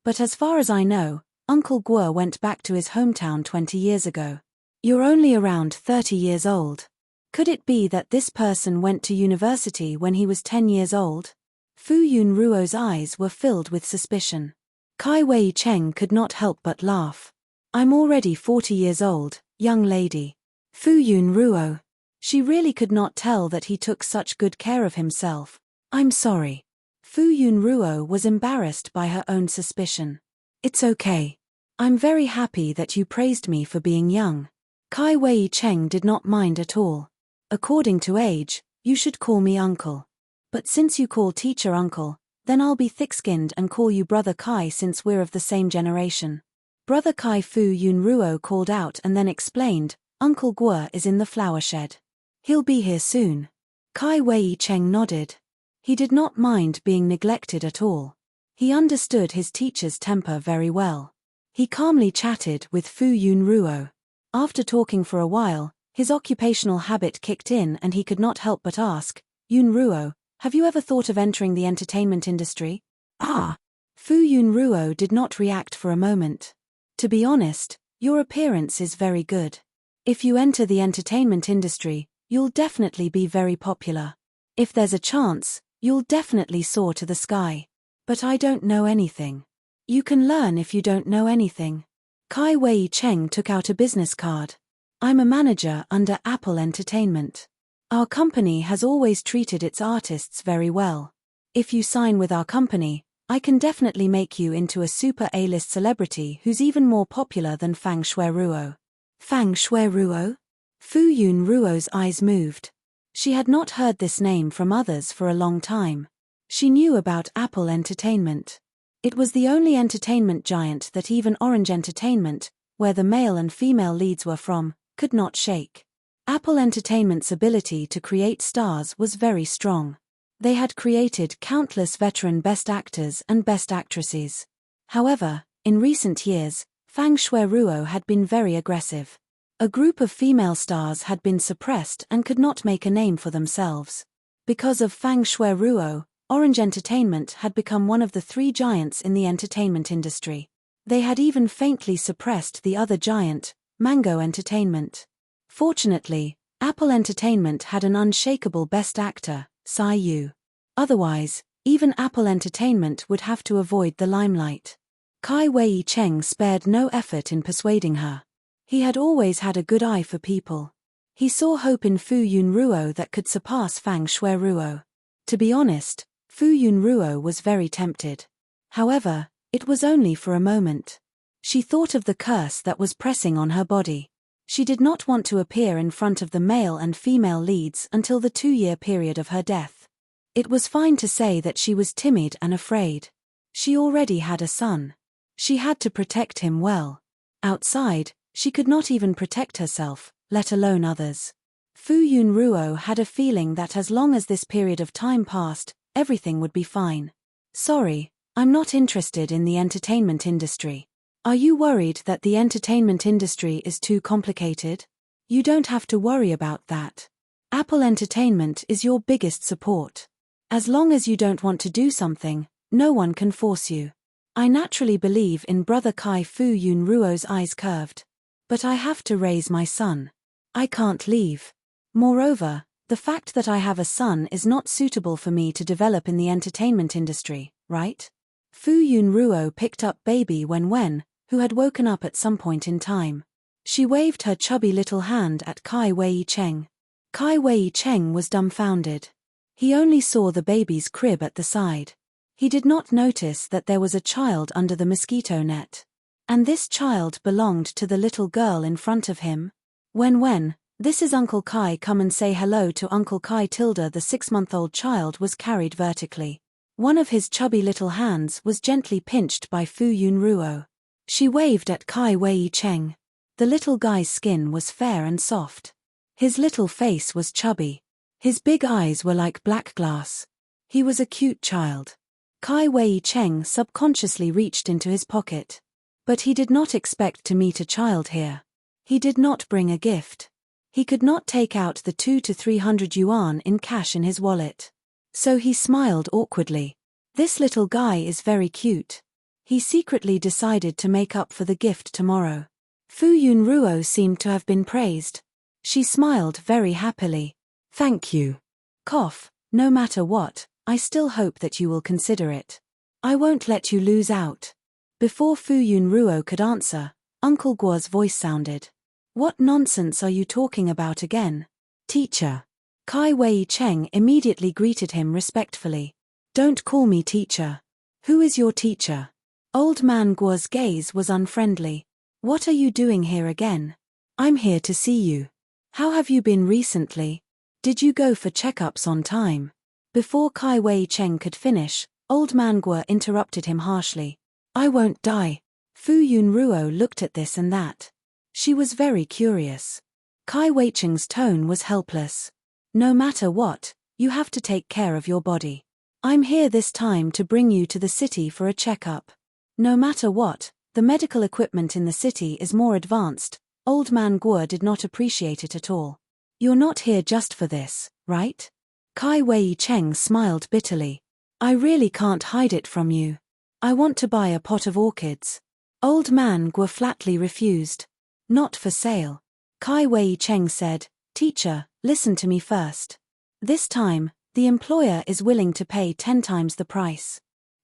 But as far as I know, Uncle Guo went back to his hometown 20 years ago. You're only around 30 years old. Could it be that this person went to university when he was 10 years old? Fu Yun Ruo's eyes were filled with suspicion. Kai Wei Cheng could not help but laugh. I'm already 40 years old, young lady. Fu Yun Ruo. She really could not tell that he took such good care of himself. I'm sorry. Fu Yun Ruo was embarrassed by her own suspicion. It's okay. I'm very happy that you praised me for being young. Kai Wei Cheng did not mind at all. According to age, you should call me uncle. But since you call teacher uncle, then I'll be thick-skinned and call you brother Kai since we're of the same generation. Brother Kai. Fu Yun Ruo called out and then explained, Uncle Guo is in the flower shed. He'll be here soon. Kai Wei Cheng nodded. He did not mind being neglected at all. He understood his teacher's temper very well. He calmly chatted with Fu Yun Ruo. After talking for a while, his occupational habit kicked in and he could not help but ask, Yun Ruo, have you ever thought of entering the entertainment industry? Ah! Fu Yun Ruo did not react for a moment. To be honest, your appearance is very good. If you enter the entertainment industry, you'll definitely be very popular. If there's a chance, you'll definitely soar to the sky. But I don't know anything. You can learn if you don't know anything. Kai Wei Cheng took out a business card. I'm a manager under Apple Entertainment. Our company has always treated its artists very well. If you sign with our company, I can definitely make you into a super A-list celebrity who's even more popular than Fang Shueruo. Fang Shueruo? Fu Yunruo's eyes moved. She had not heard this name from others for a long time. She knew about Apple Entertainment. It was the only entertainment giant that even Orange Entertainment, where the male and female leads were from, could not shake. Apple Entertainment's ability to create stars was very strong. They had created countless veteran best actors and best actresses. However, in recent years, Fang Shueruo had been very aggressive. A group of female stars had been suppressed and could not make a name for themselves. Because of Fang Shueruo, Orange Entertainment had become one of the three giants in the entertainment industry. They had even faintly suppressed the other giant, Mango Entertainment. Fortunately, Apple Entertainment had an unshakable best actor, Tsai Yu. Otherwise, even Apple Entertainment would have to avoid the limelight. Kai Wei Cheng spared no effort in persuading her. He had always had a good eye for people. He saw hope in Fu Yunruo that could surpass Fang Shueruo. To be honest, Fu Yunruo was very tempted. However, it was only for a moment. She thought of the curse that was pressing on her body. She did not want to appear in front of the male and female leads until the 2-year period of her death. It was fine to say that she was timid and afraid. She already had a son. She had to protect him well. Outside, she could not even protect herself, let alone others. Fu Yunruo had a feeling that as long as this period of time passed, everything would be fine. Sorry, I'm not interested in the entertainment industry. Are you worried that the entertainment industry is too complicated? You don't have to worry about that. Apple Entertainment is your biggest support. As long as you don't want to do something, no one can force you. I naturally believe in Brother Kai. Fu Yunruo's eyes curved. But I have to raise my son. I can't leave. Moreover, the fact that I have a son is not suitable for me to develop in the entertainment industry, right? Fu Yunruo picked up baby Wen, who had woken up at some point in time. She waved her chubby little hand at Kai Wei Cheng. Kai Wei Cheng was dumbfounded. He only saw the baby's crib at the side. He did not notice that there was a child under the mosquito net. And this child belonged to the little girl in front of him. Wen, this is Uncle Kai, come and say hello to Uncle Kai. The 6-month-old child was carried vertically. One of his chubby little hands was gently pinched by Fu Yunruo. She waved at Kai Wei Cheng. The little guy's skin was fair and soft. His little face was chubby. His big eyes were like black glass. He was a cute child. Kai Wei Cheng subconsciously reached into his pocket. But he did not expect to meet a child here. He did not bring a gift. He could not take out the 200 to 300 yuan in cash in his wallet. So he smiled awkwardly. This little guy is very cute. He secretly decided to make up for the gift tomorrow. Fu Yunruo seemed to have been praised. She smiled very happily. Thank you. Cough, no matter what, I still hope that you will consider it. I won't let you lose out. Before Fu Yunruo could answer, Uncle Guo's voice sounded. What nonsense are you talking about again? Teacher. Kai Wei Cheng immediately greeted him respectfully. Don't call me teacher. Who is your teacher? Old man Guo's gaze was unfriendly. What are you doing here again? I'm here to see you. How have you been recently? Did you go for checkups on time? Before Kai Wei Cheng could finish, old man Guo interrupted him harshly. I won't die. Fu Yunruo looked at this and that. She was very curious. Kai Wei Cheng's tone was helpless. No matter what, you have to take care of your body. I'm here this time to bring you to the city for a checkup. No matter what, the medical equipment in the city is more advanced. Old man Guo did not appreciate it at all. You're not here just for this, right? Kai Wei Cheng smiled bitterly. I really can't hide it from you. I want to buy a pot of orchids. Old man Guo flatly refused. Not for sale. Kai Wei Cheng said, Teacher, listen to me first. This time, the employer is willing to pay 10 times the price.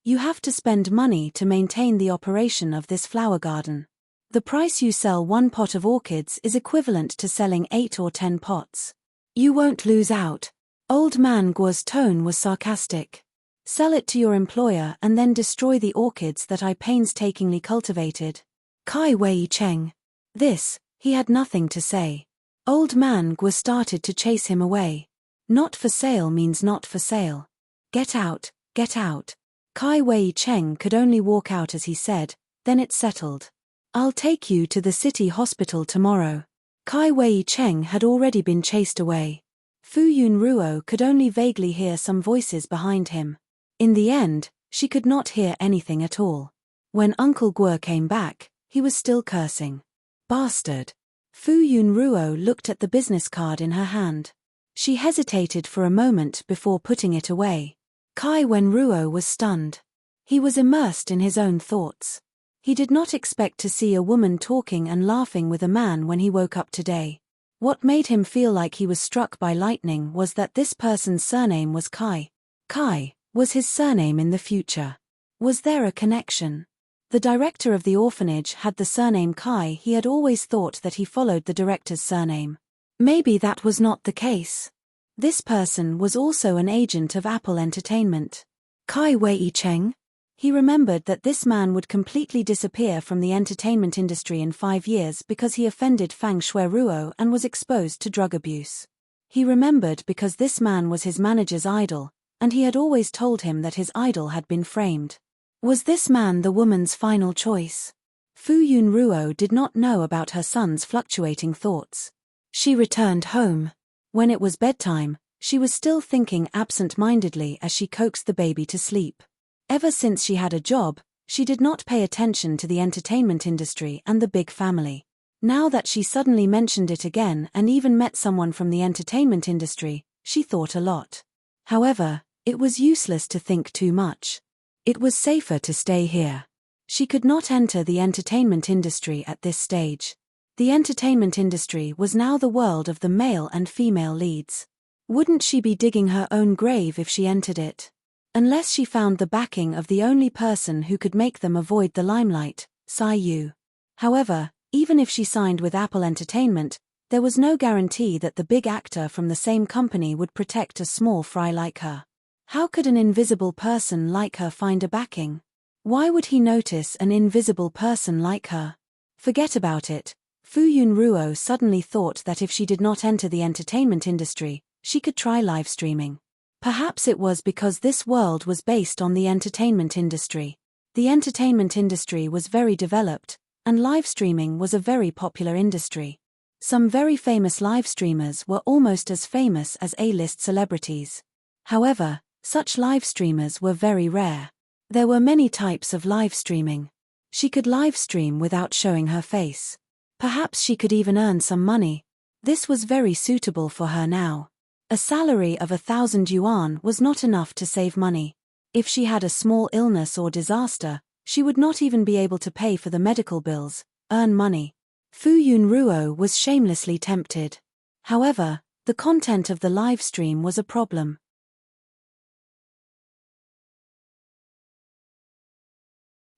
You have to spend money to maintain the operation of this flower garden. The price you sell one pot of orchids is equivalent to selling 8 or 10 pots. You won't lose out. Old man Guo's tone was sarcastic. Sell it to your employer and then destroy the orchids that I painstakingly cultivated. Kai Wei Cheng. This, he had nothing to say. Old man Guo started to chase him away. Not for sale means not for sale. Get out, get out. Kai Wei Cheng could only walk out as he said, then it settled. I'll take you to the city hospital tomorrow. Kai Wei Cheng had already been chased away. Fu Yunruo could only vaguely hear some voices behind him. In the end, she could not hear anything at all. When Uncle Guo came back, he was still cursing. Bastard. Fu Yunruo looked at the business card in her hand. She hesitated for a moment before putting it away. Kai Wenruo was stunned. He was immersed in his own thoughts. He did not expect to see a woman talking and laughing with a man when he woke up today. What made him feel like he was struck by lightning was that this person's surname was Kai. Kai was his surname in the future. Was there a connection? The director of the orphanage had the surname Kai. He had always thought that he followed the director's surname. Maybe that was not the case. This person was also an agent of Apple Entertainment. Kai Wei Cheng? He remembered that this man would completely disappear from the entertainment industry in 5 years because he offended Fang Shueruo and was exposed to drug abuse. He remembered because this man was his manager's idol, and he had always told him that his idol had been framed. Was this man the woman's final choice? Fu Yunruo did not know about her son's fluctuating thoughts. She returned home. When it was bedtime, she was still thinking absent-mindedly as she coaxed the baby to sleep. Ever since she had a job, she did not pay attention to the entertainment industry and the big family. Now that she suddenly mentioned it again and even met someone from the entertainment industry, she thought a lot. However, it was useless to think too much. It was safer to stay here. She could not enter the entertainment industry at this stage. The entertainment industry was now the world of the male and female leads. Wouldn't she be digging her own grave if she entered it? Unless she found the backing of the only person who could make them avoid the limelight, Sai Yu. However, even if she signed with Apple Entertainment, there was no guarantee that the big actor from the same company would protect a small fry like her. How could an invisible person like her find a backing? Why would he notice an invisible person like her? Forget about it. Fu Yunruo suddenly thought that if she did not enter the entertainment industry, she could try live streaming. Perhaps it was because this world was based on the entertainment industry. The entertainment industry was very developed, and live streaming was a very popular industry. Some very famous live streamers were almost as famous as A-list celebrities. However, such live streamers were very rare. There were many types of live streaming. She could live stream without showing her face. Perhaps she could even earn some money. This was very suitable for her now. A salary of 1,000 yuan was not enough to save money. If she had a small illness or disaster, she would not even be able to pay for the medical bills, earn money. Fu Yunruo was shamelessly tempted. However, the content of the live stream was a problem.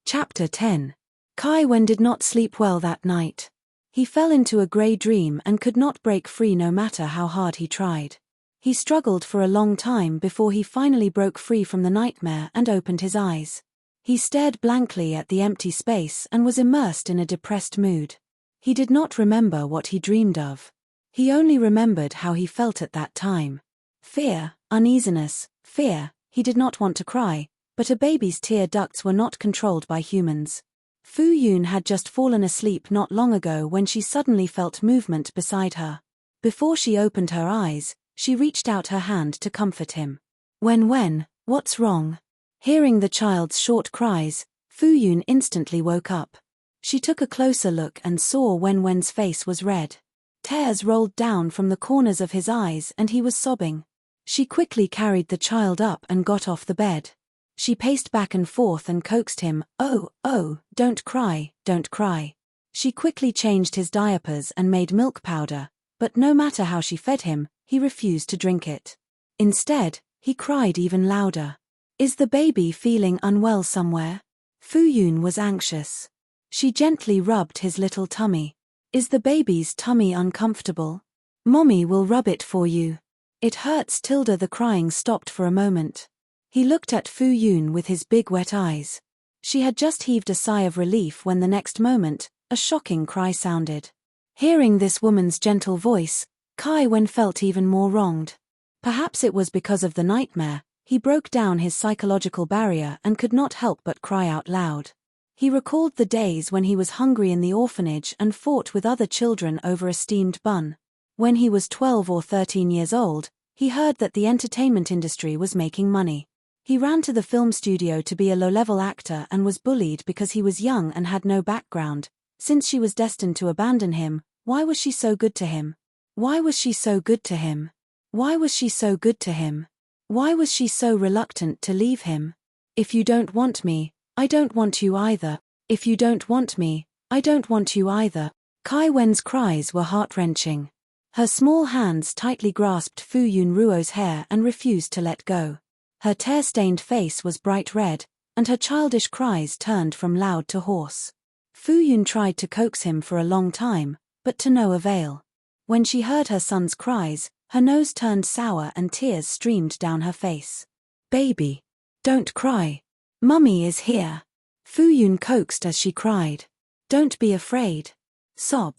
Chapter 10. Kai Wen did not sleep well that night. He fell into a grey dream and could not break free no matter how hard he tried. He struggled for a long time before he finally broke free from the nightmare and opened his eyes. He stared blankly at the empty space and was immersed in a depressed mood. He did not remember what he dreamed of. He only remembered how he felt at that time. Fear, uneasiness, fear. He did not want to cry, but a baby's tear ducts were not controlled by humans. Fu Yun had just fallen asleep not long ago when she suddenly felt movement beside her. Before she opened her eyes, she reached out her hand to comfort him. Wen, what's wrong? Hearing the child's short cries, Fu Yun instantly woke up. She took a closer look and saw Wen's face was red. Tears rolled down from the corners of his eyes and he was sobbing. She quickly carried the child up and got off the bed. She paced back and forth and coaxed him, Oh, don't cry, don't cry. She quickly changed his diapers and made milk powder, but no matter how she fed him, he refused to drink it. Instead, he cried even louder. Is the baby feeling unwell somewhere? Fu Yun was anxious. She gently rubbed his little tummy. Is the baby's tummy uncomfortable? Mommy will rub it for you. It hurts. Tilda. The crying stopped for a moment. He looked at Fu Yun with his big wet eyes. She had just heaved a sigh of relief when the next moment, a shocking cry sounded. Hearing this woman's gentle voice, Kai Wen felt even more wronged. Perhaps it was because of the nightmare. He broke down his psychological barrier and could not help but cry out loud. He recalled the days when he was hungry in the orphanage and fought with other children over a steamed bun. When he was 12 or 13 years old, he heard that the entertainment industry was making money. He ran to the film studio to be a low-level actor and was bullied because he was young and had no background. Since she was destined to abandon him, why was she so good to him? Why was she so good to him? Why was she so good to him? Why was she so reluctant to leave him? If you don't want me, I don't want you either. If you don't want me, I don't want you either. Kai Wen's cries were heart-wrenching. Her small hands tightly grasped Fu Yun Ruo's hair and refused to let go. Her tear-stained face was bright red, and her childish cries turned from loud to hoarse. Fu Yun tried to coax him for a long time, but to no avail. When she heard her son's cries, her nose turned sour and tears streamed down her face. Baby, don't cry. Mummy is here. Fu Yun coaxed as she cried. Don't be afraid. Sob.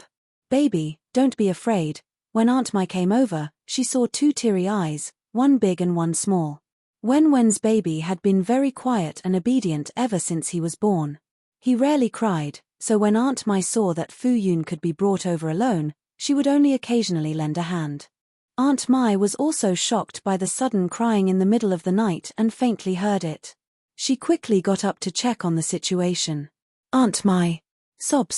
Baby, don't be afraid. When Aunt Mai came over, she saw two teary eyes, one big and one small. Wen's baby had been very quiet and obedient ever since he was born. He rarely cried, so when Aunt Mai saw that Fu Yun could be brought over alone, she would only occasionally lend a hand. Aunt Mai was also shocked by the sudden crying in the middle of the night and faintly heard it. She quickly got up to check on the situation. Aunt Mai. Sob.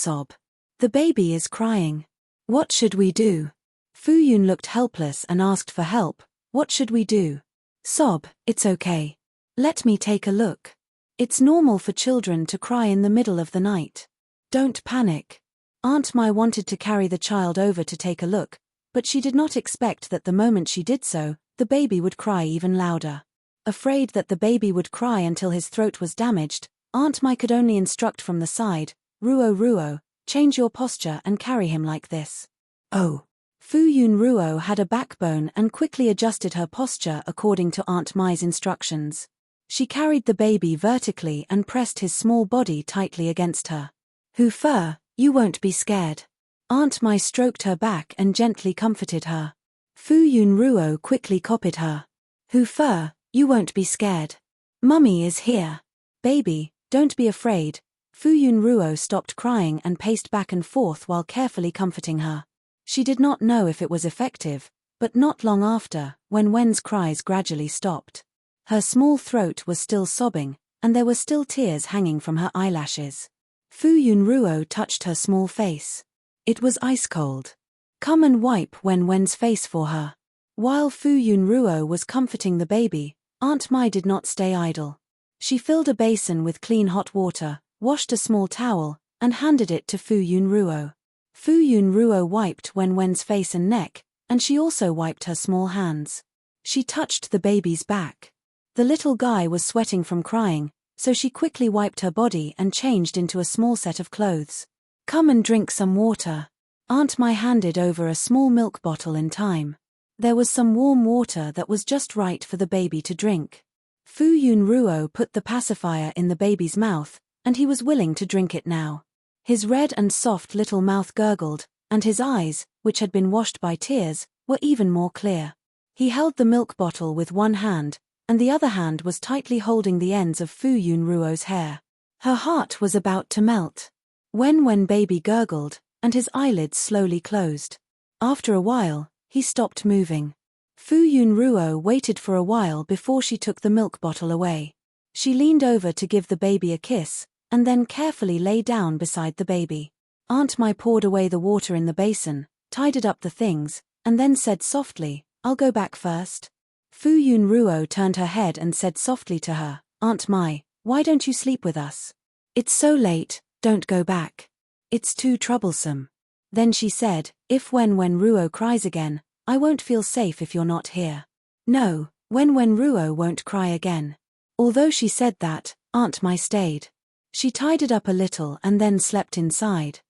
The baby is crying. What should we do? Fu Yun looked helpless and asked for help. What should we do? Sob, it's okay. Let me take a look. It's normal for children to cry in the middle of the night. Don't panic. Aunt Mai wanted to carry the child over to take a look, but she did not expect that the moment she did so, the baby would cry even louder. Afraid that the baby would cry until his throat was damaged, Aunt Mai could only instruct from the side, Ruo, change your posture and carry him like this. Oh. Fu Yun Ruo had a backbone and quickly adjusted her posture according to Aunt Mai's instructions. She carried the baby vertically and pressed his small body tightly against her. Hu Fe, you won't be scared. Aunt Mai stroked her back and gently comforted her. Fu Yun Ruo quickly copied her. Hu Fe, you won't be scared. Mummy is here. Baby, don't be afraid. Fu Yun Ruo stopped crying and paced back and forth while carefully comforting her. She did not know if it was effective, but not long after, when Wen's cries gradually stopped. Her small throat was still sobbing, and there were still tears hanging from her eyelashes. Fu Yun Ruo touched her small face. It was ice cold. Come and wipe Wen's face for her. While Fu Yun Ruo was comforting the baby, Aunt Mai did not stay idle. She filled a basin with clean hot water, washed a small towel, and handed it to Fu Yun Ruo. Fu Yun Ruo wiped Wen's face and neck, and she also wiped her small hands. She touched the baby's back. The little guy was sweating from crying, so she quickly wiped her body and changed into a small set of clothes. Come and drink some water. Aunt Mai handed over a small milk bottle in time. There was some warm water that was just right for the baby to drink. Fu Yun Ruo put the pacifier in the baby's mouth, and he was willing to drink it now. His red and soft little mouth gurgled, and his eyes, which had been washed by tears, were even more clear. He held the milk bottle with one hand, and the other hand was tightly holding the ends of Fu Yun Ruo's hair. Her heart was about to melt. When baby gurgled, and his eyelids slowly closed. After a while, he stopped moving. Fu Yun Ruo waited for a while before she took the milk bottle away. She leaned over to give the baby a kiss, and then carefully lay down beside the baby. Aunt Mai poured away the water in the basin, tidied up the things, and then said softly, I'll go back first. Fu Yun Ruo turned her head and said softly to her, Aunt Mai, why don't you sleep with us? It's so late, don't go back. It's too troublesome. Then she said, if when Ruo cries again, I won't feel safe if you're not here. No, when Ruo won't cry again. Although she said that, Aunt Mai stayed. She tidied up a little and then slept inside.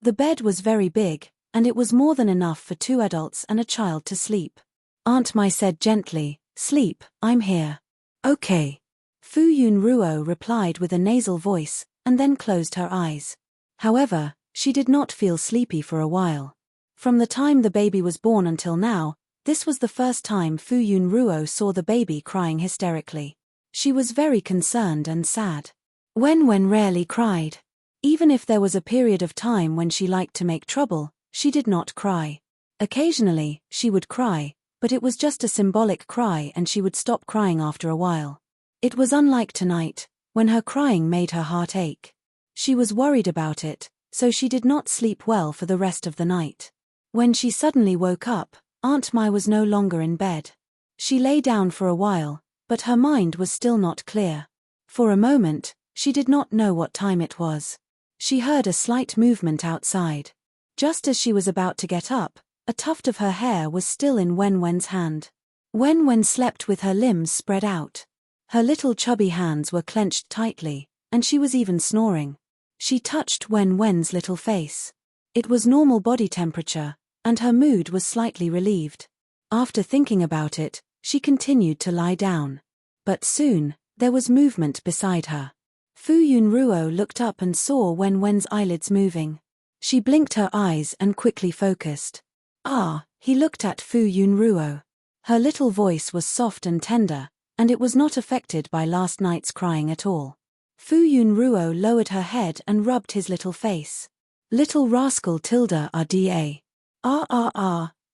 The bed was very big, and it was more than enough for 2 adults and a child to sleep. Aunt Mai said gently, "Sleep, I'm here." "Okay." Fu Yunruo replied with a nasal voice, and then closed her eyes. However, she did not feel sleepy for a while. From the time the baby was born until now, this was the first time Fu Yunruo saw the baby crying hysterically. She was very concerned and sad. Wen rarely cried. Even if there was a period of time when she liked to make trouble, she did not cry. Occasionally, she would cry, but it was just a symbolic cry and she would stop crying after a while. It was unlike tonight, when her crying made her heart ache. She was worried about it, so she did not sleep well for the rest of the night. When she suddenly woke up, Aunt Mai was no longer in bed. She lay down for a while, but her mind was still not clear. For a moment, she did not know what time it was. She heard a slight movement outside. Just as she was about to get up, a tuft of her hair was still in Wen's hand. Wen slept with her limbs spread out. Her little chubby hands were clenched tightly, and she was even snoring. She touched Wen's little face. It was normal body temperature, and her mood was slightly relieved. After thinking about it, she continued to lie down. But soon, there was movement beside her. Fu Yunruo looked up and saw Wen's eyelids moving. She blinked her eyes and quickly focused. "Ah," he looked at Fu Yunruo. Her little voice was soft and tender, and it was not affected by last night's crying at all. Fu Yunruo lowered her head and rubbed his little face. "Little rascal Tilda RDA.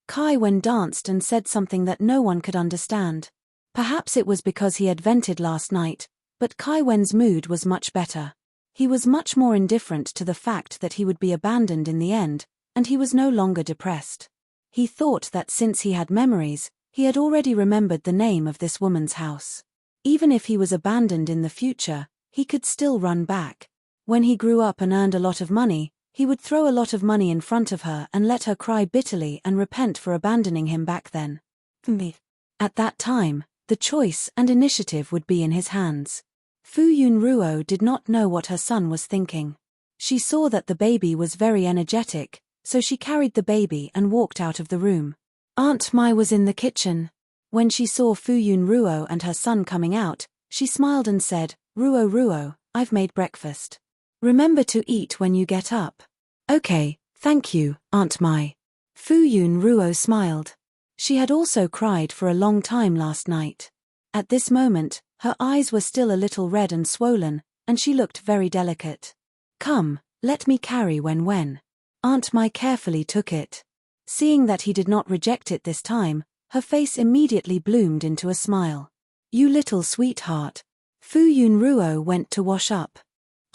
Kai Wen danced and said something that no one could understand. Perhaps it was because he had vented last night, but Kai Wen's mood was much better. He was much more indifferent to the fact that he would be abandoned in the end, and he was no longer depressed. He thought that since he had memories, he had already remembered the name of this woman's house. Even if he was abandoned in the future, he could still run back. When he grew up and earned a lot of money, he would throw a lot of money in front of her and let her cry bitterly and repent for abandoning him back then. At that time, the choice and initiative would be in his hands. Fu Yunruo did not know what her son was thinking. She saw that the baby was very energetic, so she carried the baby and walked out of the room. Aunt Mai was in the kitchen. When she saw Fu Yunruo and her son coming out, she smiled and said, Ruo, I've made breakfast. Remember to eat when you get up." "Okay, thank you, Aunt Mai." Fu Yunruo smiled. She had also cried for a long time last night. At this moment, her eyes were still a little red and swollen, and she looked very delicate. "Come, let me carry Wen." Aunt Mai carefully took it. Seeing that he did not reject it this time, her face immediately bloomed into a smile. "You little sweetheart." Fu Yunruo went to wash up.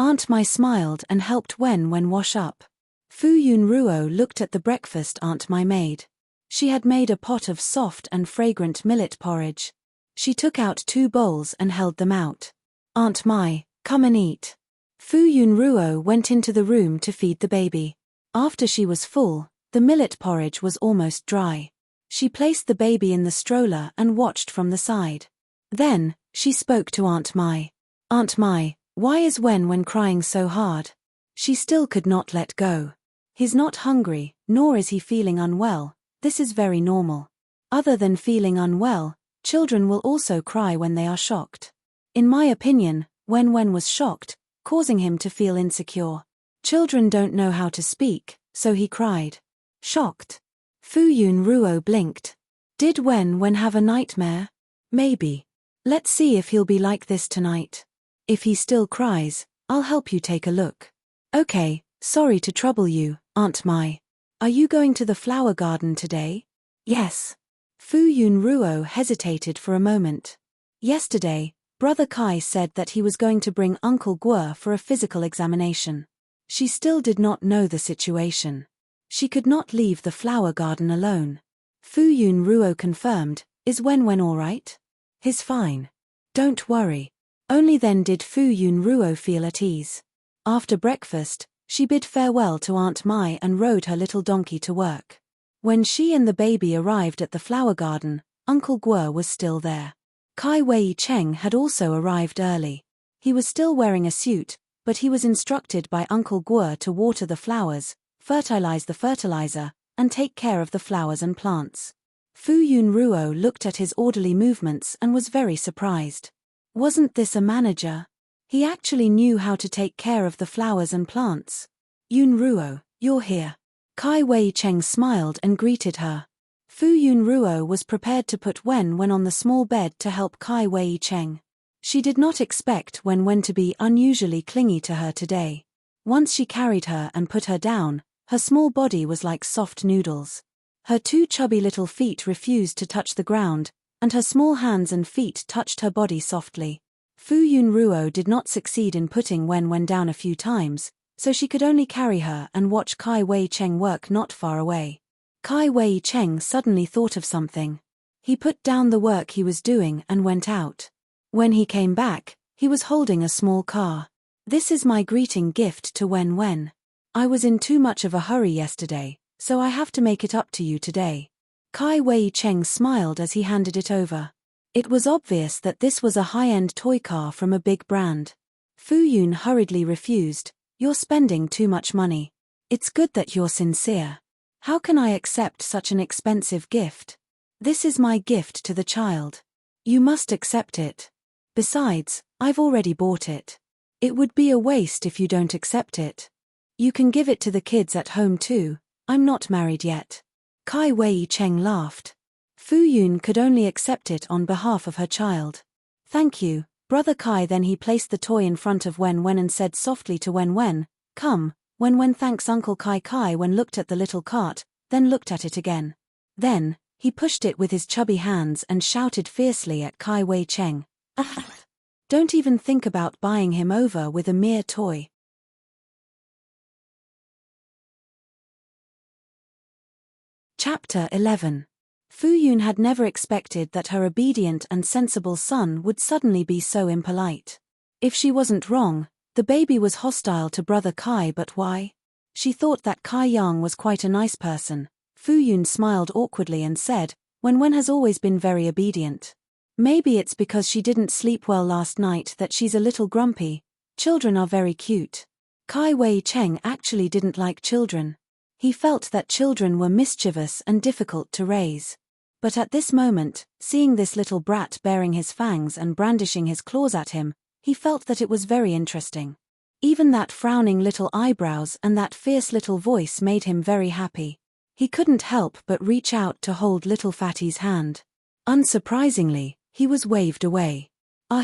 Aunt Mai smiled and helped Wen wash up. Fu Yunruo looked at the breakfast Aunt Mai made. She had made a pot of soft and fragrant millet porridge. She took out 2 bowls and held them out. "Aunt Mai, come and eat." Fu Yunruo went into the room to feed the baby. After she was full, the millet porridge was almost dry. She placed the baby in the stroller and watched from the side. Then, she spoke to Aunt Mai. "Aunt Mai, why is Wen crying so hard?" She still could not let go. "He's not hungry, nor is he feeling unwell. This is very normal. Other than feeling unwell, children will also cry when they are shocked. In my opinion, Wen was shocked, causing him to feel insecure. Children don't know how to speak, so he cried." "Shocked?" Fu Yunruo blinked. "Did Wen have a nightmare? Maybe. Let's see if he'll be like this tonight. If he still cries, I'll help you take a look." "Okay, sorry to trouble you, Aunt Mai. Are you going to the flower garden today?" "Yes." Fu Yunruo hesitated for a moment. Yesterday, Brother Kai said that he was going to bring Uncle Guo for a physical examination. She still did not know the situation. She could not leave the flower garden alone. Fu Yunruo confirmed, "Is Wen all right?" "He's fine. Don't worry." Only then did Fu Yunruo feel at ease. After breakfast, she bid farewell to Aunt Mai and rode her little donkey to work. When she and the baby arrived at the flower garden, Uncle Guo was still there. Kai Wei Cheng had also arrived early. He was still wearing a suit, but he was instructed by Uncle Guo to water the flowers, fertilize the fertilizer, and take care of the flowers and plants. Fu Yunruo looked at his orderly movements and was very surprised. Wasn't this a manager? He actually knew how to take care of the flowers and plants. Yunruo, you're here. Kai Wei Cheng smiled and greeted her. Fu Yunruo was prepared to put Wen on the small bed to help Kai Wei Cheng. She did not expect Wen to be unusually clingy to her today. Once she carried her and put her down, her small body was like soft noodles. Her two chubby little feet refused to touch the ground, and her small hands and feet touched her body softly. Fu Yunruo did not succeed in putting Wen down a few times, so she could only carry her and watch Kai Wei Cheng work not far away. Kai Wei Cheng suddenly thought of something. He put down the work he was doing and went out. When he came back, he was holding a small car. This is my greeting gift to Wen. I was in too much of a hurry yesterday, so I have to make it up to you today. Kai Wei Cheng smiled as he handed it over. It was obvious that this was a high-end toy car from a big brand. Fu Yun hurriedly refused. You're spending too much money. It's good that you're sincere. How can I accept such an expensive gift? This is my gift to the child. You must accept it. Besides, I've already bought it. It would be a waste if you don't accept it. You can give it to the kids at home too. I'm not married yet. Kai Wei Cheng laughed. Fu Yun could only accept it on behalf of her child. Thank you, Brother Kai. Then he placed the toy in front of Wen and said softly to Wen, come. Wen thanks Uncle Kai. Kai Wen looked at the little cart, then looked at it again. Then, he pushed it with his chubby hands and shouted fiercely at Kai Wei Cheng. Don't even think about buying him over with a mere toy. Chapter 11. Fu Yun had never expected that her obedient and sensible son would suddenly be so impolite. If she wasn't wrong, the baby was hostile to Brother Kai, but why? She thought that Kai Yang was quite a nice person. Fu Yun smiled awkwardly and said, Wen has always been very obedient. Maybe it's because she didn't sleep well last night that she's a little grumpy. Children are very cute. Kai Wei Cheng actually didn't like children. He felt that children were mischievous and difficult to raise. But at this moment, seeing this little brat baring his fangs and brandishing his claws at him, he felt that it was very interesting. Even that frowning little eyebrows and that fierce little voice made him very happy. He couldn't help but reach out to hold little Fatty's hand. Unsurprisingly, he was waved away.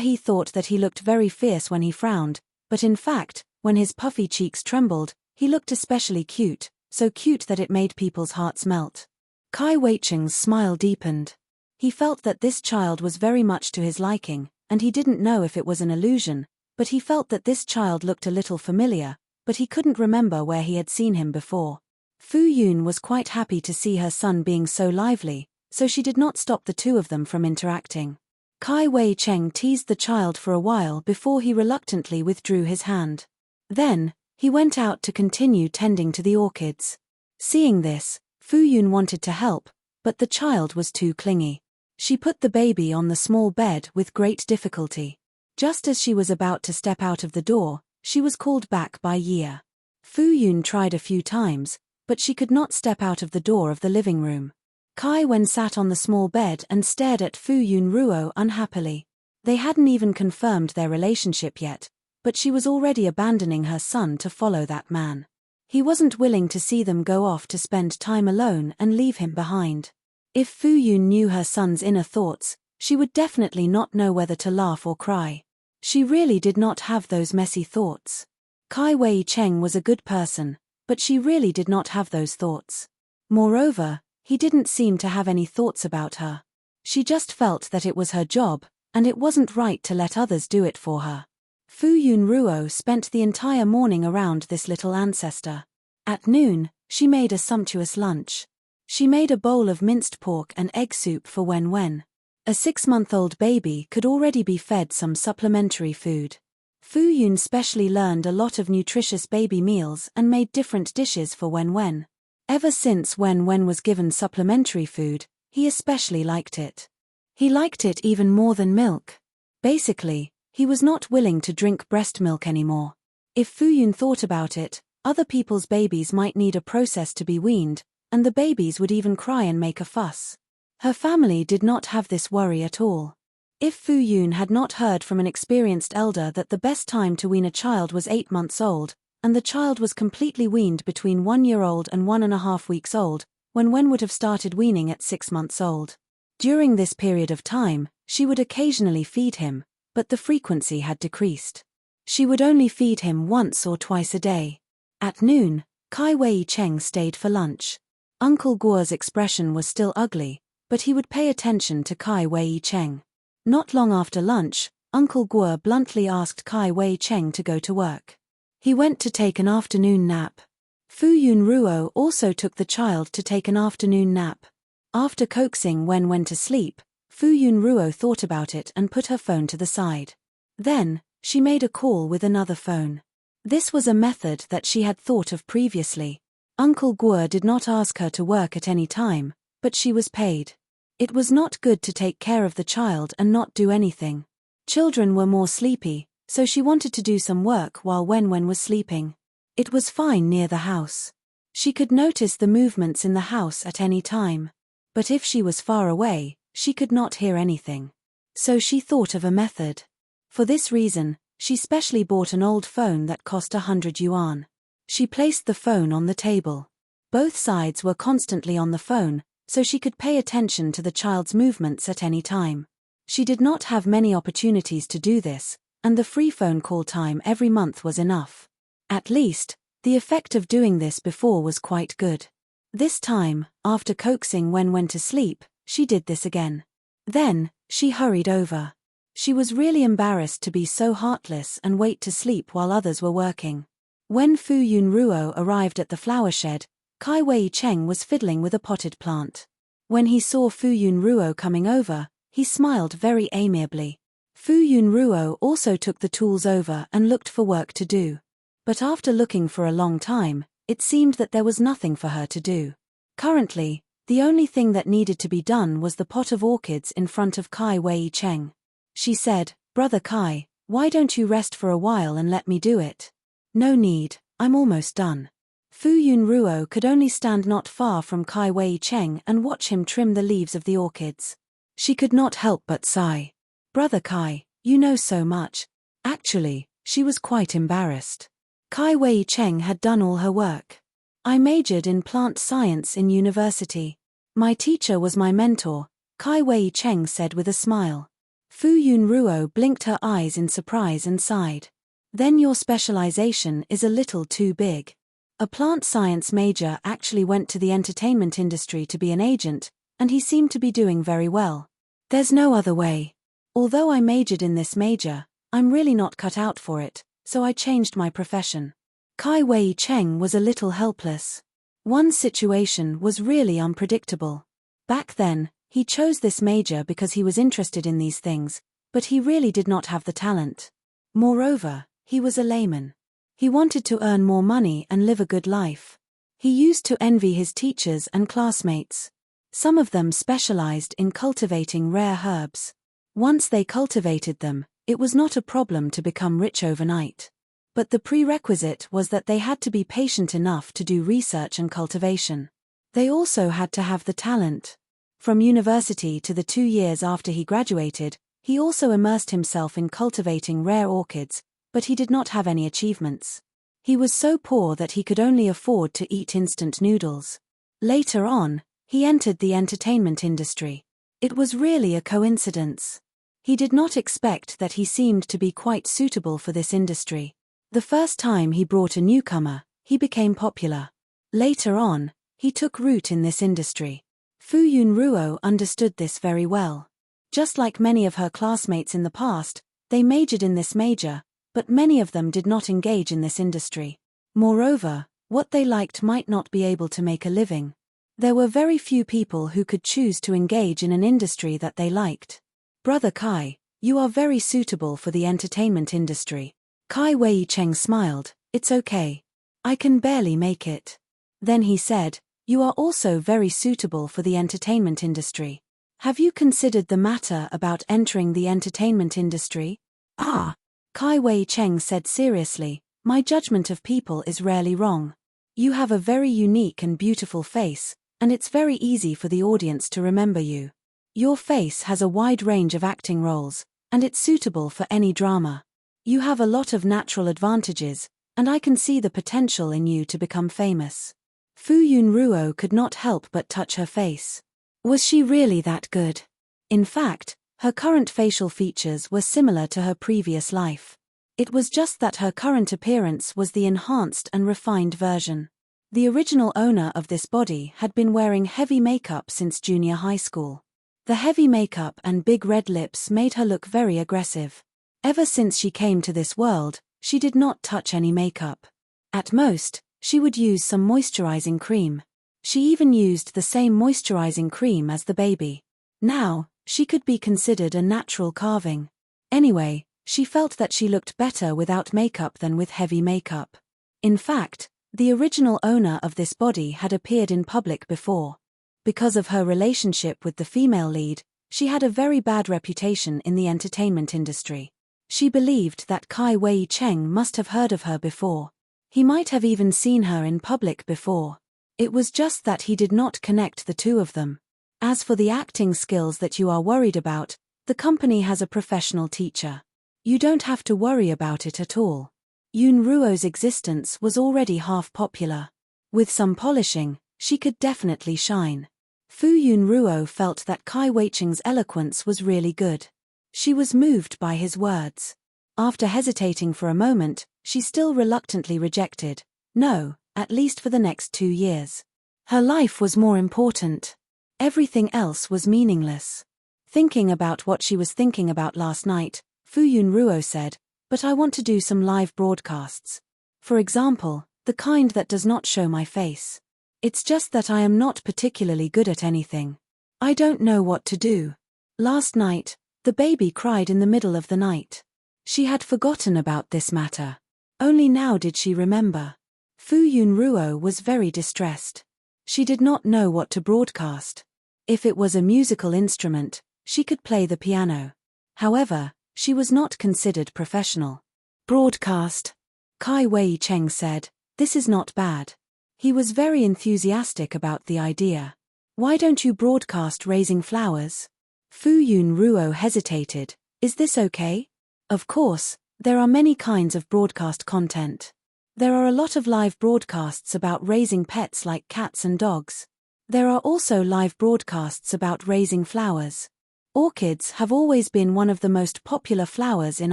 He thought that he looked very fierce when he frowned, but in fact, when his puffy cheeks trembled, he looked especially cute, so cute that it made people's hearts melt. Kai Wei Cheng's smile deepened. He felt that this child was very much to his liking, and he didn't know if it was an illusion, but he felt that this child looked a little familiar, but he couldn't remember where he had seen him before. Fu Yun was quite happy to see her son being so lively, so she did not stop the two of them from interacting. Kai Wei Cheng teased the child for a while before he reluctantly withdrew his hand. Then, he went out to continue tending to the orchids. Seeing this, Fu Yun wanted to help, but the child was too clingy. She put the baby on the small bed with great difficulty. Just as she was about to step out of the door, she was called back by Yia. Fu Yun tried a few times, but she could not step out of the door of the living room. Kai Wen sat on the small bed and stared at Fu Yunruo unhappily. They hadn't even confirmed their relationship yet, but she was already abandoning her son to follow that man. He wasn't willing to see them go off to spend time alone and leave him behind. If Fu Yun knew her son's inner thoughts, she would definitely not know whether to laugh or cry. She really did not have those messy thoughts. Kai Wei Cheng was a good person, but she really did not have those thoughts. Moreover, he didn't seem to have any thoughts about her. She just felt that it was her job, and it wasn't right to let others do it for her. Fu Yunruo spent the entire morning around this little ancestor. At noon, she made a sumptuous lunch. She made a bowl of minced pork and egg soup for Wen. A 6-month-old baby could already be fed some supplementary food. Fu Yun specially learned a lot of nutritious baby meals and made different dishes for Wen. Ever since Wen was given supplementary food, he especially liked it. He liked it even more than milk. Basically, he was not willing to drink breast milk anymore. If Fu Yun thought about it, other people's babies might need a process to be weaned, and the babies would even cry and make a fuss. Her family did not have this worry at all. If Fu Yun had not heard from an experienced elder that the best time to wean a child was 8 months old, and the child was completely weaned between 1 year old and 1.5 weeks old, when Wen would have started weaning at 6 months old. During this period of time, she would occasionally feed him, but the frequency had decreased. She would only feed him once or twice a day. At noon, Kai Wei Cheng stayed for lunch. Uncle Guo's expression was still ugly, but he would pay attention to Kai Wei Cheng. Not long after lunch, Uncle Guo bluntly asked Kai Wei Cheng to go to work. He went to take an afternoon nap. Fu Yun Ruo also took the child to take an afternoon nap. After coaxing Wen went to sleep, Fu Yun Ruo thought about it and put her phone to the side. Then, she made a call with another phone. This was a method that she had thought of previously. Uncle Guo did not ask her to work at any time, but she was paid. It was not good to take care of the child and not do anything. Children were more sleepy, so she wanted to do some work while Wen was sleeping. It was fine near the house. She could notice the movements in the house at any time. But if she was far away, she could not hear anything. So she thought of a method. For this reason, she specially bought an old phone that cost 100 yuan. She placed the phone on the table. Both sides were constantly on the phone, so she could pay attention to the child's movements at any time. She did not have many opportunities to do this, and the free phone call time every month was enough. At least, the effect of doing this before was quite good. This time, after coaxing Wen went to sleep, she did this again. Then, she hurried over. She was really embarrassed to be so heartless and wait to sleep while others were working. When Fu Yun Ruo arrived at the flower shed, Kai Wei Cheng was fiddling with a potted plant. When he saw Fu Yun Ruo coming over, he smiled very amiably. Fu Yun Ruo also took the tools over and looked for work to do. But after looking for a long time, it seemed that there was nothing for her to do. Currently, the only thing that needed to be done was the pot of orchids in front of Kai Wei Cheng. She said, "Brother Kai, why don't you rest for a while and let me do it?" "No need, I'm almost done." Fu Yun Ruo could only stand not far from Kai Wei Cheng and watch him trim the leaves of the orchids. She could not help but sigh. "Brother Kai, you know so much." Actually, she was quite embarrassed. Kai Wei Cheng had done all her work. "I majored in plant science in university. My teacher was my mentor," Kai Wei Cheng said with a smile. Fu Yun Ruo blinked her eyes in surprise and sighed. "Then your specialization is a little too big." A plant science major actually went to the entertainment industry to be an agent, and he seemed to be doing very well. "There's no other way. Although I majored in this major, I'm really not cut out for it, so I changed my profession." Kai Wei Cheng was a little helpless. One's situation was really unpredictable. Back then, he chose this major because he was interested in these things, but he really did not have the talent. Moreover, he was a layman. He wanted to earn more money and live a good life. He used to envy his teachers and classmates. Some of them specialized in cultivating rare herbs. Once they cultivated them, it was not a problem to become rich overnight. But the prerequisite was that they had to be patient enough to do research and cultivation. They also had to have the talent. From university to the 2 years after he graduated, he also immersed himself in cultivating rare orchids, but he did not have any achievements. He was so poor that he could only afford to eat instant noodles. Later on, he entered the entertainment industry. It was really a coincidence. He did not expect that he seemed to be quite suitable for this industry. The first time he brought a newcomer, he became popular. Later on, he took root in this industry. Fu Yun Ruo understood this very well. Just like many of her classmates in the past, they majored in this major, but many of them did not engage in this industry. Moreover, what they liked might not be able to make a living. There were very few people who could choose to engage in an industry that they liked. "Brother Kai, you are very suitable for the entertainment industry." Kai Wei Cheng smiled. "It's okay. I can barely make it." Then he said, "You are also very suitable for the entertainment industry." Have you considered the matter about entering the entertainment industry? Kai Wei Cheng said seriously, my judgment of people is rarely wrong. You have a very unique and beautiful face, and it's very easy for the audience to remember you. Your face has a wide range of acting roles, and it's suitable for any drama. You have a lot of natural advantages, and I can see the potential in you to become famous. Fu Yunruo could not help but touch her face. Was she really that good? In fact, her current facial features were similar to her previous life. It was just that her current appearance was the enhanced and refined version. The original owner of this body had been wearing heavy makeup since junior high school. The heavy makeup and big red lips made her look very aggressive. Ever since she came to this world, she did not touch any makeup. At most, she would use some moisturizing cream. She even used the same moisturizing cream as the baby. Now, she could be considered a natural carving. Anyway, she felt that she looked better without makeup than with heavy makeup. In fact, the original owner of this body had appeared in public before. Because of her relationship with the female lead, she had a very bad reputation in the entertainment industry. She believed that Kai Wei Cheng must have heard of her before. He might have even seen her in public before. It was just that he did not connect the two of them. As for the acting skills that you are worried about, the company has a professional teacher. You don't have to worry about it at all. Yunruo's existence was already half popular. With some polishing, she could definitely shine. Fu Yunruo felt that Kai Weicheng's eloquence was really good. She was moved by his words. After hesitating for a moment, she still reluctantly rejected, no, at least for the next 2 years. Her life was more important. Everything else was meaningless. Thinking about what she was thinking about last night, Fu Yunruo said, but I want to do some live broadcasts. For example, the kind that does not show my face. It's just that I am not particularly good at anything. I don't know what to do. Last night, the baby cried in the middle of the night. She had forgotten about this matter. Only now did she remember. Fu Yunruo was very distressed. She did not know what to broadcast. If it was a musical instrument, she could play the piano. However, she was not considered professional. Broadcast. Kai Wei Cheng said, this is not bad. He was very enthusiastic about the idea. Why don't you broadcast raising flowers? Fu Yunruo hesitated, is this okay? Of course, there are many kinds of broadcast content. There are a lot of live broadcasts about raising pets like cats and dogs. There are also live broadcasts about raising flowers. Orchids have always been one of the most popular flowers in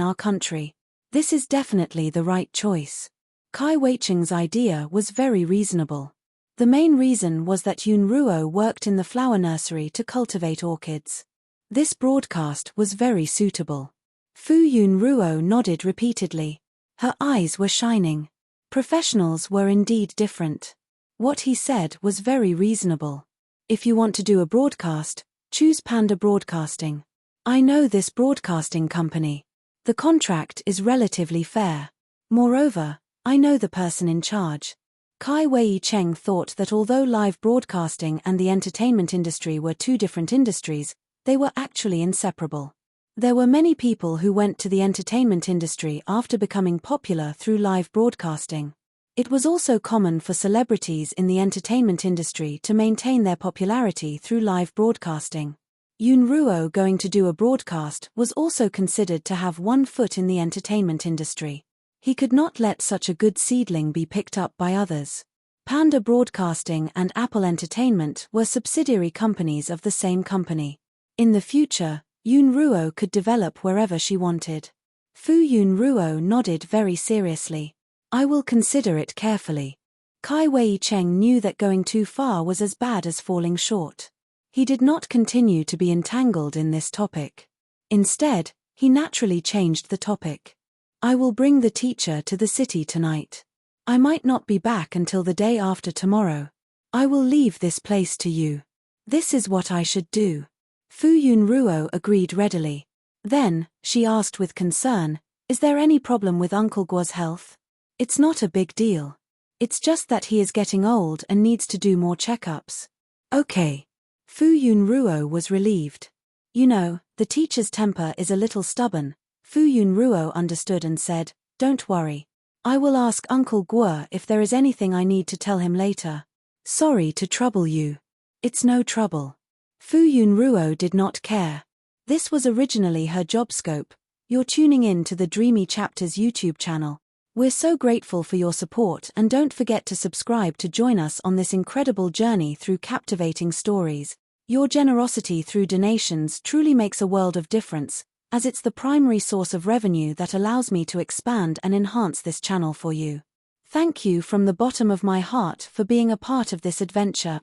our country. This is definitely the right choice. Kai Weicheng's idea was very reasonable. The main reason was that Yunruo worked in the flower nursery to cultivate orchids. This broadcast was very suitable. Fu Yunruo nodded repeatedly. Her eyes were shining. Professionals were indeed different. What he said was very reasonable. If you want to do a broadcast, choose Panda Broadcasting. I know this broadcasting company. The contract is relatively fair. Moreover, I know the person in charge. Kai Wei Cheng thought that although live broadcasting and the entertainment industry were two different industries, they were actually inseparable. There were many people who went to the entertainment industry after becoming popular through live broadcasting. It was also common for celebrities in the entertainment industry to maintain their popularity through live broadcasting. Yunruo going to do a broadcast was also considered to have one foot in the entertainment industry. He could not let such a good seedling be picked up by others. Panda Broadcasting and Apple Entertainment were subsidiary companies of the same company. In the future, Yunruo could develop wherever she wanted. Fu Yunruo nodded very seriously. I will consider it carefully. Kai Wei Cheng knew that going too far was as bad as falling short. He did not continue to be entangled in this topic. Instead, he naturally changed the topic. I will bring the teacher to the city tonight. I might not be back until the day after tomorrow. I will leave this place to you. This is what I should do. Fu Yunruo agreed readily. Then, she asked with concern, is there any problem with Uncle Guo's health? It's not a big deal. It's just that he is getting old and needs to do more checkups. Okay. Fu Yunruo was relieved. You know, the teacher's temper is a little stubborn. Fu Yunruo understood and said, "Don't worry. I will ask Uncle Guo if there is anything I need to tell him later." "Sorry to trouble you." "It's no trouble." Fu Yunruo did not care. This was originally her job scope. You're tuning in to the Dreamy Chapters YouTube channel. We're so grateful for your support, and don't forget to subscribe to join us on this incredible journey through captivating stories. Your generosity through donations truly makes a world of difference, as it's the primary source of revenue that allows me to expand and enhance this channel for you. Thank you from the bottom of my heart for being a part of this adventure.